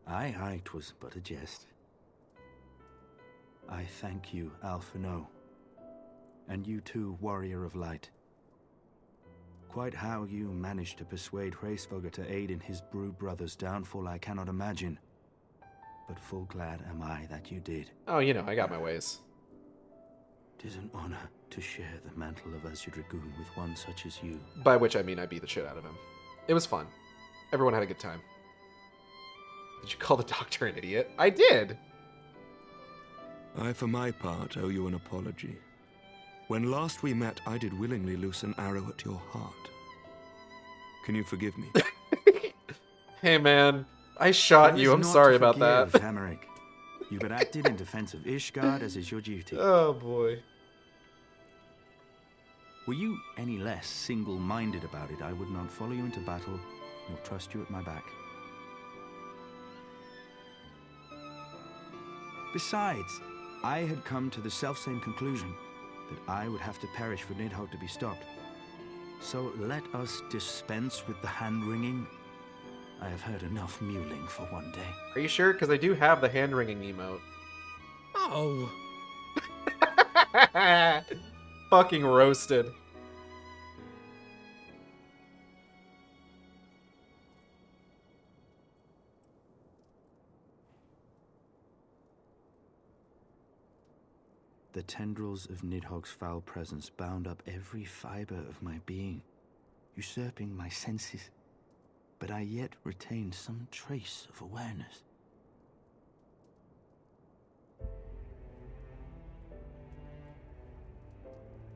Aye, 'twas but a jest. I thank you, Alphino. And you too, Warrior of Light. Quite how you managed to persuade Hraesvelgr to aid in his brood brother's downfall I cannot imagine. But full glad am I that you did. Oh, you know, I got my ways. 'Tis an honor to share the mantle of Azure Dragoon with one such as you. By which I mean I beat the shit out of him. It was fun. Everyone had a good time. Did you call the doctor an idiot? I did! I, for my part, owe you an apology. When last we met, I did willingly loose an arrow at your heart. Can you forgive me? Hey man, I shot you. I'm sorry about that. Hameric. You but acted in defense of Ishgard as is your duty. Oh boy. Were you any less single-minded about it, I would not follow you into battle, nor trust you at my back. Besides, I had come to the selfsame conclusion, that I would have to perish for Nidhogg to be stopped. So let us dispense with the hand-wringing. I have heard enough mewling for one day. Are you sure? Because I do have the hand-wringing emote. Oh. Fucking roasted. The tendrils of Nidhogg's foul presence bound up every fiber of my being, usurping my senses, but I yet retained some trace of awareness.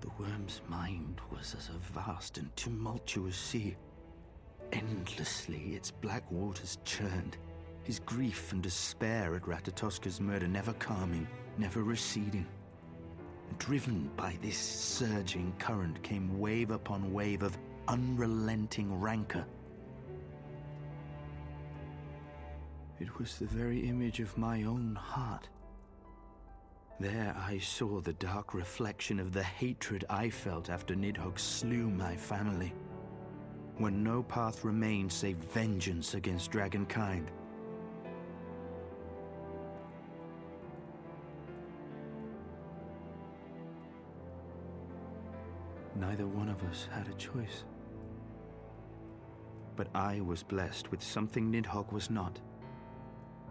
The worm's mind was as a vast and tumultuous sea. Endlessly its black waters churned, his grief and despair at Ratatoska's murder never calming, never receding. Driven by this surging current came wave upon wave of unrelenting rancor. It was the very image of my own heart. There I saw the dark reflection of the hatred I felt after Nidhogg slew my family, when no path remained save vengeance against dragonkind. Neither one of us had a choice. But I was blessed with something Nidhogg was not.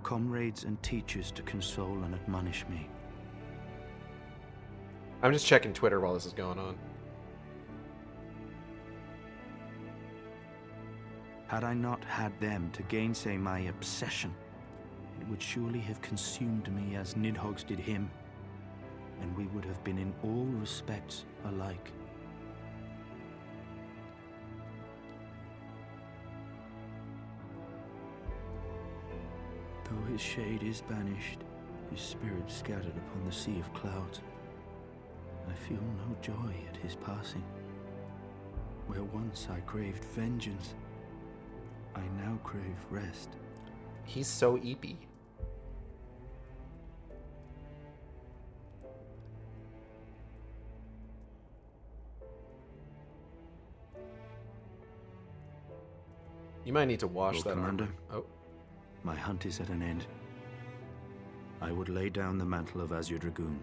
Comrades and teachers to console and admonish me. I'm just checking Twitter while this is going on. Had I not had them to gainsay my obsession, it would surely have consumed me as Nidhogg's did him, and we would have been in all respects alike. Though his shade is banished, his spirit scattered upon the sea of clouds, I feel no joy at his passing. Where once I craved vengeance, I now crave rest. He's so eepy. You might need to wash Lord that Commander, armor. Oh. My hunt is at an end. I would lay down the mantle of Azure Dragoon.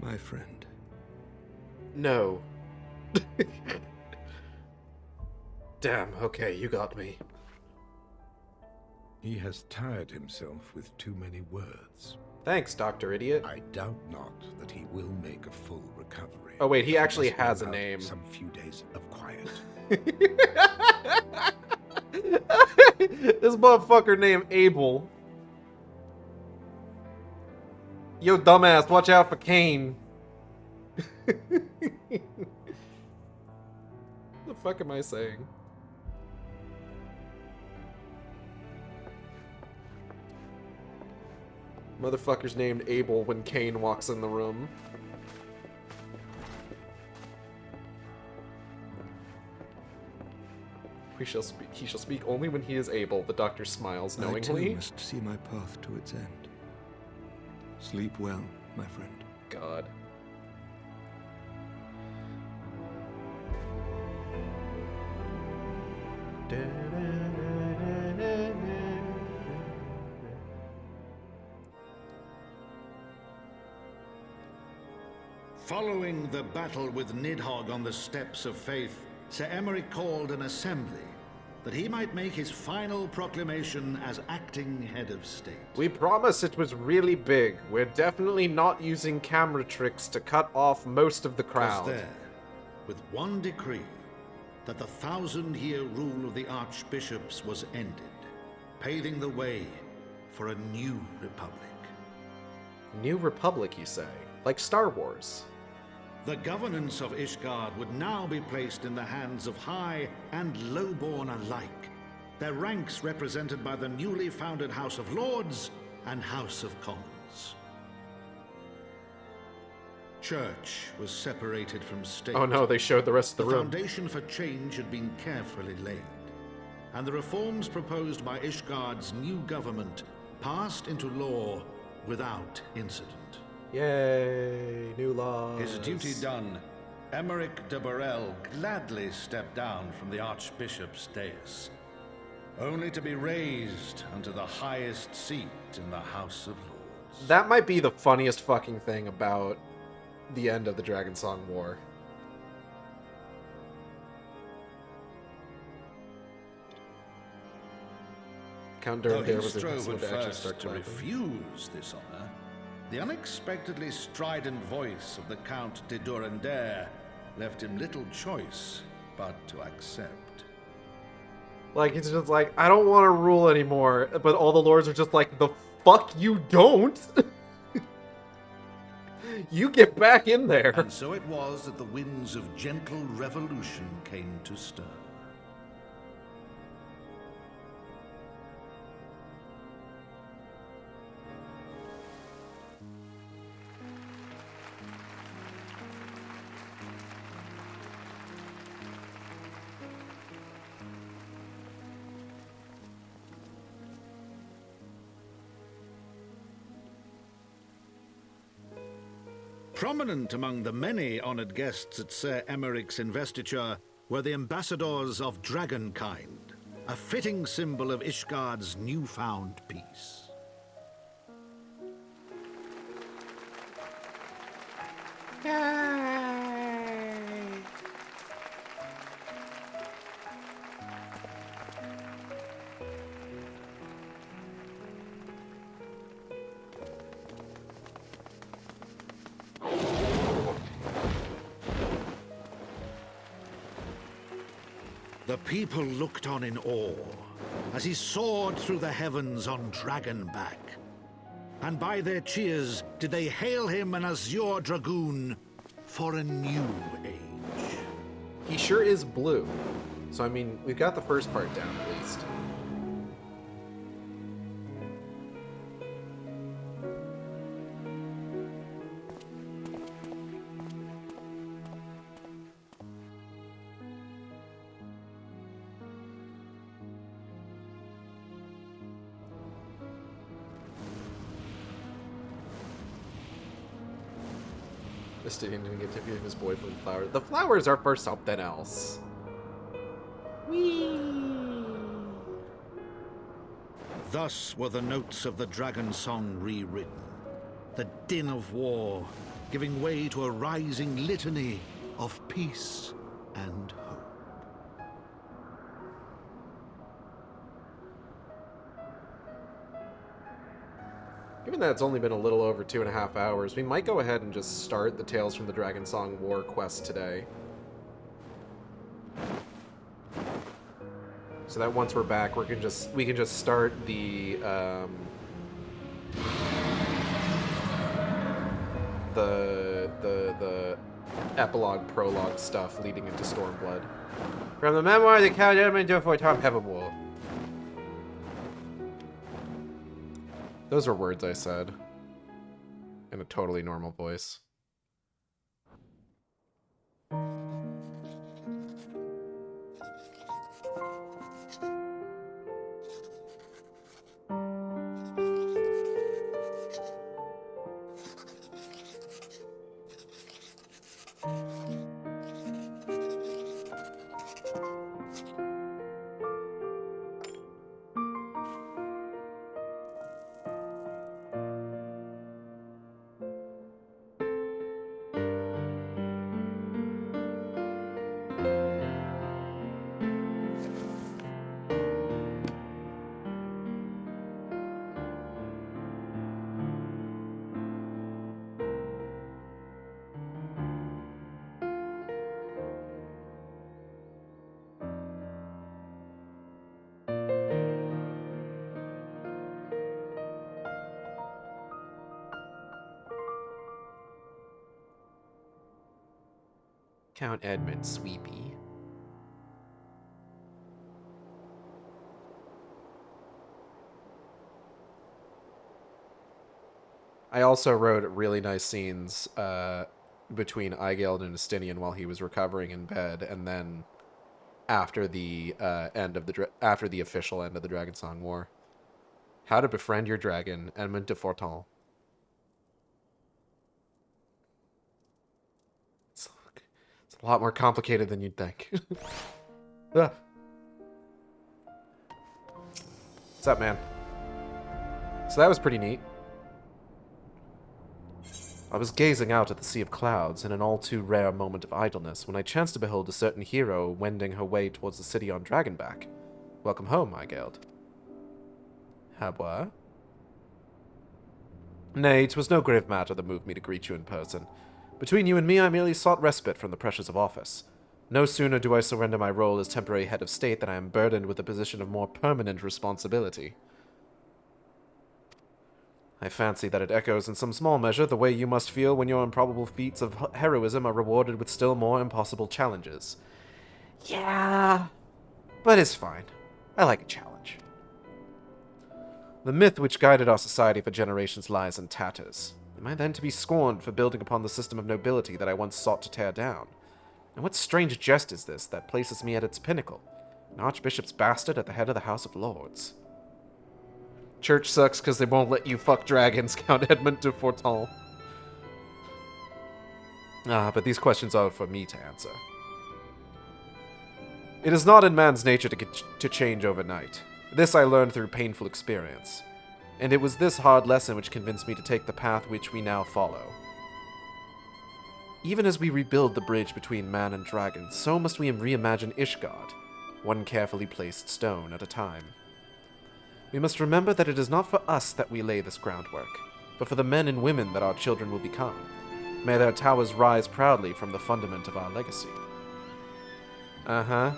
My friend. No. Damn, okay, you got me. He has tired himself with too many words. Thanks, Dr. Idiot. I doubt not that he will make a full recovery. Oh wait, he actually must has a allow name. Some few days of quiet. This motherfucker named Abel. Yo, dumbass, watch out for Cain. The fuck am I saying? Motherfucker's named Abel when Cain walks in the room. He shall speak only when he is able, the doctor smiles knowingly. I too must see my path to its end. Sleep well, my friend. God. Following the battle with Nidhogg on the Steps of Faith, Sir Emeric called an assembly that he might make his final proclamation as acting head of state. We promise it was really big. We're definitely not using camera tricks to cut off most of the crowd. Was there, with one decree, that the 1,000-year rule of the archbishops was ended, paving the way for a new republic. New republic, you say? Like Star Wars? The governance of Ishgard would now be placed in the hands of high and lowborn alike, their ranks represented by the newly founded House of Lords and House of Commons. Church was separated from state. Oh no, they showed the rest of the room. The foundation for change had been carefully laid, and the reforms proposed by Ishgard's new government passed into law without incident. Yay, new laws. His duty done, Emeric de Burrell gladly stepped down from the Archbishop's dais, only to be raised unto the highest seat in the House of Lords. That might be the funniest fucking thing about the end of the Dragonsong War. Count Durandare was strove to actually first start to clapping. refuse this honor, the unexpectedly strident voice of the Count de Durandare left him little choice but to accept. Like, he's just like, I don't want to rule anymore, but all the lords are just like, the fuck you don't? You get back in there. And so it was that the winds of gentle revolution came to stir. Prominent among the many honored guests at Sir Emeric's investiture were the ambassadors of Dragonkind, a fitting symbol of Ishgard's newfound peace. The people looked on in awe as he soared through the heavens on Dragonback. And by their cheers did they hail him an Azure Dragoon for a new age. He sure is blue. So, I mean, we've got the first part down at least. This didn't even get to give his boyfriend flowers. The flowers are for something else. Whee! Thus were the notes of the Dragon Song rewritten, the din of war giving way to a rising litany of peace and hope. Given that it's only been a little over 2.5 hours, we might go ahead and just start the Tales from the Dragonsong War quest today. So that once we're back, we can just start the epilogue prologue stuff leading into Stormblood. From the memoir of the Count Edmund de Forton Heavenwood. Those are words I said in a totally normal voice. Count Edmund Sweepy. I also wrote really nice scenes between Aigeld and Estinian while he was recovering in bed, and then after the after the official end of the Dragonsong War. How to befriend your dragon, Edmund de Forton. It's a lot more complicated than you'd think. What's up, man? So that was pretty neat. I was gazing out at the sea of clouds in an all too rare moment of idleness when I chanced to behold a certain hero wending her way towards the city on Dragonback. Welcome home, Aigeld. Habwa? Nay, 'twas no grave matter that moved me to greet you in person. Between you and me, I merely sought respite from the pressures of office. No sooner do I surrender my role as temporary head of state than I am burdened with a position of more permanent responsibility. I fancy that it echoes in some small measure the way you must feel when your improbable feats of heroism are rewarded with still more impossible challenges. Yeah, but it's fine. I like a challenge. The myth which guided our society for generations lies in tatters. Am I then to be scorned for building upon the system of nobility that I once sought to tear down? And what strange jest is this that places me at its pinnacle, an archbishop's bastard at the head of the House of Lords? Church sucks because they won't let you fuck dragons, Count Edmund de Forton. But these questions are for me to answer. It is not in man's nature to change overnight. This I learned through painful experience. And it was this hard lesson which convinced me to take the path which we now follow. Even as we rebuild the bridge between man and dragon, so must we reimagine Ishgard, one carefully placed stone at a time. We must remember that it is not for us that we lay this groundwork, but for the men and women that our children will become. May their towers rise proudly from the fundament of our legacy. Uh-huh.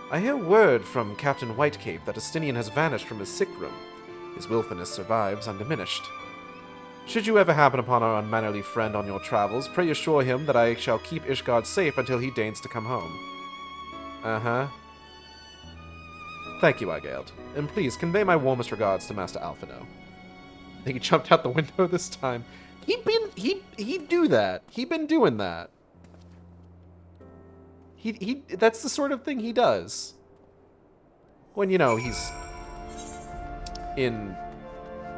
I hear word from Captain Whitecape that Estinian has vanished from his sick room. His willfulness survives undiminished. Should you ever happen upon our unmannerly friend on your travels, pray assure him that I shall keep Ishgard safe until he deigns to come home. Uh-huh. Thank you, Aigeld. And please, convey my warmest regards to Master Alphino. I think he jumped out the window this time. He'd do that. He'd been doing that. That's the sort of thing he does. When, you know, he's in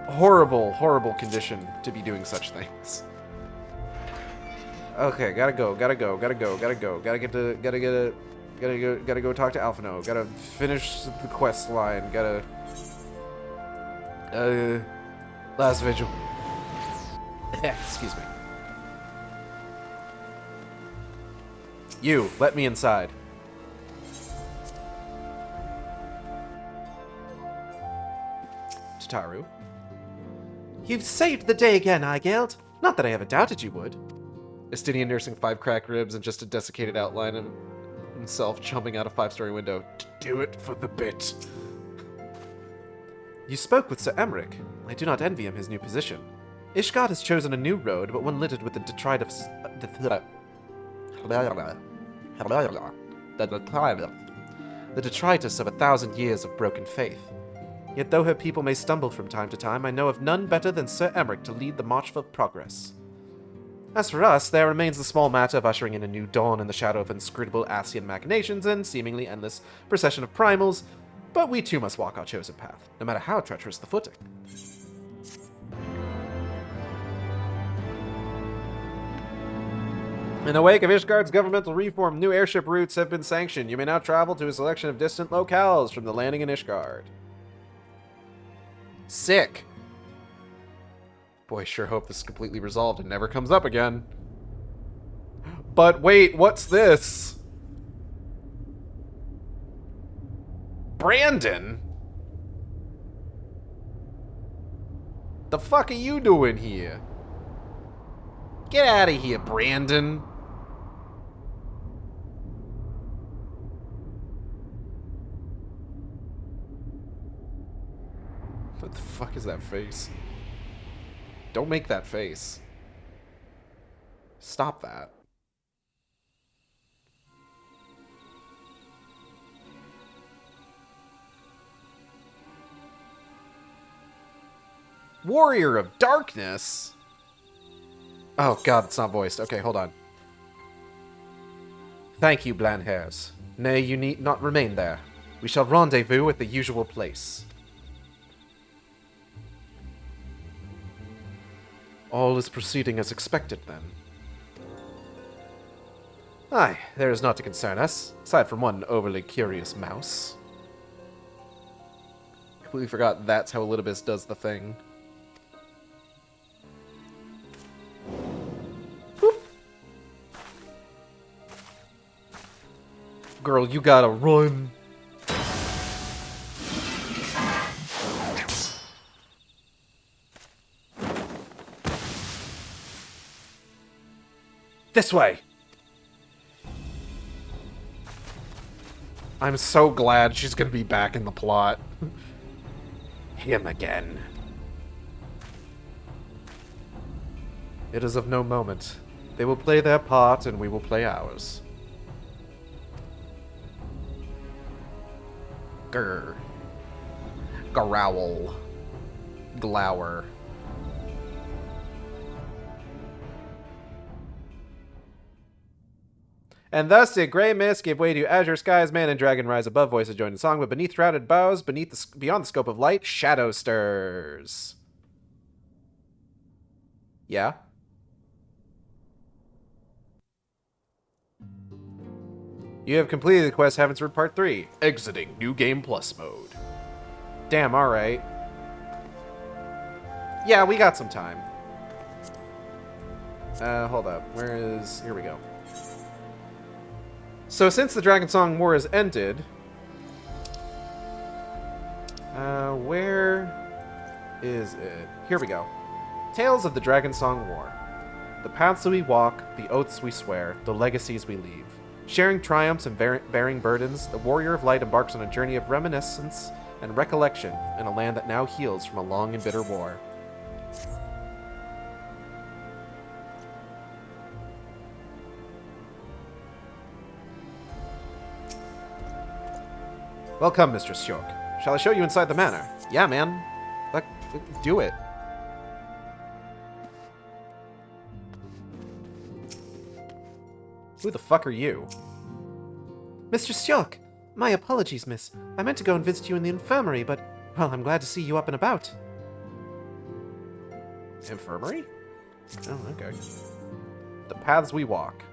horrible, horrible condition to be doing such things. Okay, gotta go. Gotta go talk to Alphino. Gotta finish the quest line. Gotta... last vigil. Excuse me. You, let me inside. to Taru. You've saved the day again, Eigeld. Not that I ever doubted you would. Estinian nursing 5 cracked ribs and just a desiccated outline of himself jumping out a 5-story window. To do it for the bit. You spoke with Sir Emmerich. I do not envy him his new position. Ishgard has chosen a new road, but one littered with the detritus of 1,000 years of broken faith. Yet though her people may stumble from time to time, I know of none better than Sir Emmerich to lead the march of progress. As for us, there remains the small matter of ushering in a new dawn in the shadow of inscrutable Ascian machinations and seemingly endless procession of primals, but we too must walk our chosen path, no matter how treacherous the footing. In the wake of Ishgard's governmental reform, new airship routes have been sanctioned. You may now travel to a selection of distant locales from the landing in Ishgard. Sick. Boy, sure hope this is completely resolved and never comes up again. But wait, what's this? Brandon? The fuck are you doing here? Get out of here, Brandon. What the fuck is that face? Don't make that face. Stop that. Warrior of Darkness? Oh god, it's not voiced. Okay, hold on. Thank you, bland hairs. Nay, you need not remain there. We shall rendezvous at the usual place. All is proceeding as expected, then. Aye, there is naught to concern us, aside from one overly curious mouse. Completely forgot that's how Elidibus does the thing. Whoop. Girl, you gotta run. This way! I'm so glad she's gonna be back in the plot. Him again. It is of no moment. They will play their part and we will play ours. Grr. Growl. Glower. And thus did Grey Mist give way to Azure Skies, Man and Dragon rise above, voices join the song, but beneath shrouded boughs, beyond the scope of light, shadow stirs. Yeah? You have completed the quest Heavensward Part 3, exiting New Game Plus mode. Damn, alright. Yeah, we got some time. Hold up. Here we go. So since the Dragon Song War has ended, where is it? Here we go. Tales of the Dragon Song War. The paths we walk, the oaths we swear, the legacies we leave. Sharing triumphs and bearing burdens, the Warrior of Light embarks on a journey of reminiscence and recollection in a land that now heals from a long and bitter war. Welcome, Mr. Sjork. Shall I show you inside the manor? Yeah, man. Do it. Who the fuck are you? Mr. Sjork! My apologies, miss. I meant to go and visit you in the infirmary, but, well, I'm glad to see you up and about. Infirmary? Oh, okay. The paths we walk.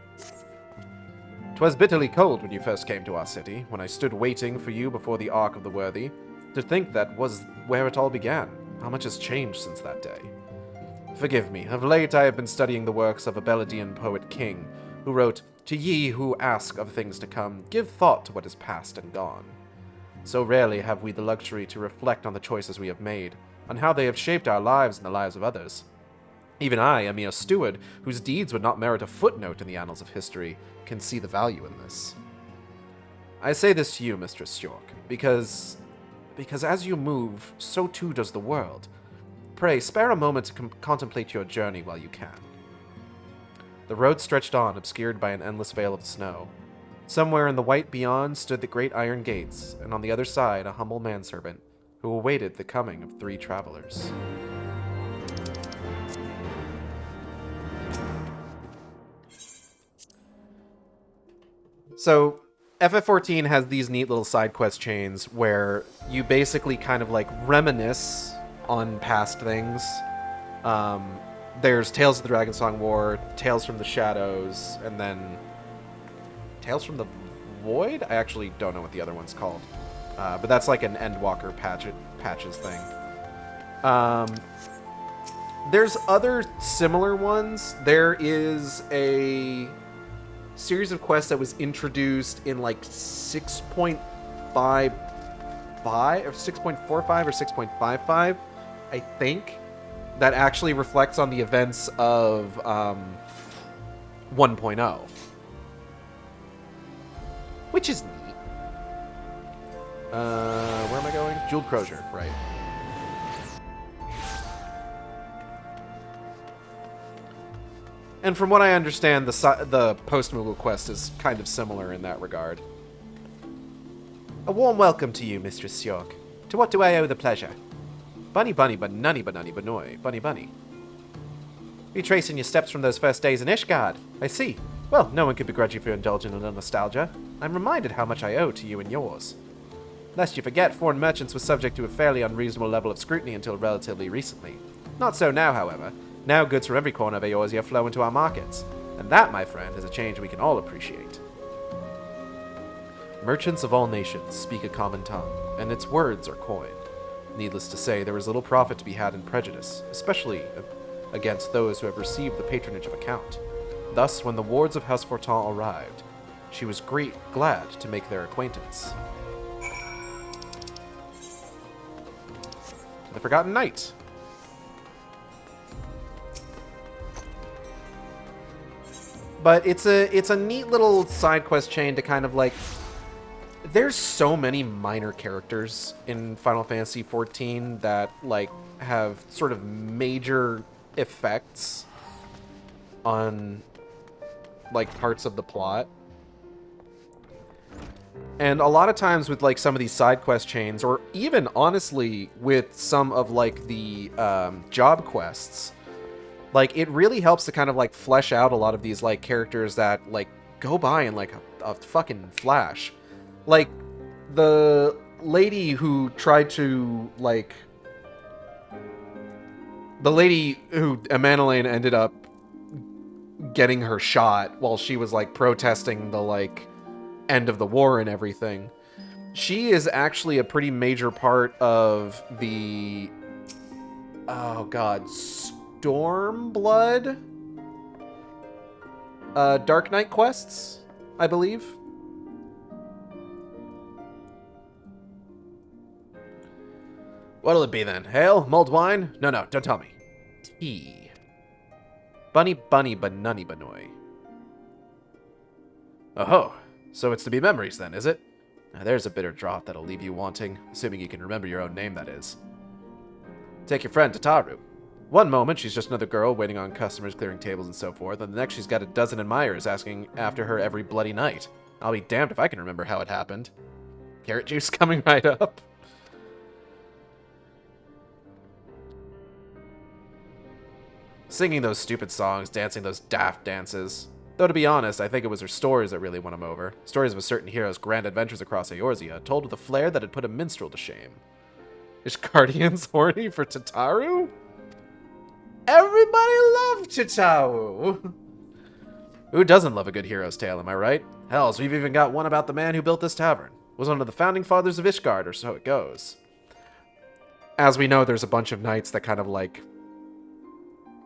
'Twas bitterly cold when you first came to our city, when I stood waiting for you before the Ark of the Worthy. To think that was where it all began. How much has changed since that day. Forgive me, of late I have been studying the works of a Beledian poet king, who wrote, "To ye who ask of things to come, give thought to what is past and gone." So rarely have we the luxury to reflect on the choices we have made, on how they have shaped our lives and the lives of others. Even I, a mere steward, whose deeds would not merit a footnote in the annals of history, can see the value in this. I say this to you, Mistress York, because as you move, so too does the world. Pray, spare a moment to contemplate your journey while you can. The road stretched on, obscured by an endless veil of snow. Somewhere in the white beyond stood the great iron gates, and on the other side a humble manservant, who awaited the coming of 3 travelers. So, FF14 has these neat little side quest chains where you basically kind of like reminisce on past things. There's Tales of the Dragonsong War, Tales from the Shadows, and then Tales from the Void? I actually don't know what the other one's called. But that's like an Endwalker patches thing. There's other similar ones. There is a series of quests that was introduced in like 6.55 or 6.45 or 6.55, I think, that actually reflects on the events of 1.0, which is neat. Where am I going? Jeweled Crozier, right. And from what I understand, the post-Moogle quest is kind of similar in that regard. A warm welcome to you, Mistress York. To what do I owe the pleasure? Bunny bunny but nunny banoy, bunny bunny. Retracing your steps from those first days in Ishgard. I see. Well, no one could begrudge you for indulging in a little nostalgia. I'm reminded how much I owe to you and yours. Lest you forget, foreign merchants were subject to a fairly unreasonable level of scrutiny until relatively recently. Not so now, however. Now goods from every corner of Eorzea flow into our markets. And that, my friend, is a change we can all appreciate. Merchants of all nations speak a common tongue, and its words are coin. Needless to say, there is little profit to be had in prejudice, especially against those who have received the patronage of a count. Thus, when the wards of House Fortin arrived, she was glad to make their acquaintance. The Forgotten Knight. But it's a neat little side quest chain to kind of like... There's so many minor characters in Final Fantasy XIV that like have sort of major effects on like parts of the plot. And a lot of times with like some of these side quest chains, or even honestly with some of like the job quests, like it really helps to kind of like flesh out a lot of these like characters that like go by in like a fucking flash. Like the lady who tried to like the lady who Amanelaine ended up getting her shot while she was like protesting the like end of the war and everything. She is actually a pretty major part of the Stormblood Dark Knight quests, I believe. What'll it be then? Ale? Mulled wine? No, don't tell me. Tea. Bunny bunny banunny banoy. Oh-ho. So it's to be memories then, is it? Now there's a bitter draught that'll leave you wanting, assuming you can remember your own name, that is. Take your friend, Tataru. One moment, she's just another girl waiting on customers, clearing tables and so forth, and the next she's got a dozen admirers asking after her every bloody night. I'll be damned if I can remember how it happened. Carrot juice coming right up. Singing those stupid songs, dancing those daft dances. Though to be honest, I think it was her stories that really won him over. Stories of a certain hero's grand adventures across Eorzea, told with a flair that had put a minstrel to shame. Ishgardians horny for Tataru? Everybody loved Tataru! Who doesn't love a good hero's tale, am I right? Hells, we've even got one about the man who built this tavern. Was one of the founding fathers of Ishgard, or so it goes. As we know, there's a bunch of knights that kind of like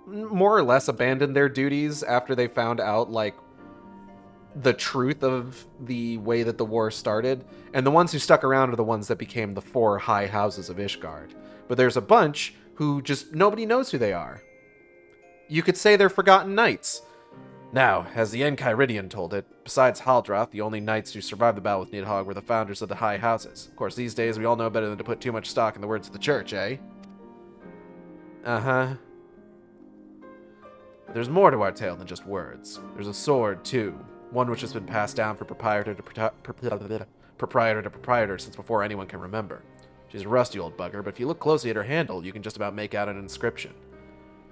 more or less abandoned their duties after they found out like the truth of the way that the war started, and the ones who stuck around are the ones that became the 4 high houses of Ishgard. But there's a bunch who just nobody knows who they are. You could say they're forgotten knights. Now, as the Enchiridion told it, besides Haldrath, the only knights who survived the battle with Nidhogg were the founders of the high houses. Of course, these days we all know better than to put too much stock in the words of the church, eh? Uh-huh. There's more to our tale than just words. There's a sword, too. One which has been passed down from proprietor to proprietor since before anyone can remember. She's a rusty old bugger, but if you look closely at her handle, you can just about make out an inscription.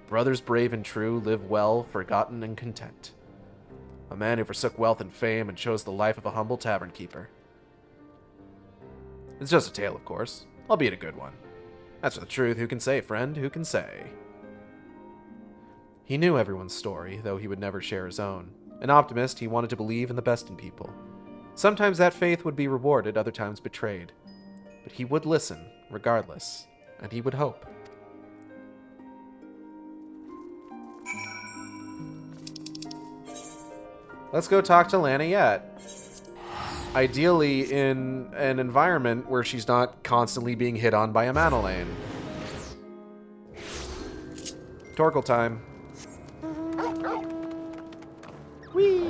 Brothers brave and true, live well, forgotten and content. A man who forsook wealth and fame and chose the life of a humble tavern keeper. It's just a tale, of course, albeit a good one. As for the truth, who can say, friend, who can say? He knew everyone's story, though he would never share his own. An optimist, he wanted to believe in the best in people. Sometimes that faith would be rewarded, other times betrayed. But he would listen, regardless, and he would hope. Let's go talk to Laniette. Ideally in an environment where she's not constantly being hit on by a Manolane. Torkel time. Whee!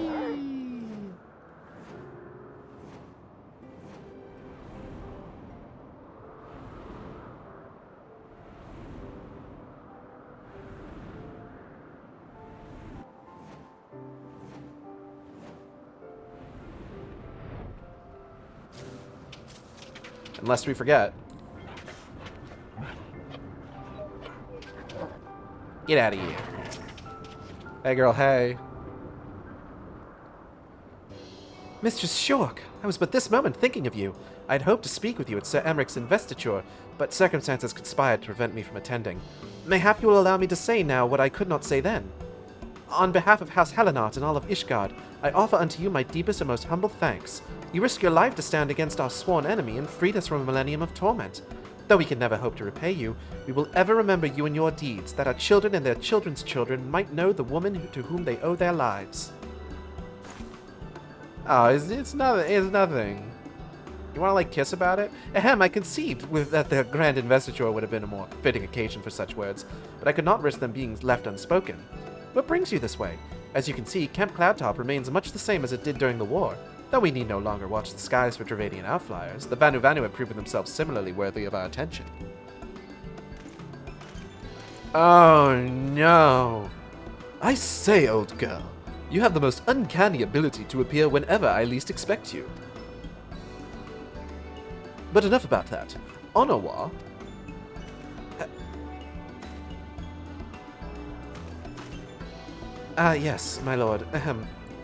Unless we forget. Get out of here. Hey girl, hey. Mistress Shork, I was but this moment thinking of you. I had hoped to speak with you at Sir Emmeric's investiture, but circumstances conspired to prevent me from attending. Mayhap you will allow me to say now what I could not say then. On behalf of House Helenart and all of Ishgard, I offer unto you my deepest and most humble thanks. You risked your life to stand against our sworn enemy and freed us from a millennium of torment. Though we can never hope to repay you, we will ever remember you and your deeds, that our children and their children's children might know the woman to whom they owe their lives. Oh, it's nothing. You want to, like, kiss about it? Ahem, I conceived that the grand investiture would have been a more fitting occasion for such words, but I could not risk them being left unspoken. What brings you this way? As you can see, Camp Cloudtop remains much the same as it did during the war. Though we need no longer watch the skies for Dravadian outflyers, the Vanu Vanu have proven themselves similarly worthy of our attention. Oh no. I say, old girl, you have the most uncanny ability to appear whenever I least expect you. But enough about that. Onawa... yes, my lord.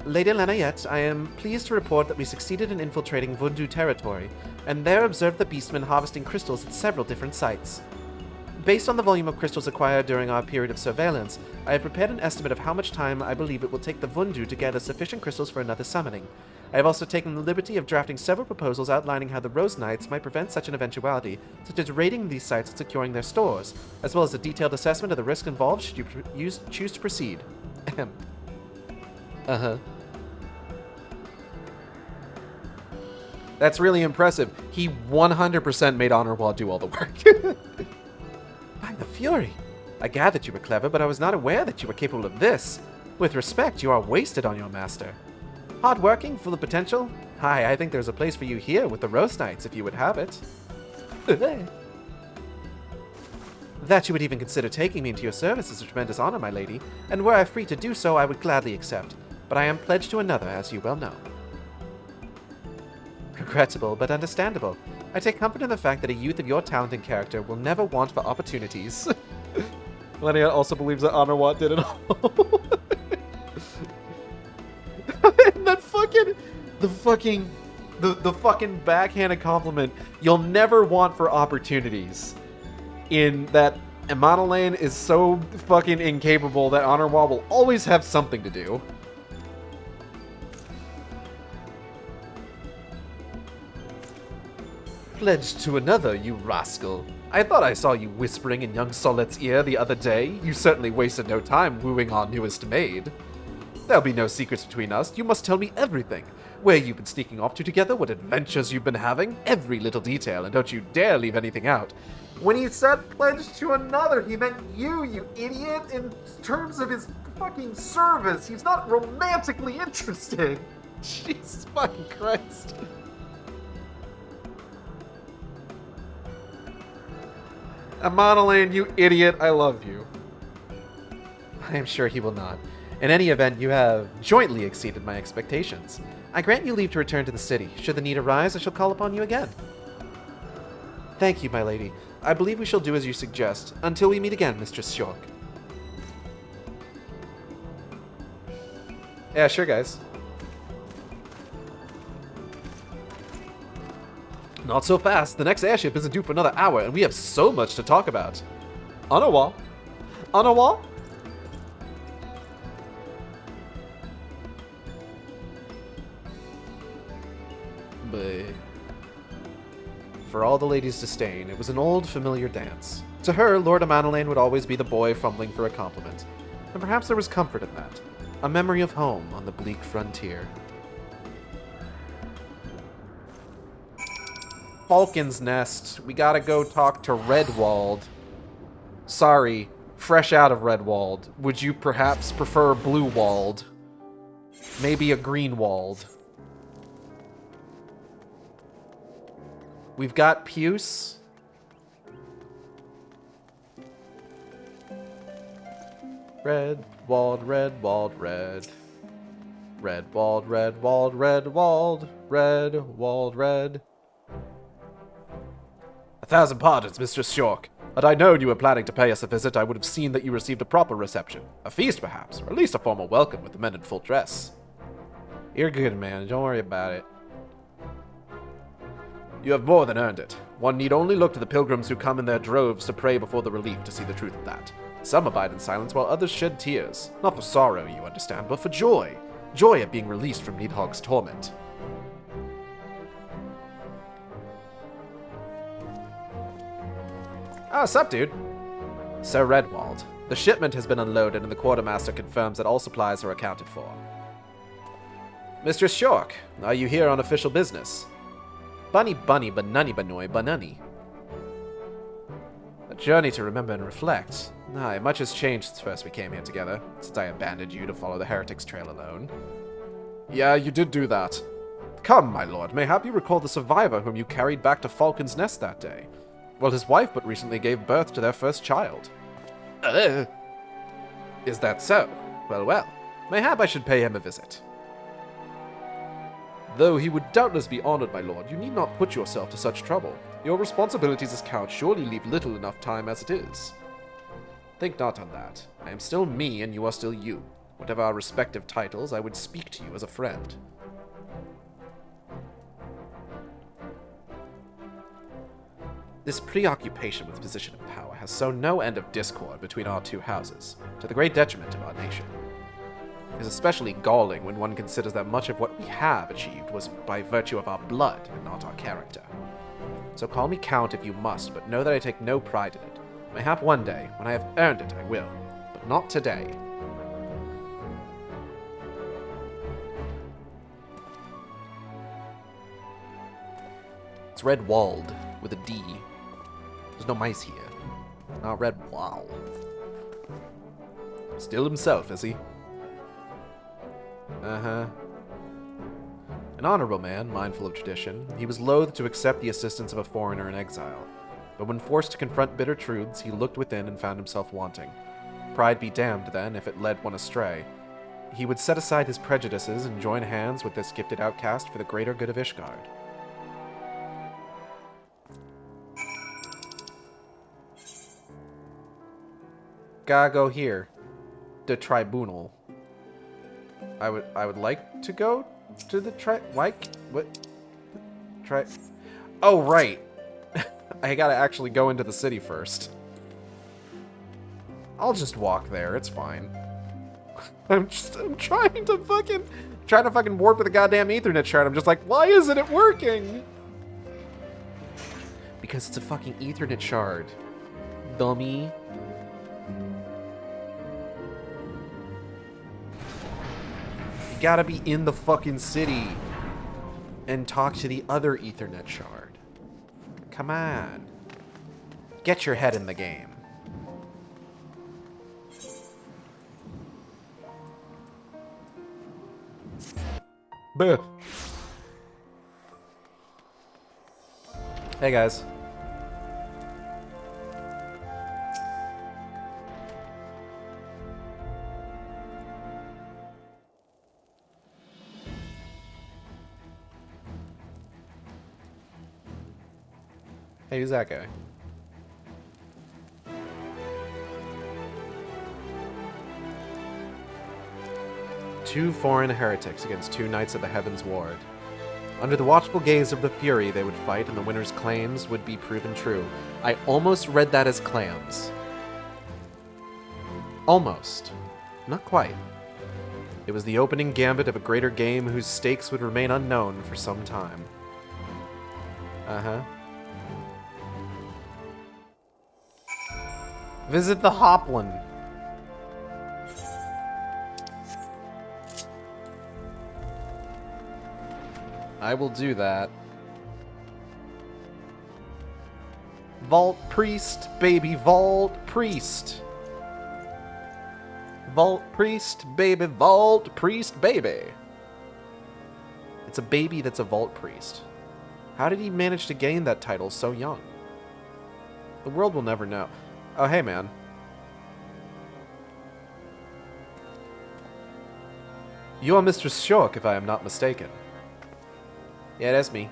Lady Laniette, I am pleased to report that we succeeded in infiltrating Vundu territory, and there observed the beastmen harvesting crystals at several different sites. Based on the volume of crystals acquired during our period of surveillance, I have prepared an estimate of how much time I believe it will take the Vundu to gather sufficient crystals for another summoning. I have also taken the liberty of drafting several proposals outlining how the Rose Knights might prevent such an eventuality, such as raiding these sites and securing their stores, as well as a detailed assessment of the risk involved should you choose to proceed. Uh-huh. That's really impressive. He 100% made Honorwall do all the work. By the Fury! I gathered you were clever, but I was not aware that you were capable of this. With respect, you are wasted on your master. Hard-working, full of potential? Hi, I think there's a place for you here with the Rose Knights, if you would have it. That you would even consider taking me into your service is a tremendous honor, my lady, and were I free to do so, I would gladly accept. But I am pledged to another, as you well know. Regrettable, but understandable. I take comfort in the fact that a youth of your talent and character will never want for opportunities. Lania also believes that Honorwat did it all. And that the fucking backhanded compliment you'll never want for opportunities. In that Imanolane is so fucking incapable that Honorwall will always have something to do. Pledged to another, you rascal. I thought I saw you whispering in young Solet's ear the other day. You certainly wasted no time wooing our newest maid. There'll be no secrets between us. You must tell me everything. Where you've been sneaking off to together, what adventures you've been having, every little detail, and don't you dare leave anything out. When he said pledged to another, he meant you idiot, in terms of his fucking service. He's not romantically interested. Jesus fucking Christ. Amonalane, you idiot, I love you. I am sure he will not. In any event, you have jointly exceeded my expectations. I grant you leave to return to the city. Should the need arise, I shall call upon you again. Thank you, my lady. I believe we shall do as you suggest. Until we meet again, Mistress Shork. Yeah, sure, guys. Not so fast. The next airship isn't due for another hour, and we have so much to talk about. On a wall. On a wall? But for all the lady's disdain, it was an old, familiar dance. To her, Lord Amanalane would always be the boy fumbling for a compliment. And perhaps there was comfort in that. A memory of home on the bleak frontier. Falcon's Nest. We gotta go talk to Redwald. Sorry, fresh out of Redwald. Would you perhaps prefer Bluewald? Maybe a Greenwald. We've got Puce. Redwald, Redwald, Red. Redwald, Redwald, Redwald, Redwald, Red. 1,000 pardons, Mistress Shork. Had I known you were planning to pay us a visit, I would have seen that you received a proper reception. A feast, perhaps, or at least a formal welcome with the men in full dress. You're good, man. Don't worry about it. You have more than earned it. One need only look to the pilgrims who come in their droves to pray before the relief to see the truth of that. Some abide in silence while others shed tears. Not for sorrow, you understand, but for joy. Joy at being released from Nidhogg's torment. Oh, sup, dude? Sir Redwald. The shipment has been unloaded and the quartermaster confirms that all supplies are accounted for. Mistress Shork, are you here on official business? Bunny bunny banunny banoi banunny. A journey to remember and reflect. Aye, much has changed since first we came here together, since I abandoned you to follow the heretic's trail alone. Yeah, you did do that. Come, my lord, mayhap you recall the survivor whom you carried back to Falcon's Nest that day. Well, his wife but recently gave birth to their first child. Is that so? Well, well. Mayhap I should pay him a visit. Though he would doubtless be honored, my lord, you need not put yourself to such trouble. Your responsibilities as count surely leave little enough time as it is. Think not on that. I am still me, and you are still you. Whatever our respective titles, I would speak to you as a friend. This preoccupation with position and power has sown no end of discord between our two houses, to the great detriment of our nation. It is especially galling when one considers that much of what we have achieved was by virtue of our blood and not our character. So call me Count if you must, but know that I take no pride in it. Mayhap one day, when I have earned it, I will, but not today. It's Redwald, with a D. There's no mice here. Not Redwald. Still himself, is he? Uh-huh. An honorable man, mindful of tradition, he was loath to accept the assistance of a foreigner in exile. But when forced to confront bitter truths, he looked within and found himself wanting. Pride be damned, then, if it led one astray. He would set aside his prejudices and join hands with this gifted outcast for the greater good of Ishgard. Gotta go here. The tribunal. I would like to go to the Oh, right. I gotta actually go into the city first. I'll just walk there, it's fine. I'm trying to fucking warp with a goddamn Ethernet shard. I'm just like, why isn't it working? Because it's a fucking Ethernet shard. Dummy. gotta be in the fucking city and talk to the other Ethernet shard. Come on. Get your head in the game. Buh. Hey guys. Hey, who's that guy? Two foreign heretics against two knights of the Heavens Ward. Under the watchful gaze of the Fury, they would fight, and the winner's claims would be proven true. I almost read that as clams. Almost. Not quite. It was the opening gambit of a greater game whose stakes would remain unknown for some time. Uh-huh. Visit the Hoplin. I will do that. Vault Priest, baby, Vault Priest. Vault Priest, baby, Vault Priest, baby. It's a baby that's a Vault Priest. How did he manage to gain that title so young? The world will never know. Oh, hey, man. You are Mr. Shork, if I am not mistaken. Yeah, that's me.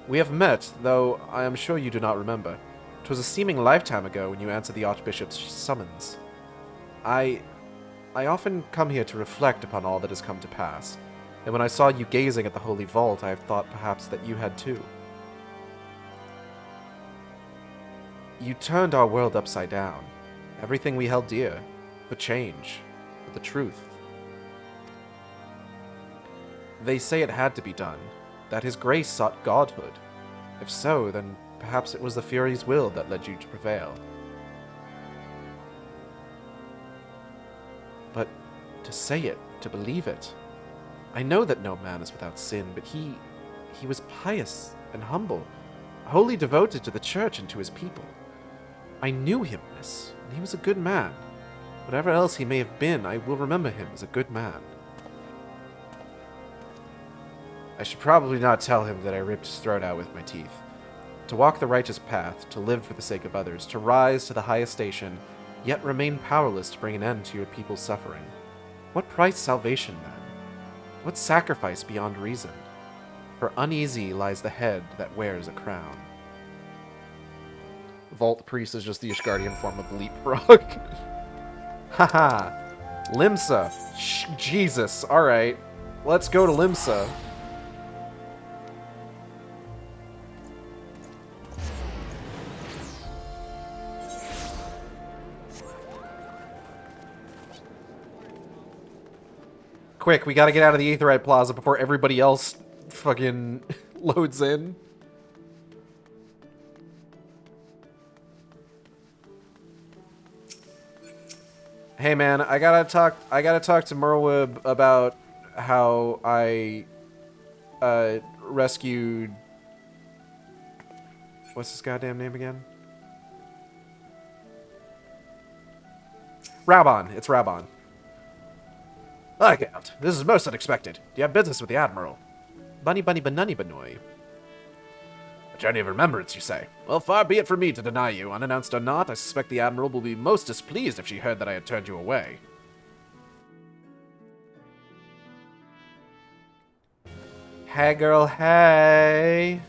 We have met, though I am sure you do not remember. 'Twas a seeming lifetime ago when you answered the Archbishop's summons. I often come here to reflect upon all that has come to pass, and when I saw you gazing at the Holy Vault, I have thought perhaps that you had too. You turned our world upside down. Everything we held dear. For change. For the truth. They say it had to be done. That his grace sought godhood. If so, then perhaps it was the Fury's will that led you to prevail. But to say it, to believe it. I know that no man is without sin, but he was pious and humble, wholly devoted to the church and to his people. I knew him, miss, and he was a good man. Whatever else he may have been, I will remember him as a good man. I should probably not tell him that I ripped his throat out with my teeth. To walk the righteous path, to live for the sake of others, to rise to the highest station, yet remain powerless to bring an end to your people's suffering. What price salvation, then? What sacrifice beyond reason? For uneasy lies the head that wears a crown. Vault Priest is just the Ishgardian form of leapfrog. Haha. Limsa. Jesus. Alright. Let's go to Limsa. Quick, we gotta get out of the Aetheryte Plaza before everybody else fucking loads in. Hey man, I gotta talk to Merwib about how I rescued, what's his goddamn name again? Rabon. It's Rabon. I can't. This is most unexpected. Do you have business with the Admiral? Bunny bunny banunny banoy. A journey of remembrance, you say? Well, far be it from me to deny you. Unannounced or not, I suspect the Admiral will be most displeased if she heard that I had turned you away. Hey girl, hey!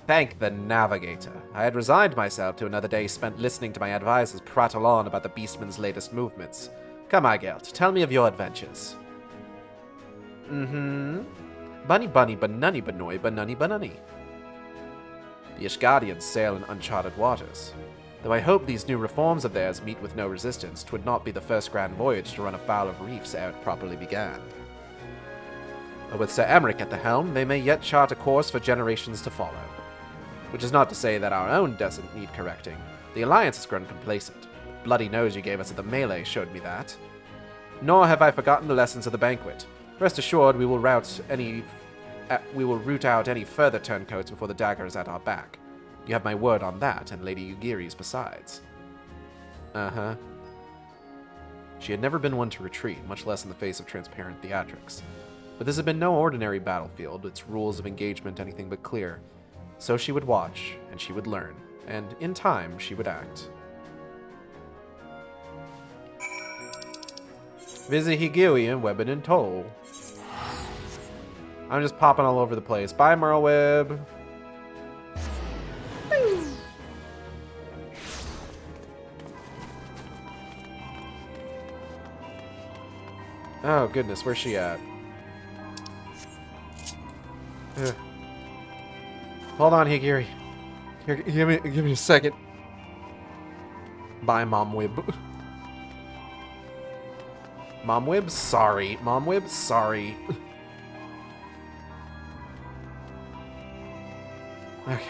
Thank the Navigator. I had resigned myself to another day spent listening to my advisors prattle on about the Beastman's latest movements. Come, Igelt, tell me of your adventures. Bunny bunny banunny banoy banunny banunny. The Ishgardians sail in uncharted waters. Though I hope these new reforms of theirs meet with no resistance, 'twould not be the first grand voyage to run afoul of reefs ere it properly began. But with Sir Emmerich at the helm, they may yet chart a course for generations to follow. Which is not to say that our own doesn't need correcting. The Alliance has grown complacent. Bloody nose you gave us at the melee showed me that. Nor have I forgotten the lessons of the banquet. Rest assured, we will root out any further turncoats before the dagger is at our back. You have my word on that, and Lady Ugiri's besides. Uh-huh. She had never been one to retreat, much less in the face of transparent theatrics. But this had been no ordinary battlefield, its rules of engagement anything but clear. So she would watch, and she would learn, and in time, she would act. Visit Higui and Webbin and Toll. I'm just popping all over the place. Bye, Merlweb. Oh, goodness, where's she at? Ugh. Hold on, Higiri. Here, give me a second. Bye, Momwib. Momwib? Sorry. Momwib? Sorry. Okay.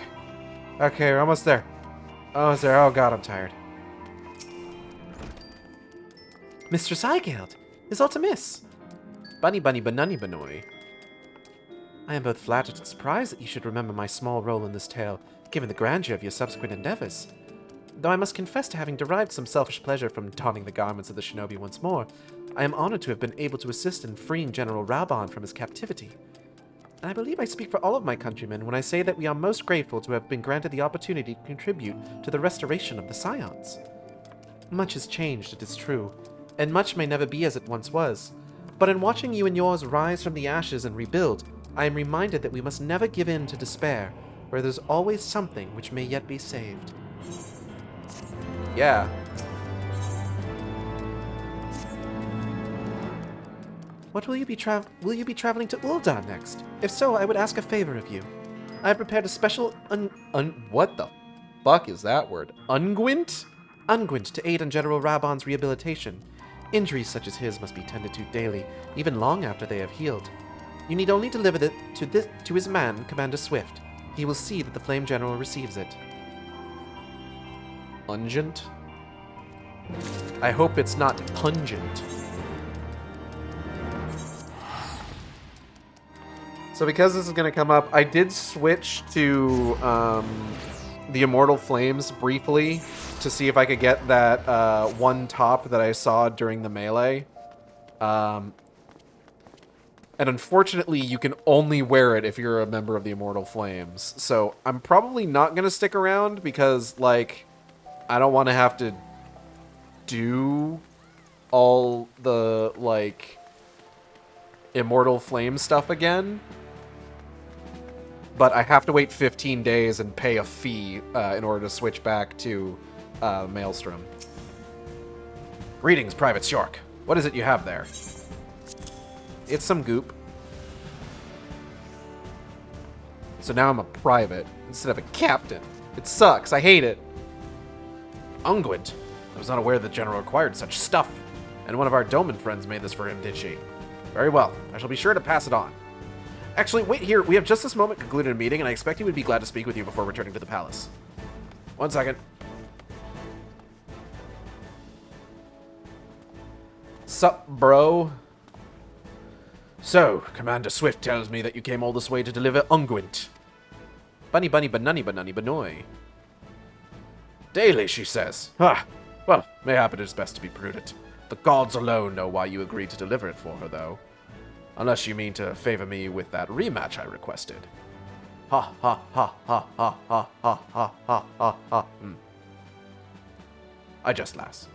Okay, we're almost there. Almost there. Oh god, I'm tired. Mistress Eigeld, is aught amiss? Bunny Banani Banoi. I am both flattered and surprised that you should remember my small role in this tale, given the grandeur of your subsequent endeavors. Though I must confess to having derived some selfish pleasure from donning the garments of the shinobi once more, I am honored to have been able to assist in freeing General Raban from his captivity. And I believe I speak for all of my countrymen when I say that we are most grateful to have been granted the opportunity to contribute to the restoration of the Scions. Much has changed, it is true, and much may never be as it once was. But in watching you and yours rise from the ashes and rebuild, I am reminded that we must never give in to despair, where there's always something which may yet be saved. Yeah. What will you be traveling to Ul'dah next? If so, I would ask a favor of you. I have prepared a special what the fuck is that word? Unguent? Unguent to aid in General Raban's rehabilitation. Injuries such as his must be tended to daily, even long after they have healed. You need only deliver it to his man, Commander Swift. He will see that the Flame General receives it. Ungent? I hope it's not pungent. So because this is going to come up, I did switch to the Immortal Flames briefly to see if I could get that one top that I saw during the melee. And unfortunately, you can only wear it if you're a member of the Immortal Flames. So I'm probably not going to stick around because, like, I don't want to have to do all the, like, Immortal Flame stuff again. But I have to wait 15 days and pay a fee in order to switch back to Maelstrom. Greetings, Private Shork. What is it you have there? It's some goop. So now I'm a private instead of a captain. It sucks. I hate it. Unguent. I was not aware the General acquired such stuff. And one of our Doman friends made this for him, did she? Very well. I shall be sure to pass it on. Actually, wait here. We have just this moment concluded a meeting, and I expect he would be glad to speak with you before returning to the palace. 1 second. Sup, bro? So, Commander Swift tells me that you came all this way to deliver unguent. Bunny banani banoi. Daily, she says. Ah, well, mayhap it is best to be prudent. The gods alone know why you agreed to deliver it for her, though. Unless you mean to favor me with that rematch I requested. Ha ha ha ha ha ha ha ha ha ha ha. I jest, lass.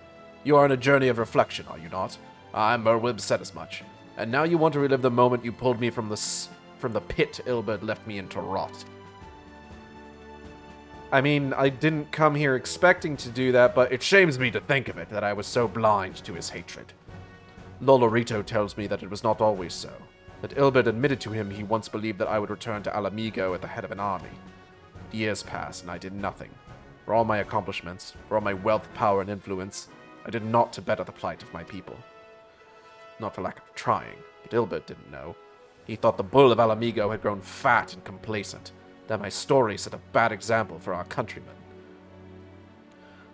You are on a journey of reflection, are you not? Merwib said as much. And now you want to relive the moment you pulled me from the pit Ilberd left me in to rot. I mean, I didn't come here expecting to do that, but it shames me to think of it, that I was so blind to his hatred. Lolorito tells me that it was not always so, that Ilberd admitted to him he once believed that I would return to Alamigo at the head of an army. Years passed, and I did nothing. For all my accomplishments, for all my wealth, power, and influence, I did naught to better the plight of my people. Not for lack of trying, but Ilberd didn't know. He thought the bull of Alamigo had grown fat and complacent, that my story set a bad example for our countrymen.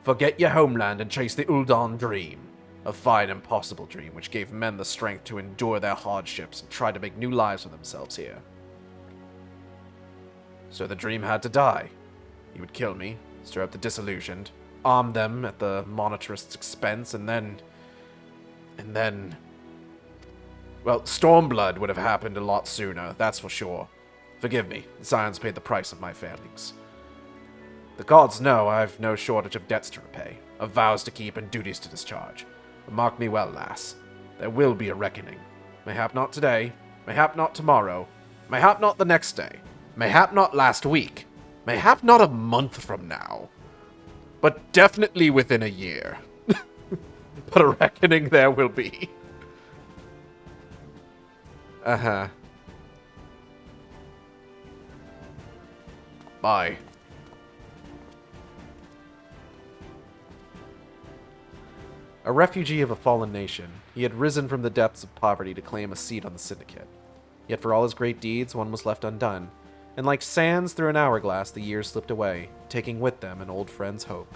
Forget your homeland and chase the Ul'dah dream. A fine, impossible dream which gave men the strength to endure their hardships and try to make new lives for themselves here. So the dream had to die. He would kill me, stir up the disillusioned, arm them at the monetarist's expense, and then... Well, Stormblood would have happened a lot sooner, that's for sure. Forgive me, the Scions paid the price of my failings. The gods know I've no shortage of debts to repay, of vows to keep and duties to discharge. But mark me well, lass. There will be a reckoning. Mayhap not today, mayhap not tomorrow, mayhap not the next day, mayhap not last week, mayhap not a month from now. But definitely within a year. But a reckoning there will be. Uh-huh. Bye. A refugee of a fallen nation, he had risen from the depths of poverty to claim a seat on the syndicate. Yet for all his great deeds, one was left undone, and like sands through an hourglass, the years slipped away, taking with them an old friend's hope.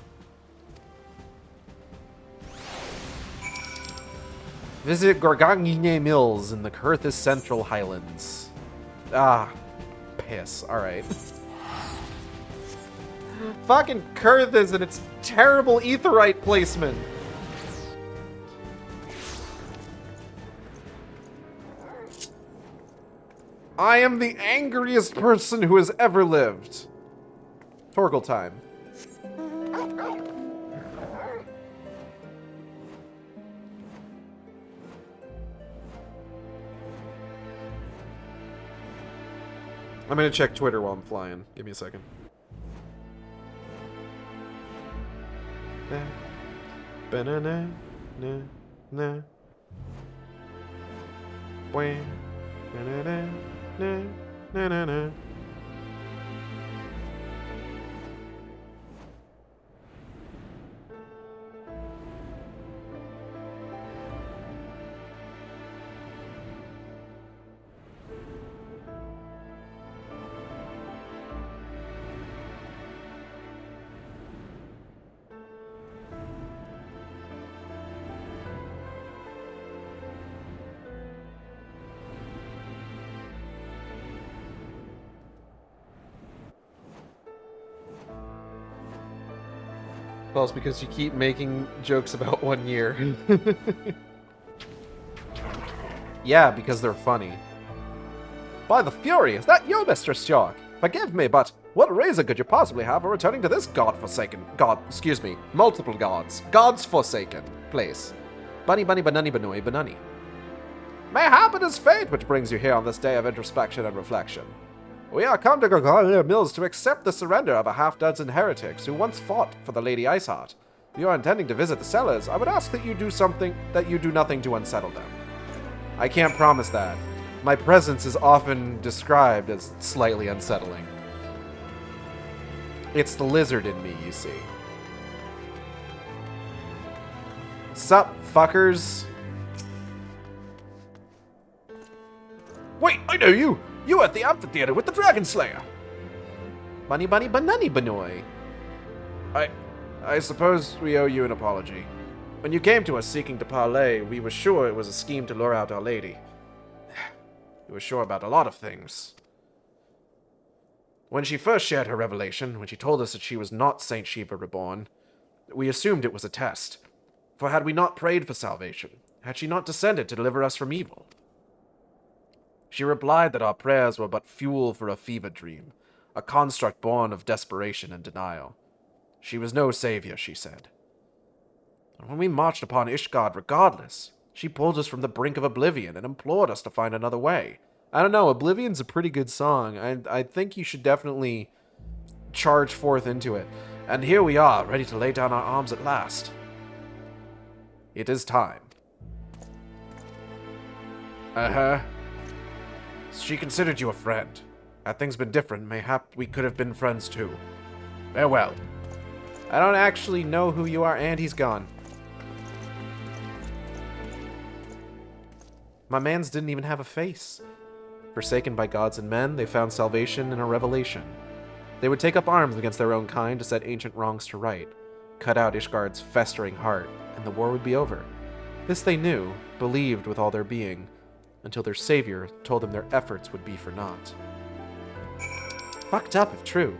Visit Gorgangine Mills in the Kurthis Central Highlands. Ah, piss. Alright. Fucking Kurthis and its terrible aetheryte placement. I am the angriest person who has ever lived. Torgal time. I'm gonna check Twitter while I'm flying. Give me a second. Banana, na, na. Bwah. Na, na, na, na, na, na. Well, it's because you keep making jokes about 1 year. Yeah, because they're funny. By the Fury, is that you, Mr. Shark? Forgive me, but what reason could you possibly have for returning to this multiple god's forsaken place? Bunny, bunny, banani, banoi, banani. Mayhap it is fate which brings you here on this day of introspection and reflection. We are come to Gorgonia Mills to accept the surrender of a half-dozen heretics who once fought for the Lady Iceheart. If you are intending to visit the cellars, I would ask that you do nothing to unsettle them. I can't promise that. My presence is often described as slightly unsettling. It's the lizard in me, you see. Sup, fuckers? Wait, I know you! You at the amphitheater with the Dragon Slayer! Bunny bunny banani banoi. I suppose we owe you an apology. When you came to us seeking to parley, we were sure it was a scheme to lure out Our Lady. We were sure about a lot of things. When she first shared her revelation, when she told us that she was not Saint Shiva reborn, we assumed it was a test. For had we not prayed for salvation? Had she not descended to deliver us from evil? She replied that our prayers were but fuel for a fever dream, a construct born of desperation and denial. She was no savior, she said. And when we marched upon Ishgard regardless, she pulled us from the brink of oblivion and implored us to find another way. I don't know, Oblivion's a pretty good song. I think you should definitely charge forth into it. And here we are, ready to lay down our arms at last. It is time. Uh-huh. She considered you a friend. Had things been different, mayhap we could have been friends too. Farewell. I don't actually know who you are, and he's gone. My mans didn't even have a face. Forsaken by gods and men, they found salvation in a revelation. They would take up arms against their own kind to set ancient wrongs to right, cut out Ishgard's festering heart, and the war would be over. This they knew, believed with all their being, until their savior told them their efforts would be for naught. Fucked up if true.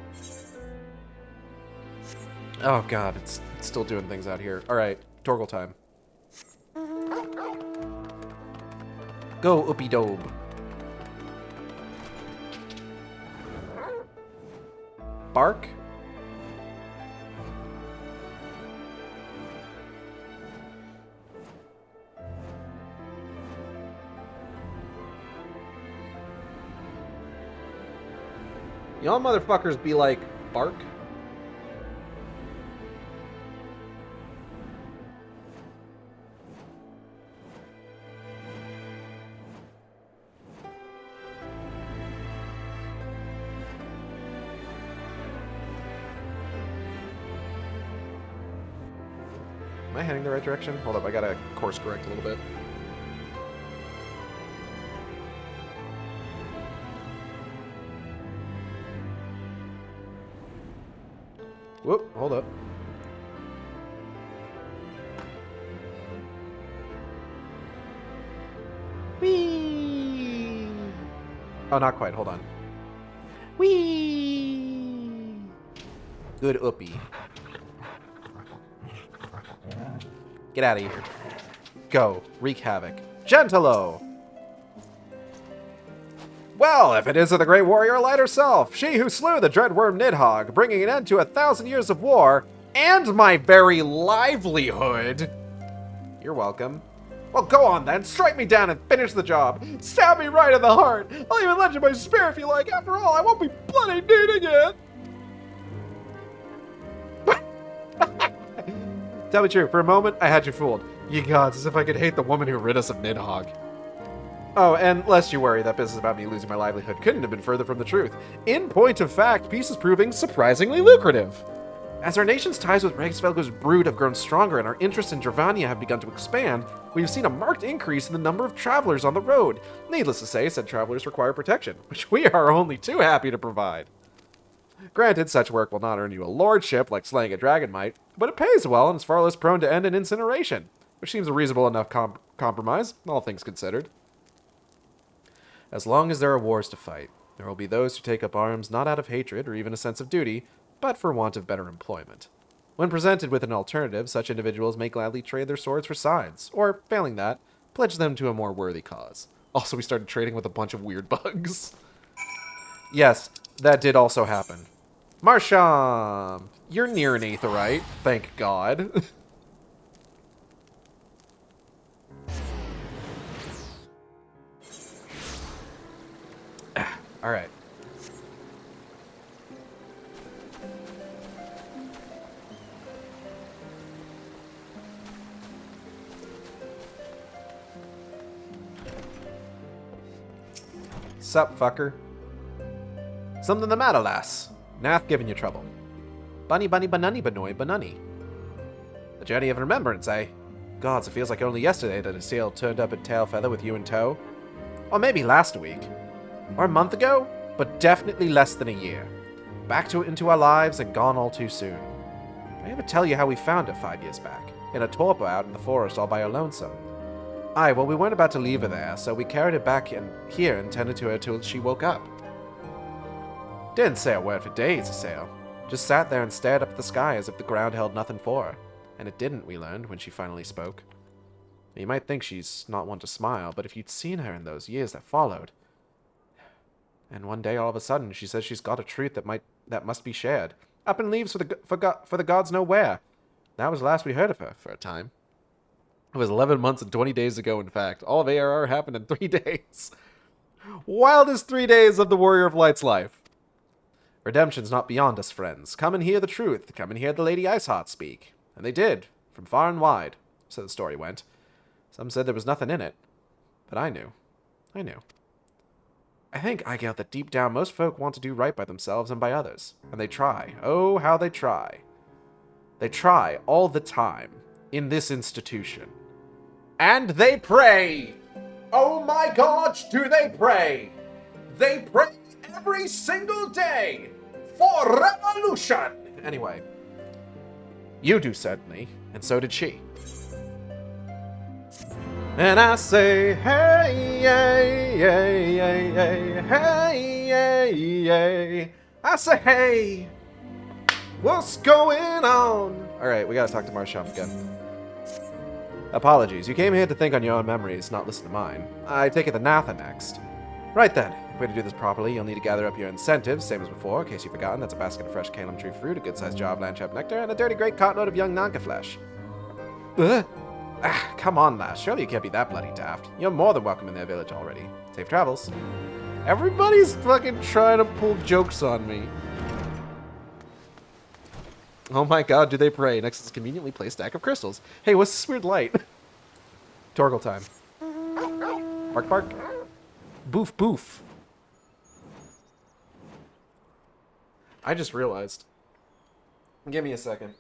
Oh god, it's still doing things out here. Alright, Torgal time. Go, Uppy Dobe. Bark? Y'all motherfuckers be like, bark? Am I heading the right direction? Hold up, I gotta course correct a little bit. Whoop, hold up. Whee! Oh, not quite, hold on. Whee! Good uppy. Get out of here. Go, wreak havoc. Gentilo! Well, if it isn't the great warrior light herself, she who slew the dread wyrm Nidhogg, bringing an end to 1,000 years of war, and my very livelihood. You're welcome. Well, go on then, strike me down and finish the job. Stab me right in the heart. I'll even lend you my spear if you like. After all, I won't be bloody needing it. Tell me true, for a moment, I had you fooled. Ye gods, as if I could hate the woman who rid us of Nidhogg. Oh, and lest you worry, that business about me losing my livelihood couldn't have been further from the truth. In point of fact, peace is proving surprisingly lucrative. As our nation's ties with Reiksvelga's brood have grown stronger and our interests in Dravania have begun to expand, we've seen a marked increase in the number of travelers on the road. Needless to say, said travelers require protection, which we are only too happy to provide. Granted, such work will not earn you a lordship like slaying a dragon might, but it pays well and is far less prone to end in incineration, which seems a reasonable enough compromise, all things considered. As long as there are wars to fight, there will be those who take up arms not out of hatred or even a sense of duty, but for want of better employment. When presented with an alternative, such individuals may gladly trade their swords for sides, or, failing that, pledge them to a more worthy cause. Also, we started trading with a bunch of weird bugs. Yes, that did also happen. Marsham! You're near an aetheryte, thank God. Alright. Sup, fucker? Something the matter, lass? Nath giving you trouble. Bunny bunny banunny banoy banunny. The journey of remembrance, eh? Gods, it feels like only yesterday that a sail turned up at Tailfeather with you in tow. Or maybe last week. Or a month ago, but definitely less than a year. Back into our lives and gone all too soon. Did I ever tell you how we found her 5 years back? In a torpor out in the forest all by her lonesome. Aye, well, we weren't about to leave her there, so we carried her back here and tended to her till she woke up. Didn't say a word for days, Assail. Just sat there and stared up at the sky as if the ground held nothing for her. And it didn't, we learned, when she finally spoke. You might think she's not one to smile, but if you'd seen her in those years that followed... And one day, all of a sudden, she says she's got a truth that must be shared. Up and leaves for the gods know where. That was the last we heard of her, for a time. It was 11 months and 20 days ago, in fact. All of ARR happened in 3 days. Wildest 3 days of the Warrior of Light's life. Redemption's not beyond us, friends. Come and hear the truth. Come and hear the Lady Iceheart speak. And they did, from far and wide, so the story went. Some said there was nothing in it. But I knew. I knew. I think, Aigel, that deep down most folk want to do right by themselves and by others. And they try. Oh, how they try. They try all the time in this institution. And they pray! Oh my God, do they pray! They pray every single day for revolution! Anyway, you do certainly, and so did she. And I say, hey, hey, hey, hey, hey, hey, hey, hey. I say, hey, what's going on? All right, we gotta talk to Marsham again. Apologies, you came here to think on your own memories, not listen to mine. I take it the Natha next. Right then, if we're to do this properly, you'll need to gather up your incentives, same as before, in case you've forgotten. That's a basket of fresh Calum tree fruit, a good-sized jar of landchap nectar, and a dirty great cartload of young Nanka flesh. Ugh. Ah, come on, lass. Surely you can't be that bloody daft. You're more than welcome in their village already. Safe travels. Everybody's fucking trying to pull jokes on me. Oh my god, do they pray? Next is a conveniently placed stack of crystals. Hey, what's this weird light? Torgle time. Bark, bark. Boof, boof. I just realized. Give me a second.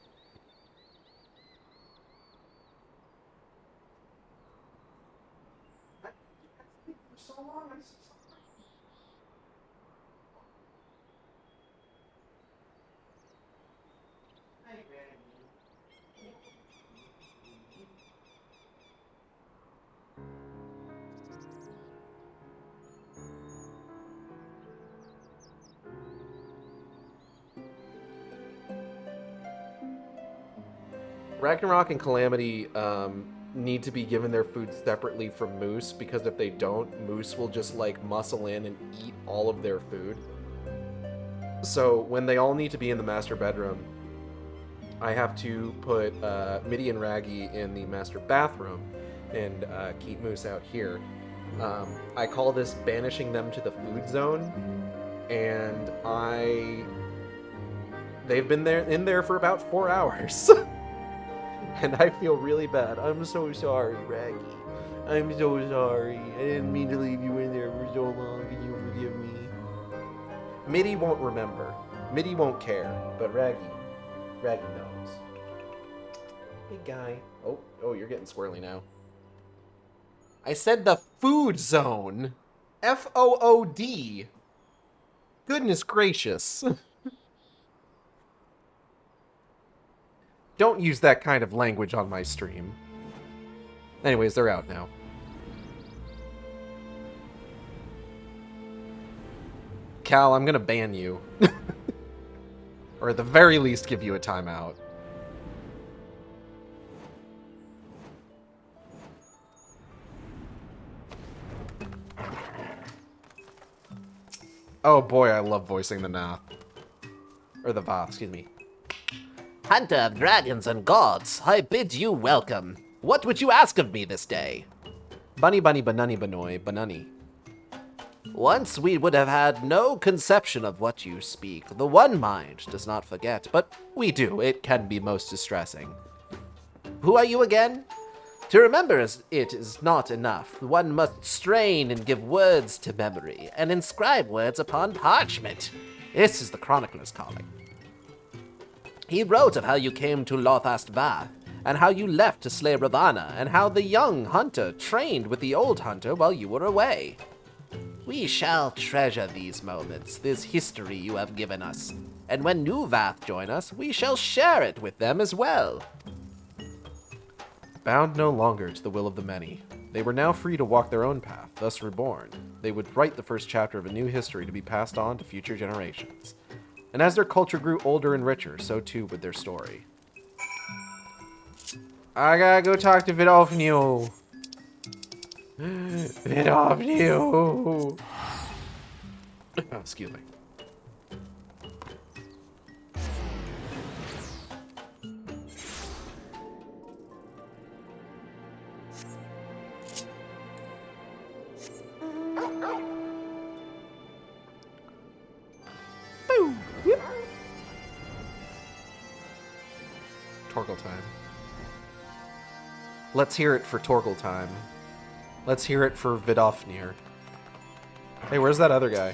Ragnarok and Calamity need to be given their food separately from Moose, because if they don't, Moose will just like muscle in and eat all of their food. So when they all need to be in the master bedroom, I have to put Mitty and Raggy in the master bathroom and keep Moose out here. I call this banishing them to the food zone, and they've been in there for about 4 hours. And I feel really bad. I'm so sorry, Raggy. I'm so sorry. I didn't mean to leave you in there for so long. Can you forgive me? Mitty won't remember. Mitty won't care. But Raggy knows. Big guy. Oh, you're getting squirrely now. I said the food zone. Food. Goodness gracious. Don't use that kind of language on my stream. Anyways, they're out now. Cal, I'm gonna ban you. Or at the very least, give you a timeout. Oh boy, I love voicing the Nath. Or the Va, excuse me. Hunter of dragons and gods, I bid you welcome. What would you ask of me this day? Bunny bunny banunny banoy banunny. Once we would have had no conception of what you speak. The one mind does not forget, but we do. It can be most distressing. Who are you again? To remember it is not enough. One must strain and give words to memory, and inscribe words upon parchment. This is the chronicler's calling. He wrote of how you came to Lothast Vath, and how you left to slay Ravana, and how the young hunter trained with the old hunter while you were away. We shall treasure these moments, this history you have given us, and when new Vath join us, we shall share it with them as well. Bound no longer to the will of the many, they were now free to walk their own path, thus reborn. They would write the first chapter of a new history to be passed on to future generations. And as their culture grew older and richer, so too would their story. I gotta go talk to Vidofnu. Vidofnu. Oh, excuse me. Torgle time. Let's hear it for Torgle time. Let's hear it for Vidofnir. Hey, where's that other guy?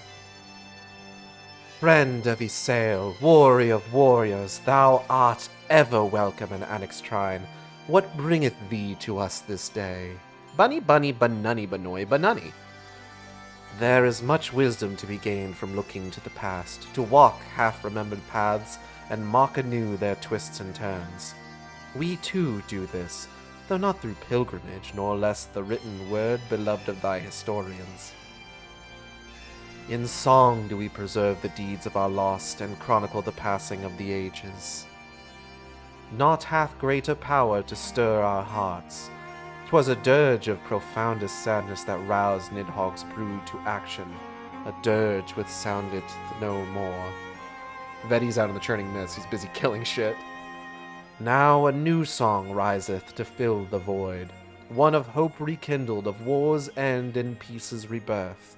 Friend of Isael, warrior of warriors, thou art ever welcome in Anix Shrine. What bringeth thee to us this day? Bunny bunny banunny banoi banunny. There is much wisdom to be gained from looking to the past, to walk half-remembered paths, and mock anew their twists and turns. We too do this, though not through pilgrimage, nor less the written word beloved of thy historians. In song do we preserve the deeds of our lost, and chronicle the passing of the ages. Naught hath greater power to stir our hearts. 'Twas a dirge of profoundest sadness that roused Nidhogg's brood to action, a dirge which sounded no more. Veti's out in the churning mist, he's busy killing shit. Now a new song riseth to fill the void, one of hope rekindled, of war's end and peace's rebirth.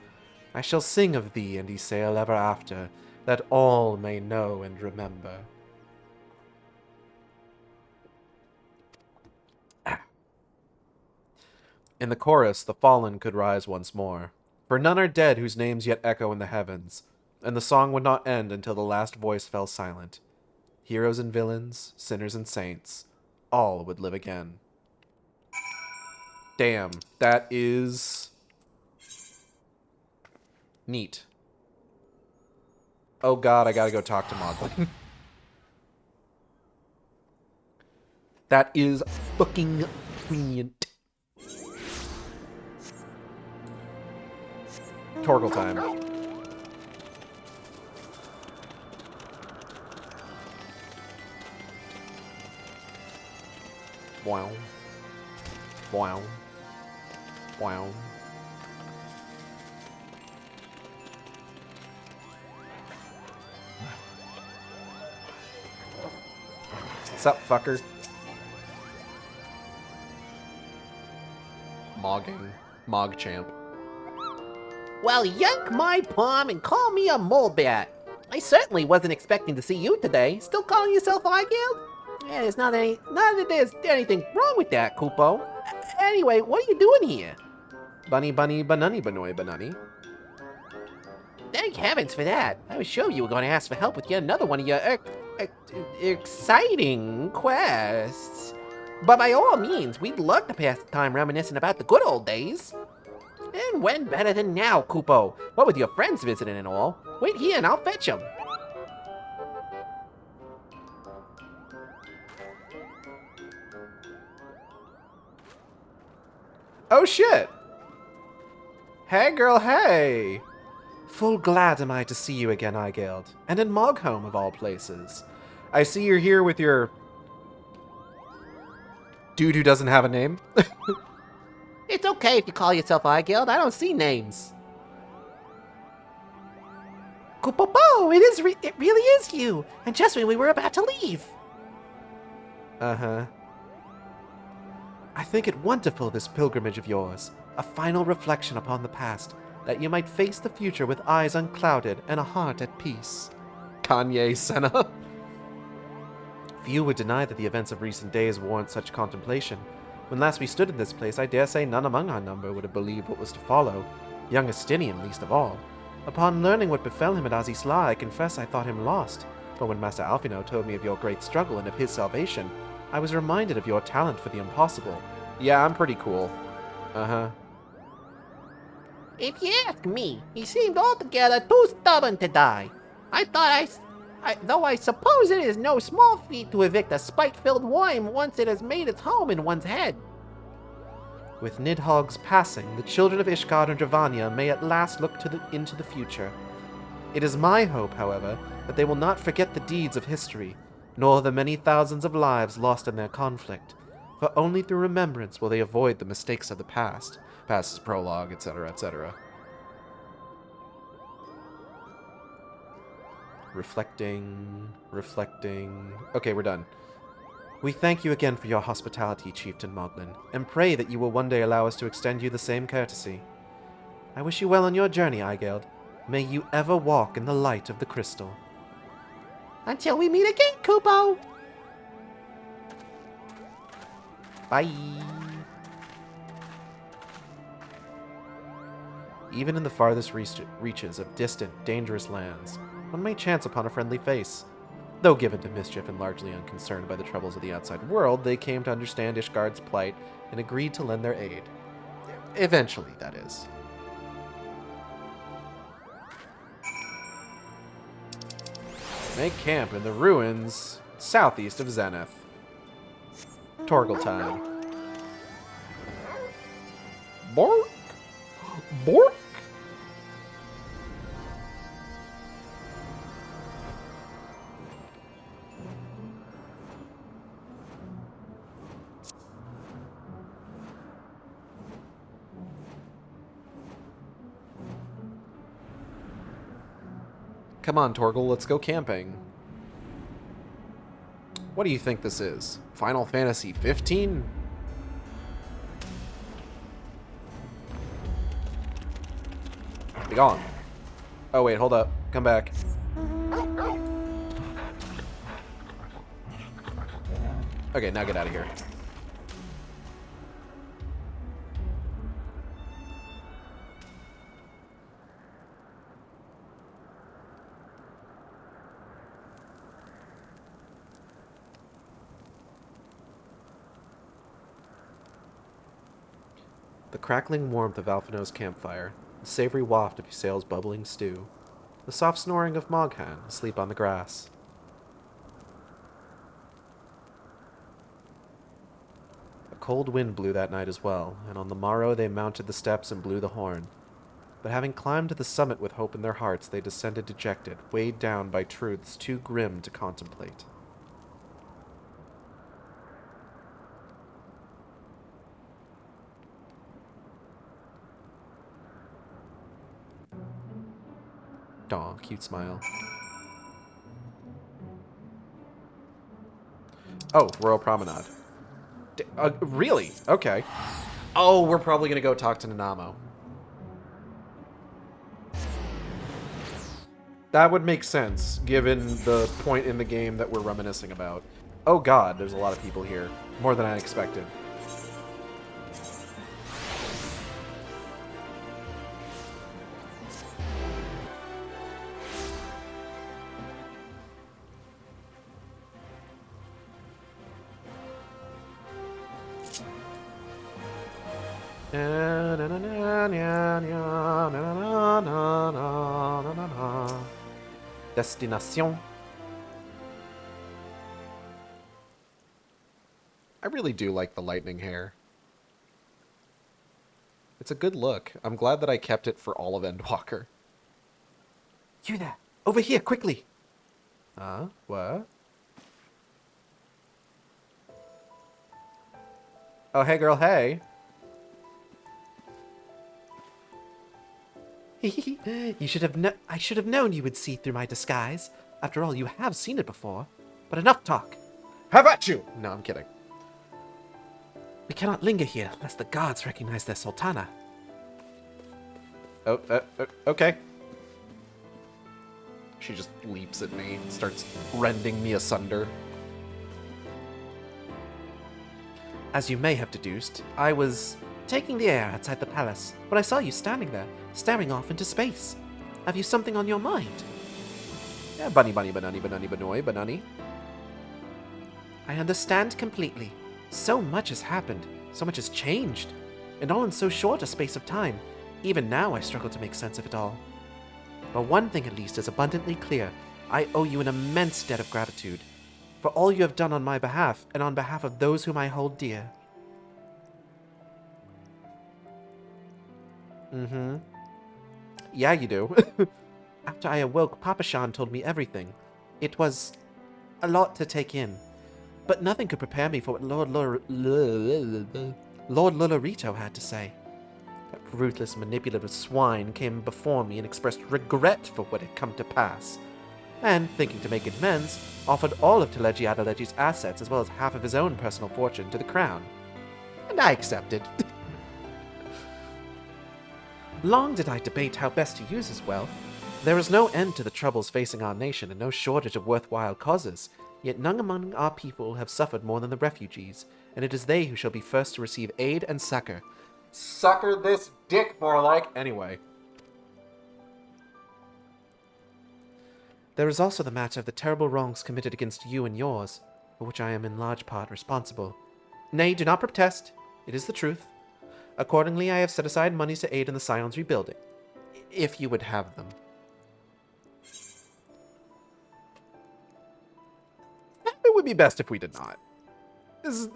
I shall sing of thee and Ysael ever after, that all may know and remember. In the chorus, the fallen could rise once more, for none are dead whose names yet echo in the heavens, and the song would not end until the last voice fell silent. Heroes and villains, sinners and saints, all would live again. Damn, that is neat. Oh god, I gotta go talk to Moglin. That is fucking poignant. Torgal time. Wow. Wow. Wow. What's up, fucker? Mogging. Mog champ. Well, yank my palm and call me a molebat. I certainly wasn't expecting to see you today. Still calling yourself Eyegeld? Yeah, there's not that there's anything wrong with that, Kupo. Anyway, what are you doing here? Bunny, bunny, banunny, banoy, banunny. Thank heavens for that. I was sure you were going to ask for help with yet another one of your exciting quests. But by all means, we'd love to pass the time reminiscing about the good old days. And when better than now, Kupo? What with your friends visiting and all? Wait here and I'll fetch them. Oh shit! Hey girl, hey! Full glad am I to see you again, Eyegeld, and in Mogholm of all places. I see you're here with your dude who doesn't have a name. It's okay if you call yourself Eyegeld. I don't see names. Kupopo, it really is you, and just when we were about to leave. Uh-huh. I think it wonderful, this pilgrimage of yours, a final reflection upon the past, that you might face the future with eyes unclouded and a heart at peace. Kanye Senna. Few would deny that the events of recent days warrant such contemplation. When last we stood in this place, I dare say none among our number would have believed what was to follow, young Estinian least of all. Upon learning what befell him at Azisla, I confess I thought him lost, but when Master Alfino told me of your great struggle and of his salvation, I was reminded of your talent for the impossible. Yeah, I'm pretty cool. Uh-huh. If you ask me, he seemed altogether too stubborn to die. Though I suppose it is no small feat to evict a spite-filled wyrm once it has made its home in one's head. With Nidhogg's passing, the children of Ishgard and Dravania may at last look into the future. It is my hope, however, that they will not forget the deeds of history, nor the many thousands of lives lost in their conflict, for only through remembrance will they avoid the mistakes of the past. Past prologue, etc., etc. Reflecting. Okay, we're done. We thank you again for your hospitality, Chieftain Moglin, and pray that you will one day allow us to extend you the same courtesy. I wish you well on your journey, Eyegeld. May you ever walk in the light of the crystal. Until we meet again, Kupo! Bye! Even in the farthest reaches of distant, dangerous lands, one may chance upon a friendly face. Though given to mischief and largely unconcerned by the troubles of the outside world, they came to understand Ishgard's plight and agreed to lend their aid. Eventually, that is. Make camp in the ruins southeast of Zenith. Torgal time. Bork! Bork! Come on, Torgal, let's go camping. What do you think this is? Final Fantasy 15? Be gone. Oh wait, hold up. Come back. Okay, now get out of here. The crackling warmth of Alphino's campfire, the savory waft of Ysael's bubbling stew, the soft snoring of Moghan asleep on the grass. A cold wind blew that night as well, and on the morrow they mounted the steps and blew the horn. But having climbed to the summit with hope in their hearts, they descended dejected, weighed down by truths too grim to contemplate. Aw, cute smile. Oh, Royal Promenade. Really? Okay. Oh, we're probably gonna go talk to Nanamo. That would make sense, given the point in the game that we're reminiscing about. Oh god, there's a lot of people here. More than I expected. Destination. I really do like the lightning hair. It's a good look. I'm glad that I kept it for all of Endwalker. You there! Over here, quickly! Huh? What? Oh, hey girl, hey! You should have I should have known you would see through my disguise. After all, you have seen it before. But enough talk. Have at you! No, I'm kidding. We cannot linger here, lest the guards recognize their sultana. Oh, okay. She just leaps at me and starts rending me asunder. As you may have deduced, I was taking the air outside the palace when I saw you standing there, staring off into space. Have you something on your mind? Yeah, bunny, banani, banani, banoy, banani. I understand completely. So much has happened, so much has changed, and all in so short a space of time. Even now I struggle to make sense of it all. But one thing at least is abundantly clear. I owe you an immense debt of gratitude for all you have done on my behalf and on behalf of those whom I hold dear. Mm-hmm. Yeah, you do. After I awoke, Papa Shan told me everything. It was a lot to take in, but nothing could prepare me for what Lord Lolorito had to say. That ruthless, manipulative swine came before me and expressed regret for what had come to pass, and, thinking to make amends, offered all of Teleji Adeleji's assets as well as half of his own personal fortune to the crown. And I accepted. Long did I debate how best to use his wealth. There is no end to the troubles facing our nation and no shortage of worthwhile causes, yet none among our people have suffered more than the refugees, and it is they who shall be first to receive aid and succor. Succor this dick, more like. Anyway. There is also the matter of the terrible wrongs committed against you and yours, for which I am in large part responsible. Nay, do not protest. It is the truth. Accordingly, I have set aside monies to aid in the Scion's rebuilding, if you would have them. It would be best if we did not. This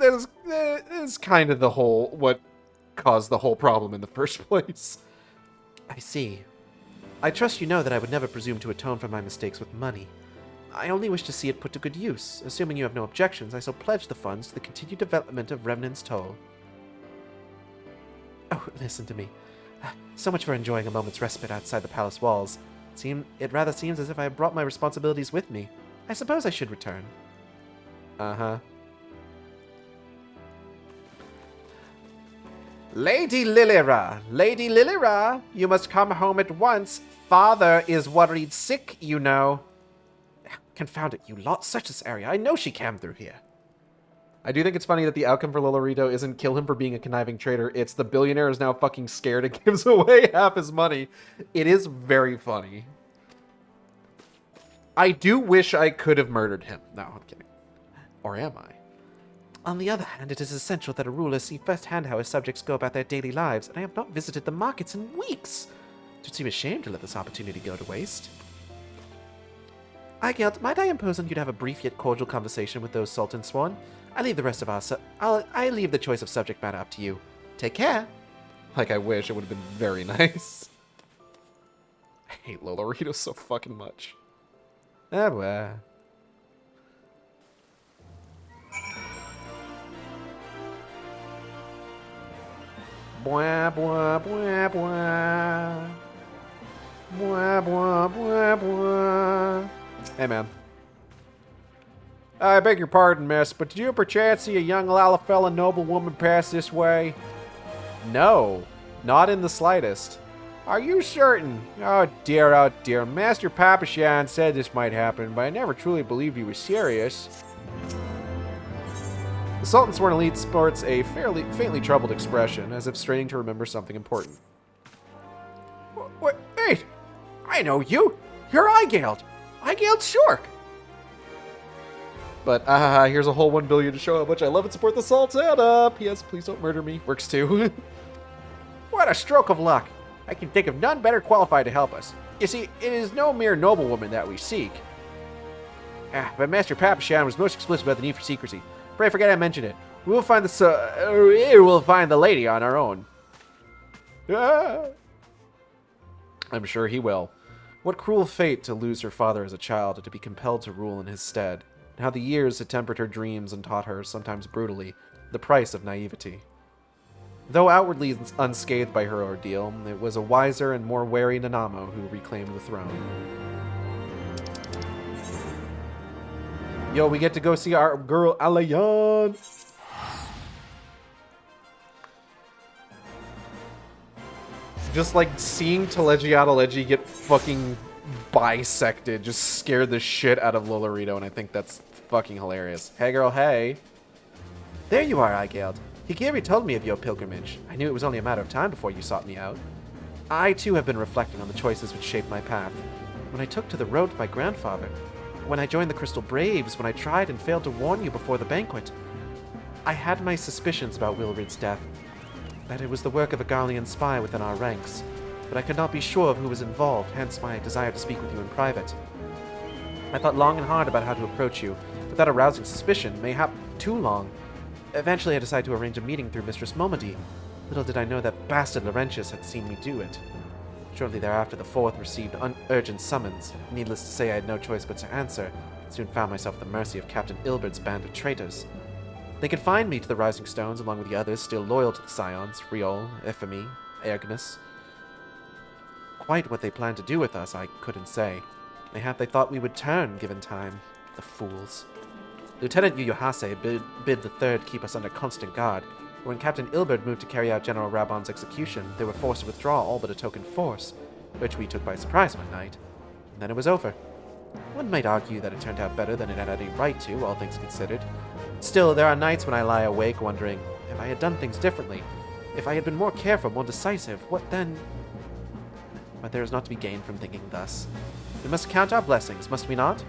is kind of the whole, what caused the whole problem in the first place. I see. I trust you know that I would never presume to atone for my mistakes with money. I only wish to see it put to good use. Assuming you have no objections, I shall pledge the funds to the continued development of Remnant's Toll. Oh, listen to me. So much for enjoying a moment's respite outside the palace walls. It rather seems as if I have brought my responsibilities with me. I suppose I should return. Uh-huh. Lady Lilira, you must come home at once. Father is worried sick, you know. Confound it, you lot, search this area. I know she came through here. I do think it's funny that the outcome for Lolorito isn't kill him for being a conniving traitor. It's the billionaire is now fucking scared and gives away half his money. It is very funny. I do wish I could have murdered him. No, I'm kidding. Or am I? On the other hand, it is essential that a ruler see firsthand how his subjects go about their daily lives, and I have not visited the markets in weeks. It would seem a shame to let this opportunity go to waste. Aigelt, might I impose on you to have a brief yet cordial conversation with those Sultan sworn? I leave the rest of I leave the choice of subject matter up to you. Take care. Like, I wish. It would have been very nice. I hate Lolorito so fucking much. Ah, well. Bwah, bwah, bwah, bwah. Bwah, bwah, bwah, bwah. Hey, man. I beg your pardon, miss, but did you perchance see a young Lalafella noblewoman pass this way? No, not in the slightest. Are you certain? Oh dear. Master Papashan said this might happen, but I never truly believed he was serious. The Sultan Sworn Elite sports a faintly troubled expression, as if straining to remember something important. Wait! I know you! You're Aigelt! Aigelt Shork! But, here's a whole 1 billion to show how much I love and support the Sultana! P.S. Please don't murder me. Works too. What a stroke of luck! I can think of none better qualified to help us. You see, it is no mere noblewoman that we seek. But Master Papashan was most explicit about the need for secrecy. Pray forget I mentioned it. We'll find the lady on our own. I'm sure he will. What cruel fate to lose her father as a child and to be compelled to rule in his stead. And how the years had tempered her dreams and taught her, sometimes brutally, the price of naivety. Though outwardly unscathed by her ordeal, it was a wiser and more wary Nanamo who reclaimed the throne. Yo, we get to go see our girl Alayan. Just like seeing Telegiata get fucking bisected just scared the shit out of Lolorito, and I think that's fucking hilarious. Hey girl, hey. There you are, Aigelt. Higiri told me of your pilgrimage. I knew it was only a matter of time before you sought me out. I too have been reflecting on the choices which shaped my path. When I took to the road with my grandfather, when I joined the Crystal Braves, when I tried and failed to warn you before the banquet, I had my suspicions about Wilrid's death. That it was the work of a Garlean spy within our ranks, but I could not be sure of who was involved, hence my desire to speak with you in private. I thought long and hard about how to approach you, without arousing suspicion, mayhap too long. Eventually I decided to arrange a meeting through Mistress Momody. Little did I know that bastard Laurentius had seen me do it. Shortly thereafter, the Fourth received urgent summons. Needless to say, I had no choice but to answer, and soon found myself at the mercy of Captain Ilberd's band of traitors. They confined me to the Rising Stones along with the others still loyal to the Scions, Riol, Ephemy, Ergnus. Quite what they planned to do with us, I couldn't say. Mayhap they thought we would turn, given time. The fools. Lieutenant Yuyohase bid the Third keep us under constant guard. When Captain Ilberd moved to carry out General Rabon's execution, they were forced to withdraw all but a token force, which we took by surprise one night. And then it was over. One might argue that it turned out better than it had any right to, all things considered. Still, there are nights when I lie awake wondering, if I had done things differently, if I had been more careful, more decisive, what then? But there is not to be gained from thinking thus. We must count our blessings, must we not?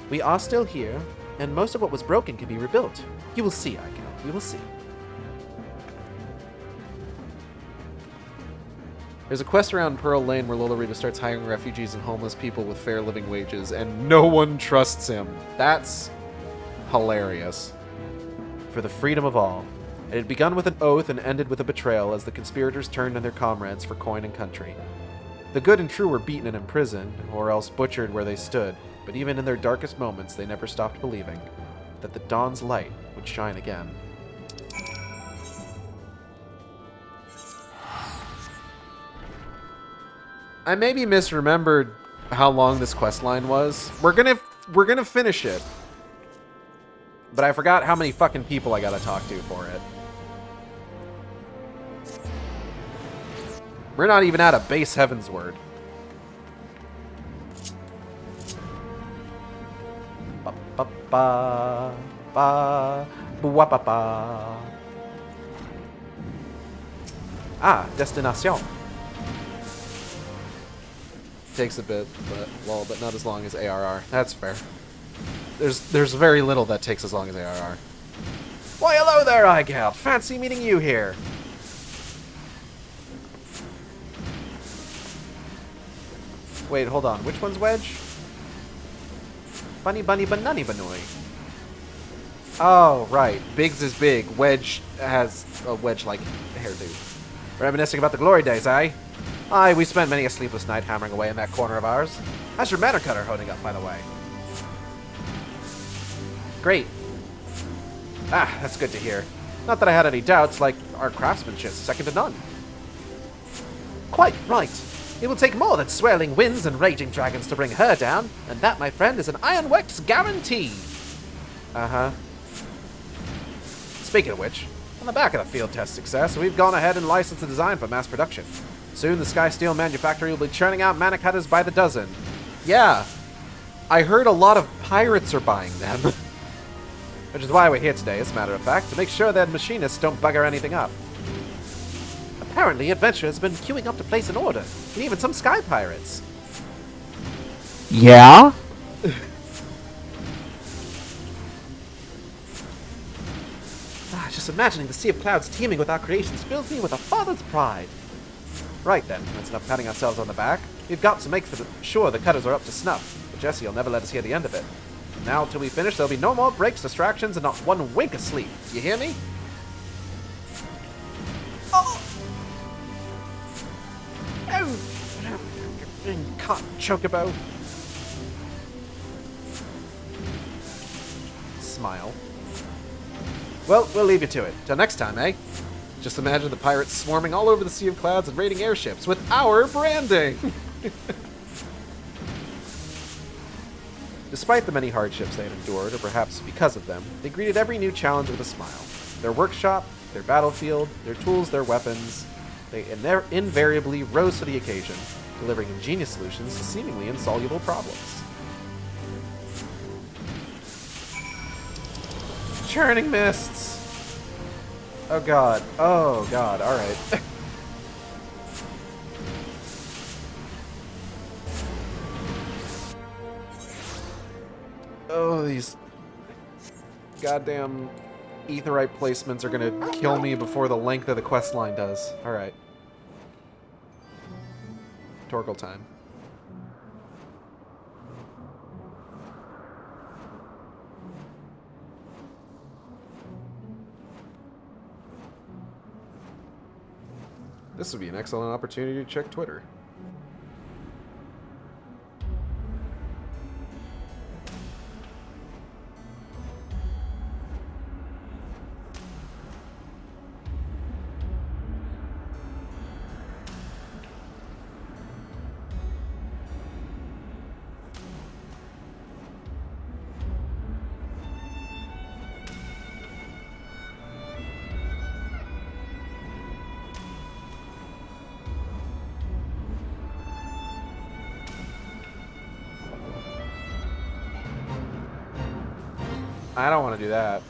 We are still here, and most of what was broken can be rebuilt. You will see, Aigelt, you will see. There's a quest around Pearl Lane where Lolorito starts hiring refugees and homeless people with fair living wages, and no one trusts him. That's hilarious. For the freedom of all, It had begun with an oath and ended with a betrayal as the conspirators turned on their comrades for coin and country. The good and true were beaten and imprisoned, or else butchered where they stood, but even in their darkest moments they never stopped believing that the dawn's light would shine again. I maybe misremembered how long this quest line was. We're gonna finish it. But I forgot how many fucking people I gotta talk to for it. We're not even at a base Heavensward. Ba ba ba ba ba ba ba. Ah, destination. Takes a bit, but not as long as ARR. That's fair. There's very little that takes as long as ARR. Why, hello there, Igeld. Fancy meeting you here. Wait, hold on. Which one's Wedge? Bunny Bunny Banani Banoi. Oh, right. Biggs is big. Wedge has a wedge-like hairdo. Reminiscing about the glory days, eh? Aye, we spent many a sleepless night hammering away in that corner of ours. How's your manor cutter holding up, by the way? Great. Ah, that's good to hear. Not that I had any doubts, like our craftsmanship's second to none. Quite right. It will take more than swirling winds and raging dragons to bring her down, and that, my friend, is an Ironworks guarantee. Uh-huh. Speaking of which, on the back of the field test success, we've gone ahead and licensed the design for mass production. Soon, the Sky Steel manufactory will be churning out mana cutters by the dozen. Yeah, I heard a lot of pirates are buying them. Which is why we're here today, as a matter of fact, to make sure that machinists don't bugger anything up. Apparently, Adventure has been queuing up to place an order, and even some sky pirates. Yeah? Just imagining the sea of clouds teeming with our creations fills me with a father's pride. Right then, that's enough patting ourselves on the back. We've got to make sure the cutters are up to snuff, but Jesse will never let us hear the end of it. Now, till we finish, there'll be no more breaks, distractions, and not one wink of sleep. You hear me? Oh! Oh! Caught chocobo. Smile. Well, we'll leave you to it. Till next time, eh? Just imagine the pirates swarming all over the Sea of Clouds and raiding airships with our branding! Despite the many hardships they had endured, or perhaps because of them, they greeted every new challenge with a smile. Their workshop, their battlefield, their tools, their weapons, they invariably rose to the occasion, delivering ingenious solutions to seemingly insoluble problems. Churning mists! Oh god, alright. Oh, these goddamn aetheryte placements are gonna kill me before the length of the quest line does. Alright. Torgal time. This would be an excellent opportunity to check Twitter. I don't want to do that.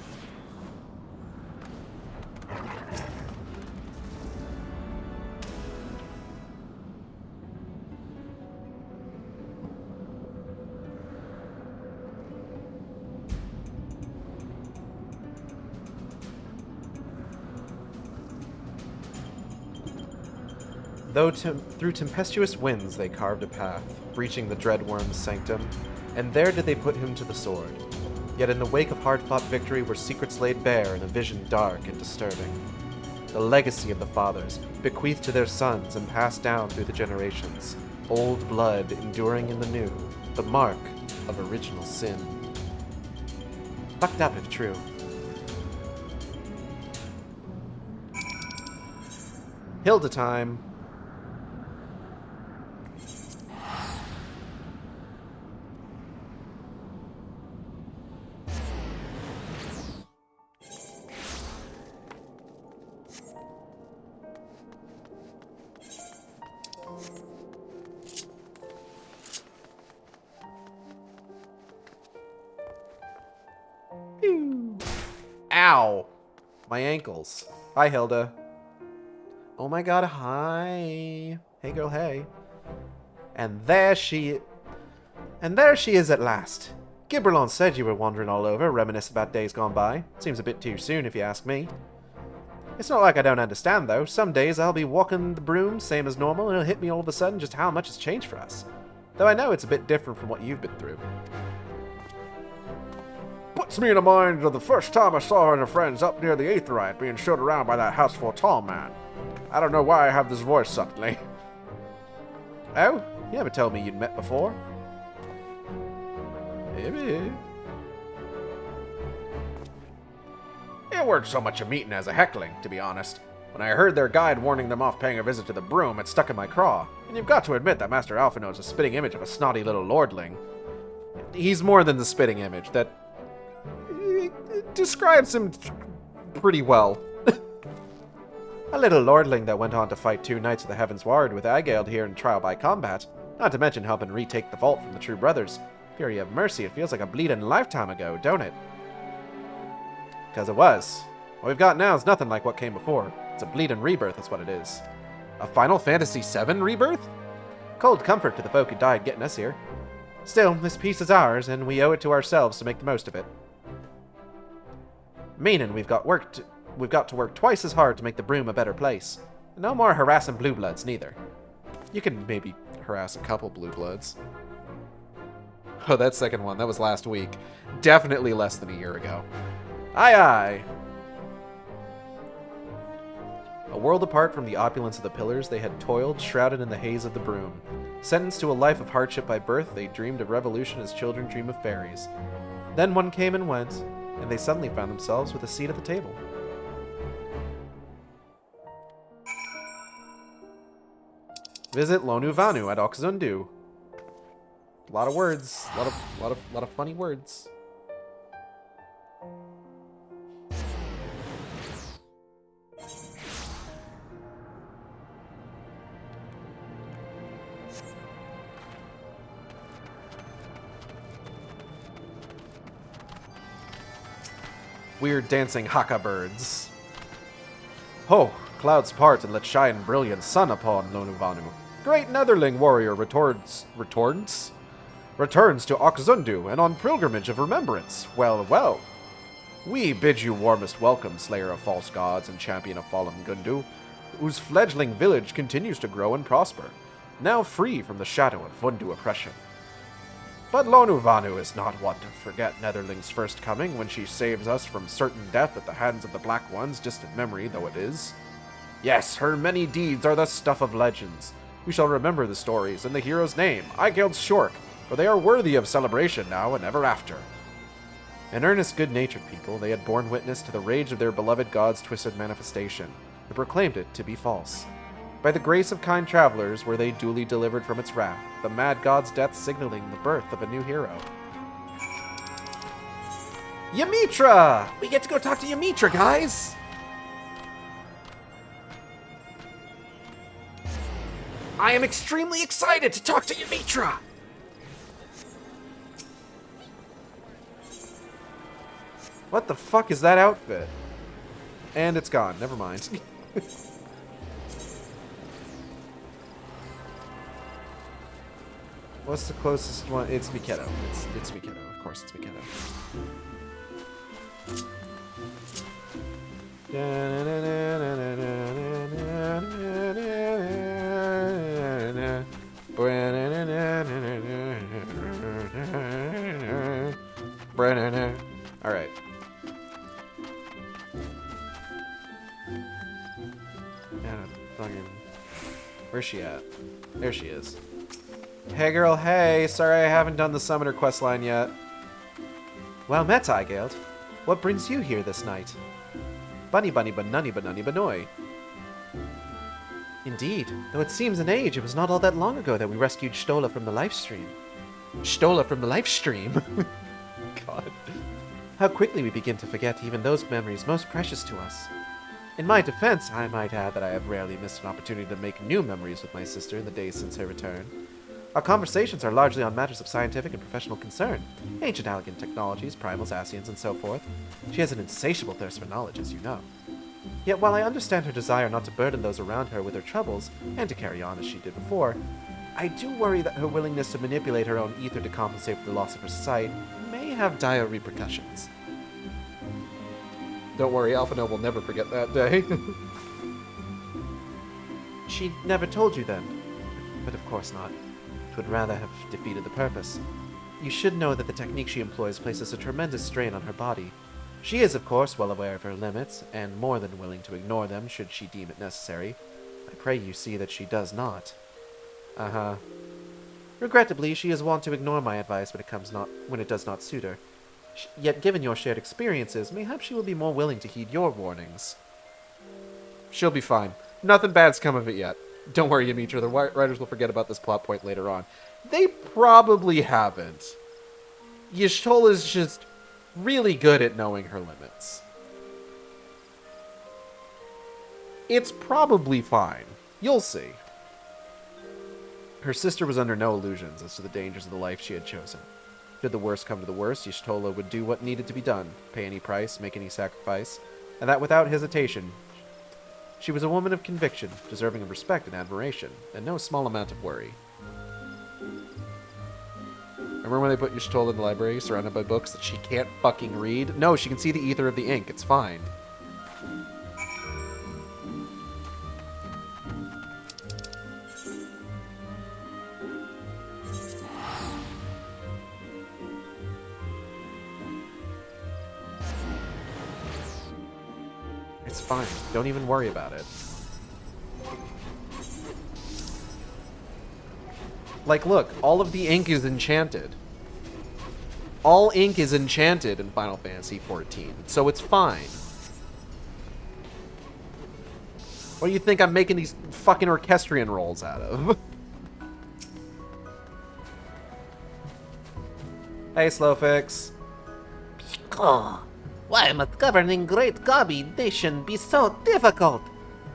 Though through tempestuous winds they carved a path, breaching the dread worm's sanctum, and there did they put him to the sword. Yet in the wake of hard-fought victory were secrets laid bare in a vision dark and disturbing. The legacy of the fathers, bequeathed to their sons and passed down through the generations. Old blood enduring in the new, the mark of original sin. Fucked up if true. Hilda time. Ow! My ankles. Hi, Hilda. Oh my god, hi. Hey girl, hey. And there she is at last. Gibberlon said you were wandering all over, reminiscing about days gone by. Seems a bit too soon if you ask me. It's not like I don't understand though. Some days I'll be walking the broom, same as normal, and it'll hit me all of a sudden just how much has changed for us. Though I know it's a bit different from what you've been through. Puts me in the mind of the first time I saw her and her friends up near the Aetherite being showed around by that houseful tall man. I don't know why I have this voice suddenly. Oh? You never told me you'd met before. Maybe. It weren't so much a meeting as a heckling, to be honest. When I heard their guide warning them off paying a visit to the broom, it stuck in my craw. And you've got to admit that Master Alphino is a spitting image of a snotty little lordling. He's more than the spitting image. That describes him pretty well. A little lordling that went on to fight 2 knights of the Heavens Ward with Aigeld here in trial by combat, not to mention helping retake the vault from the True Brothers. Fury of mercy, it feels like a bleeding lifetime ago, don't it? Because it was. What we've got now is nothing like what came before. It's a bleeding rebirth, that's what it is. A Final Fantasy VII rebirth? Cold comfort to the folk who died getting us here. Still, this piece is ours, and we owe it to ourselves to make the most of it. Meaning we've got to work twice as hard to make the broom a better place. No more harassing blue bloods, neither. You can maybe harass a couple blue bloods. Oh, that second one, that was last week. Definitely less than a year ago. Aye, aye. A world apart from the opulence of the pillars, they had toiled, shrouded in the haze of the broom. Sentenced to a life of hardship by birth, they dreamed of revolution as children dream of fairies. Then one came and went, and they suddenly found themselves with a seat at the table. Visit Lonu Vanu at Oxzundu. A lot of words, a lot of funny words. Weird dancing haka birds. Ho! Clouds part and let shine brilliant sun upon Lonu Vanu. Great Netherling warrior returns to Oxzundu and on pilgrimage of remembrance. Well, well. We bid you warmest welcome, slayer of false gods and champion of fallen Gundu, whose fledgling village continues to grow and prosper, now free from the shadow of Vundu oppression. But Lonu Vanu is not one to forget Netherling's first coming when she saves us from certain death at the hands of the Black Ones, distant memory though it is. Yes, her many deeds are the stuff of legends. We shall remember the stories and the hero's name, Aigeld Shork, for they are worthy of celebration now and ever after. An earnest, good-natured people, they had borne witness to the rage of their beloved god's twisted manifestation, and proclaimed it to be false. By the grace of kind travelers were they duly delivered from its wrath, the mad god's death signaling the birth of a new hero. Ymitra! We get to go talk to Ymitra, guys! I am extremely excited to talk to Ymitra! What the fuck is that outfit? And it's gone. Never mind. What's the closest one? It's Miketo. It's Miketo. Of course, it's Miketo. Fucking... Where's she at? There she is. Hey girl, hey! Sorry I haven't done the Summoner questline yet. Well met, Igeld. What brings you here this night? Bunny bunny banunny banunny banoy. Indeed, though it seems an age, it was not all that long ago that we rescued Stola from the lifestream. Stola from the lifestream? God. How quickly we begin to forget even those memories most precious to us. In my defense, I might add that I have rarely missed an opportunity to make new memories with my sister in the days since her return. Our conversations are largely on matters of scientific and professional concern, ancient elegant technologies, primals, Asians, and so forth. She has an insatiable thirst for knowledge, as you know. Yet while I understand her desire not to burden those around her with her troubles, and to carry on as she did before, I do worry that her willingness to manipulate her own ether to compensate for the loss of her sight may have dire repercussions. Don't worry, Alphino will never forget that day. She never told you then? But of course not. Would rather have defeated the purpose. You should know that the technique she employs places a tremendous strain on her body. She is, of course, well aware of her limits, and more than willing to ignore them should she deem it necessary. I pray you see that she does not. Uh-huh. Regrettably, she is wont to ignore my advice when it does not suit her. Yet given your shared experiences, mayhap she will be more willing to heed your warnings. She'll be fine. Nothing bad's come of it yet. Don't worry, Yamitra, the writers will forget about this plot point later on. They probably haven't. Y'shtola's just really good at knowing her limits. It's probably fine. You'll see. Her sister was under no illusions as to the dangers of the life she had chosen. Should the worst come to the worst, Y'shtola would do what needed to be done, pay any price, make any sacrifice, and that without hesitation. She was a woman of conviction, deserving of respect and admiration, and no small amount of worry. Remember when they put Y'shtola in the library, surrounded by books that she can't fucking read? No, she can see the ether of the ink. It's fine. It's fine. Don't even worry about it. Like, look, all of the ink is enchanted. All ink is enchanted in Final Fantasy XIV, so it's fine. What do you think I'm making these fucking orchestrion rolls out of? Hey, Slowfix. Why must governing great Gabi nation be so difficult?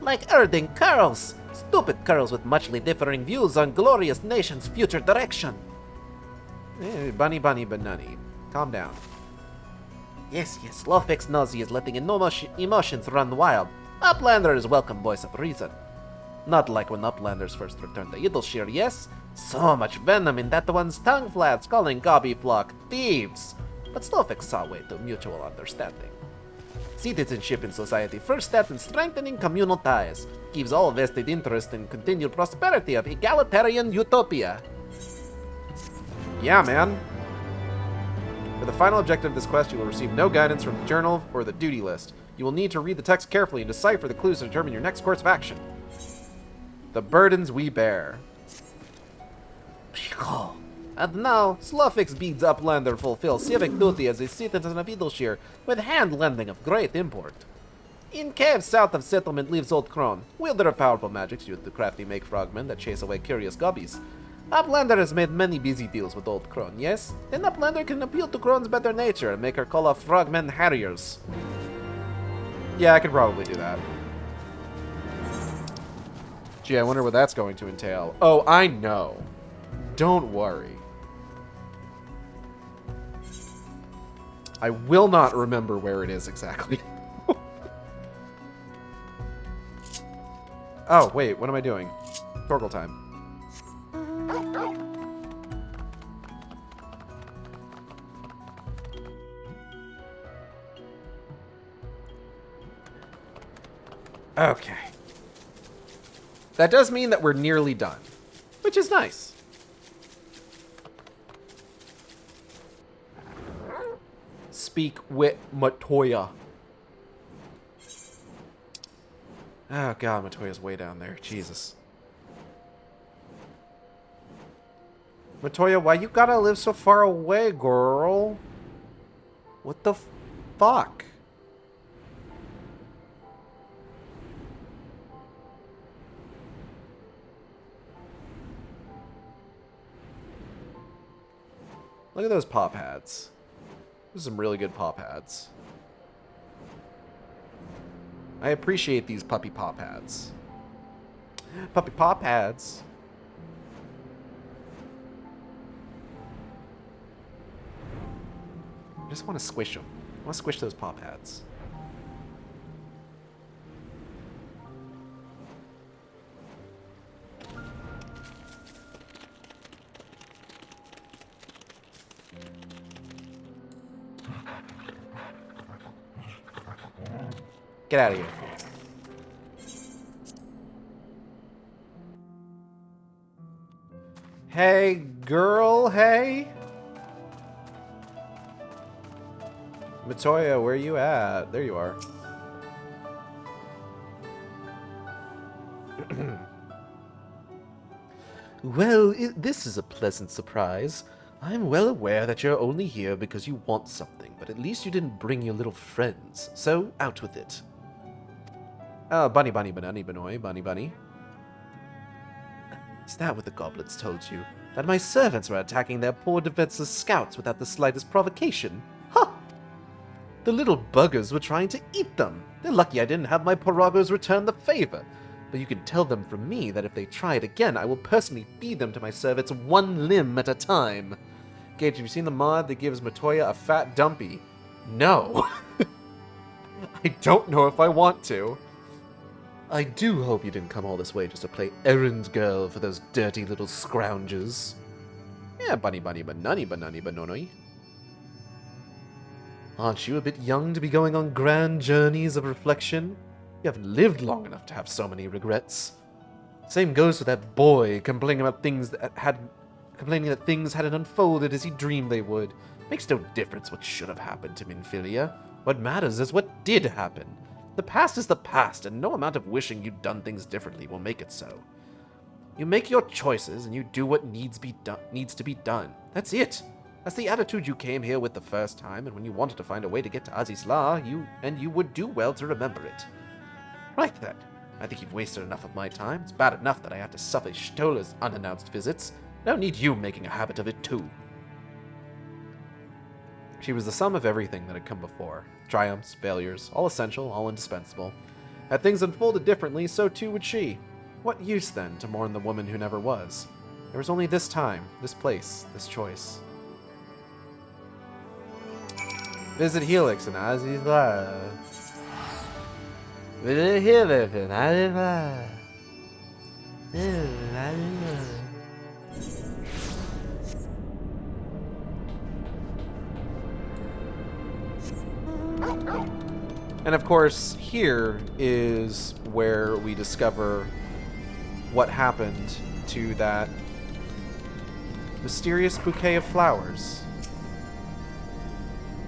Like Erding Curls, stupid Curls with muchly differing views on glorious nation's future direction. Hey, bunny banunny. Calm down. Yes, Lofix knows he is letting emotions run wild. Uplander is welcome voice of reason. Not like when Uplanders first returned to Idleshire, yes? So much venom in that one's tongue flaps calling Gabi flock thieves. But Slowfix saw a way to mutual understanding. Citizenship in society first steps in strengthening communal ties, gives all vested interest in continued prosperity of egalitarian utopia. Yeah, man. For the final objective of this quest, you will receive no guidance from the journal or the duty list. You will need to read the text carefully and decipher the clues to determine your next course of action. The burdens we bear. And now, Slowfix bids Uplander fulfill civic duty as a citizen of Idleshire with hand-lending of great import. In caves south of settlement lives Old Crone, wielder of powerful magics used to crafty make frogmen that chase away curious gubbies. Uplander has made many busy deals with Old Crone, yes? Then Uplander can appeal to Crone's better nature and make her call off frogmen harriers. Yeah, I could probably do that. Gee, I wonder what that's going to entail. Oh, I know. Don't worry. I will not remember where it is exactly. Oh, wait, what am I doing? Torgal time. Okay. That does mean that we're nearly done, which is nice. Speak with Matoya. Oh god, Matoya's way down there. Jesus. Matoya, why you gotta live so far away, girl? What the fuck? Look at those paw pads. Those are some really good paw pads. I appreciate these puppy paw pads. Puppy paw pads. I just want to squish them. I want to squish those paw pads. Get out of here. Hey, girl, hey. Matoya, where you at? There you are. Well, this is a pleasant surprise. I'm well aware that you're only here because you want something, but at least you didn't bring your little friends, so out with it. Oh, bunny, bunny, banani, banoy, bunny, bunny. Is that what the goblins told you? That my servants were attacking their poor defenseless scouts without the slightest provocation? Huh! The little buggers were trying to eat them. They're lucky I didn't have my poragos return the favor. But you can tell them from me that if they try it again, I will personally feed them to my servants one limb at a time. Gage, have you seen the mod that gives Matoya a fat dumpy? No. I don't know if I want to. I do hope you didn't come all this way just to play errand girl for those dirty little scroungers. Yeah, bunny bunny banani banani banonoi. Aren't you a bit young to be going on grand journeys of reflection? You haven't lived long enough to have so many regrets. Same goes for that boy complaining that things hadn't unfolded as he dreamed they would. Makes no difference what should have happened to Minfilia. What matters is what did happen. The past is the past, and no amount of wishing you'd done things differently will make it so. You make your choices, and you do what needs to be done. That's it. That's the attitude you came here with the first time, and when you wanted to find a way to get to Azizla, you would do well to remember it. Right then. I think you've wasted enough of my time. It's bad enough that I have to suffer Stola's unannounced visits. I don't need you making a habit of it, too. She was the sum of everything that had come before. Triumphs, failures, all essential, all indispensable. Had things unfolded differently, so too would she. What use, then, to mourn the woman who never was? There was only this time, this place, this choice. Visit Helix and Azizla. Visit Helix and Azizla. And of course, here is where we discover what happened to that mysterious bouquet of flowers.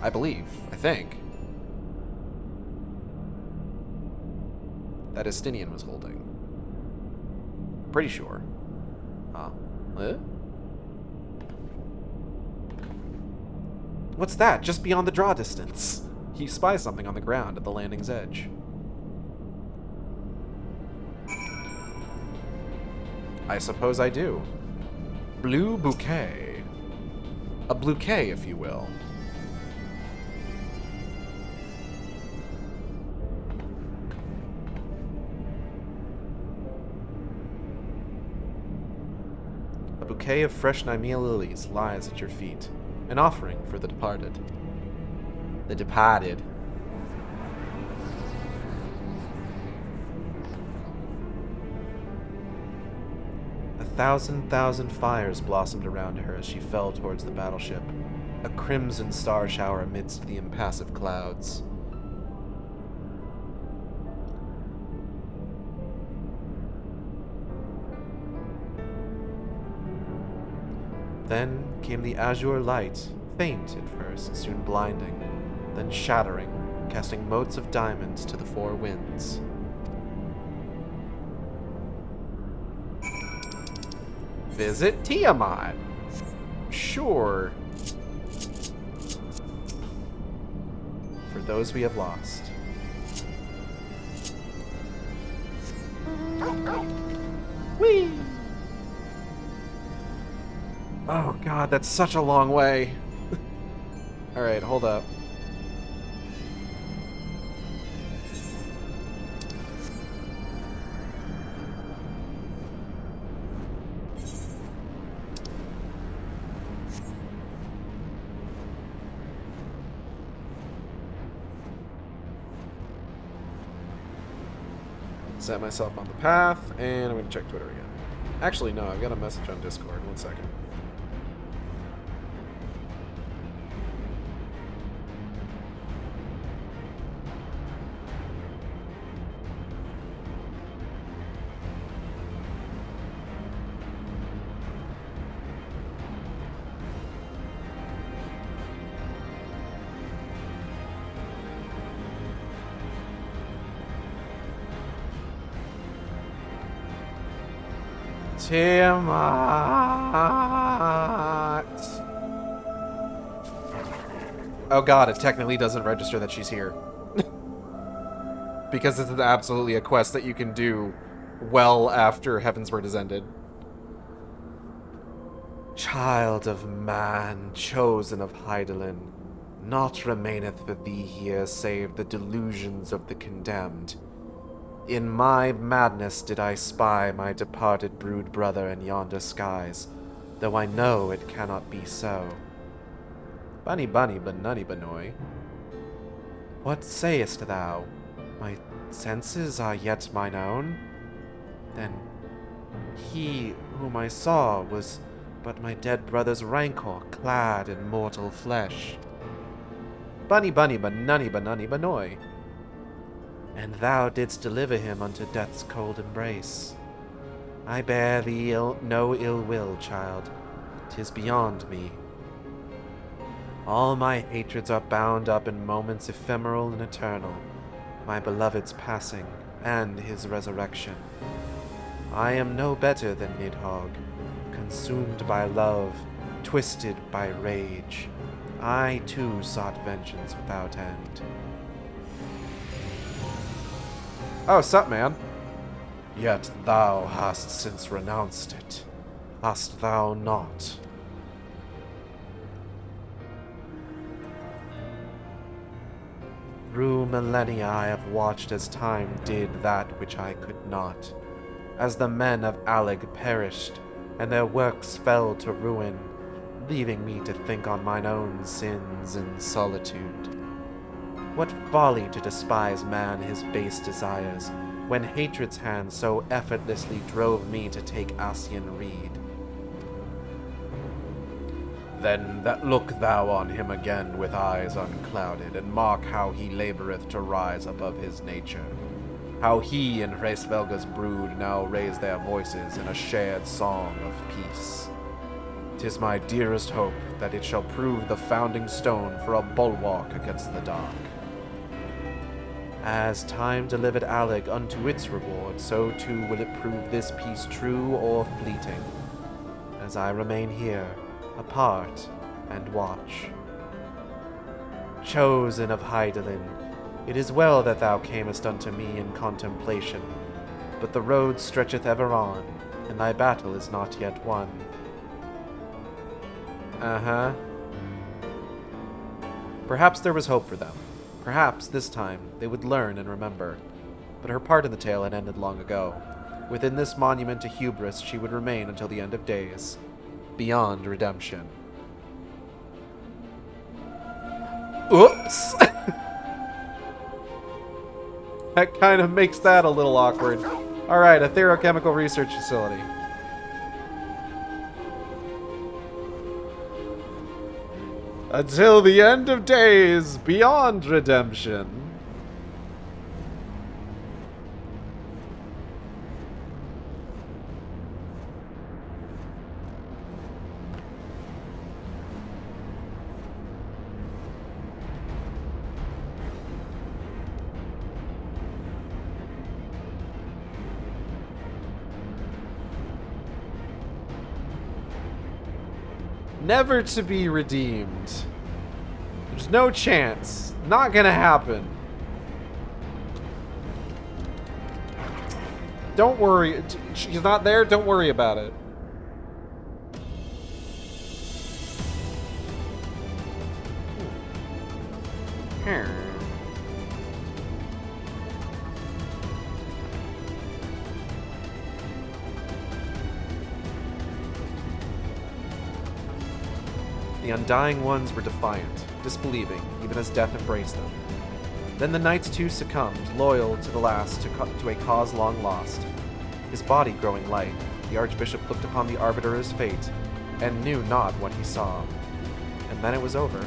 I think. That Estinian was holding. Pretty sure. Huh? What's that? Just beyond the draw distance. He spies something on the ground at the landing's edge. I suppose I do. Blue bouquet. A bouquet, if you will. A bouquet of fresh Nymea lilies lies at your feet, an offering for the departed. The departed. A thousand fires blossomed around her as she fell towards the battleship, a crimson star shower amidst the impassive clouds. Then came the azure light, faint at first, soon blinding, then shattering, casting motes of diamonds to the four winds. Visit Tiamat. Sure. For those we have lost. Whee! Oh god, that's such a long way. Alright, hold up. Set myself on the path, and I'm going to check Twitter again. Actually, no, I've got a message on Discord. 1 second. Tiamat. Oh god, it technically doesn't register that she's here. Because this is absolutely a quest that you can do well after Heavensburn has ended. Child of man, chosen of Hydaelyn, naught remaineth for thee here save the delusions of the condemned. In my madness did I spy my departed brood brother in yonder skies, though I know it cannot be so. Bunny bunny banunny banoy. What sayest thou? My senses are yet mine own? Then he whom I saw was but my dead brother's rancor clad in mortal flesh. Bunny bunny banunny banunny banoy. And thou didst deliver him unto death's cold embrace. I bear thee no ill will, child. 'Tis beyond me. All my hatreds are bound up in moments ephemeral and eternal, my beloved's passing and his resurrection. I am no better than Nidhogg, consumed by love, twisted by rage. I too sought vengeance without end. Oh, sup, man? Yet thou hast since renounced it, hast thou not? Through millennia I have watched as time did that which I could not, as the men of Alleg perished, and their works fell to ruin, leaving me to think on mine own sins in solitude. What folly to despise man his base desires, when hatred's hand so effortlessly drove me to take Ascian Reed. Then that look thou on him again with eyes unclouded, and mark how he laboureth to rise above his nature. How he and Hraesvelga's brood now raise their voices in a shared song of peace. 'Tis my dearest hope that it shall prove the founding stone for a bulwark against the dark. As time delivered Alleg unto its reward, so too will it prove this peace true or fleeting, as I remain here, apart, and watch. Chosen of Hydaelyn, it is well that thou camest unto me in contemplation, but the road stretcheth ever on, and thy battle is not yet won. Uh-huh. Perhaps there was hope for them. Perhaps, this time, they would learn and remember. But her part in the tale had ended long ago. Within this monument to hubris she would remain until the end of days. Beyond redemption. Oops! That kind of makes that a little awkward. Alright, a Therochemical Research Facility. Until the end of days, beyond redemption. Never to be redeemed. There's no chance. Not gonna happen. Don't worry. She's not there. Don't worry about it. The Undying Ones were defiant, disbelieving, even as death embraced them. Then the knights too succumbed, loyal to the last to a cause long lost. His body growing light, the Archbishop looked upon the Arbiter as fate, and knew not what he saw. And then it was over.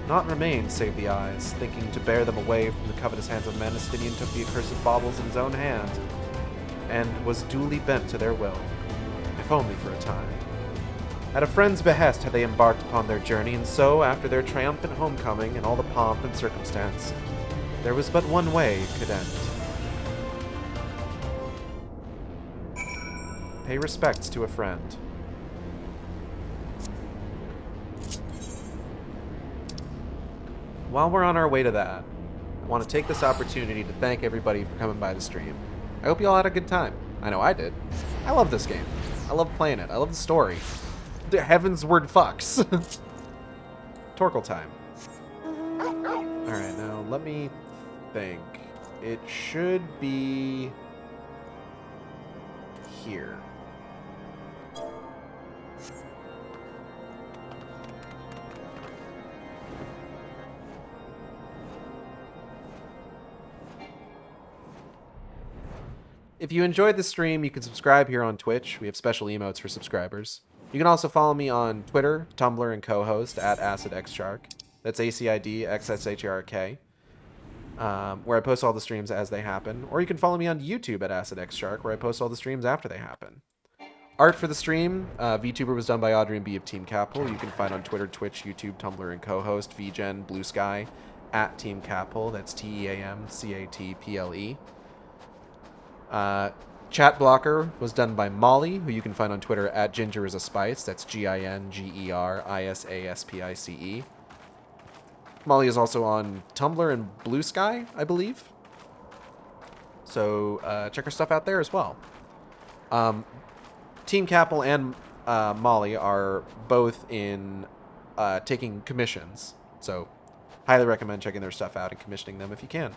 Naught remained save the eyes, thinking to bear them away from the covetous hands of men. Estinian took the accursed baubles in his own hand, and was duly bent to their will, if only for a time. At a friend's behest had they embarked upon their journey, and so, after their triumphant homecoming and all the pomp and circumstance, there was but one way it could end. Pay respects to a friend. While we're on our way to that, I want to take this opportunity to thank everybody for coming by the stream. I hope you all had a good time. I know I did. I love this game. I love playing it. I love the story. The Heavensward fucks. Torkel time. Alright, now let me think. It should be here. If you enjoyed the stream, you can subscribe here on Twitch. We have special emotes for subscribers. You can also follow me on Twitter, Tumblr, and co-host at AcidXShark. That's AcidXShark, where I post all the streams as they happen. Or you can follow me on YouTube at AcidXShark, where I post all the streams after they happen. Art for the stream, VTuber was done by Audrey and B of Team Capel. You can find on Twitter, Twitch, YouTube, Tumblr, and co-host, VGen, Blue Sky, at Team Capel. That's TEAMCATPLE. Chat blocker was done by Molly, who you can find on Twitter at GingerIsASpice. That's GINGERISASPICE. Molly is also on Tumblr and Blue Sky, I believe. So check her stuff out there as well. Team Capel and Molly are both in taking commissions. So highly recommend checking their stuff out and commissioning them if you can.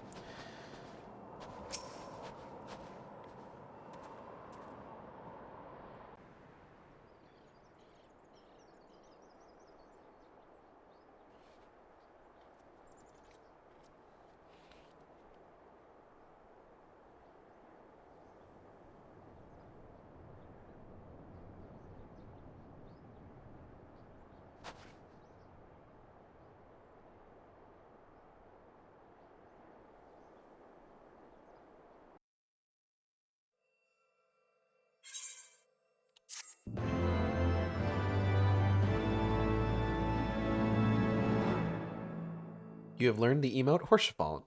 You have learned the emote Horsefallen.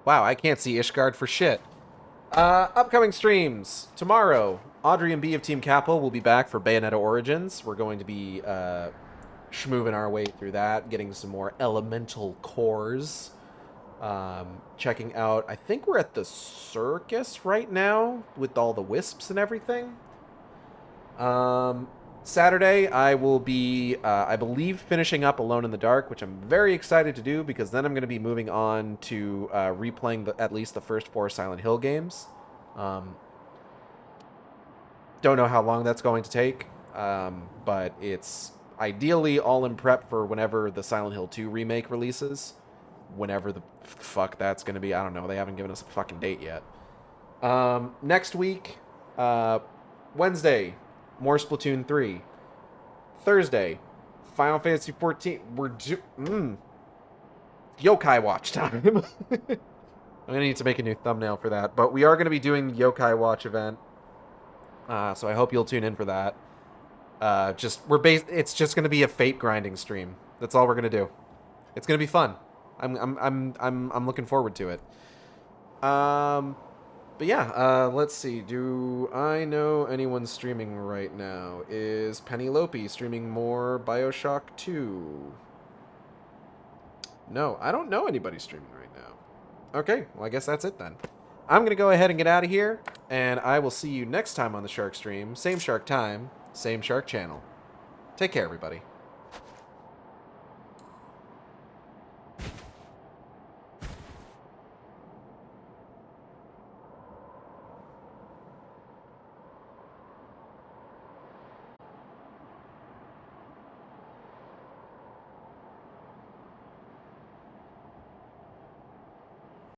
Wow, I can't see Ishgard for shit. Upcoming streams. Tomorrow, Audrey and B of Team Capel will be back for Bayonetta Origins. We're going to be schmooving our way through that, getting some more elemental cores. Checking out, I think we're at the circus right now with all the wisps and everything. Saturday, I will be, I believe, finishing up Alone in the Dark, which I'm very excited to do because then I'm going to be moving on to replaying at least the first 4 Silent Hill games. Don't know how long that's going to take, but it's ideally all in prep for whenever the Silent Hill 2 remake releases. Whenever the fuck that's going to be. I don't know. They haven't given us a fucking date yet. Next week, Wednesday, more Splatoon 3. Thursday, Final Fantasy 14. We're Yokai Watch time. I'm going to need to make a new thumbnail for that. But we are going to be doing the Yokai Watch event. So I hope you'll tune in for that. It's just going to be a fate grinding stream. That's all we're going to do. It's going to be fun. I'm looking forward to it. But yeah, let's see. Do I know anyone streaming right now? Is Penelope streaming more BioShock 2? No, I don't know anybody streaming right now. Okay, well, I guess that's it then. I'm going to go ahead and get out of here, and I will see you next time on the Shark Stream. Same Shark time, same Shark channel. Take care, everybody.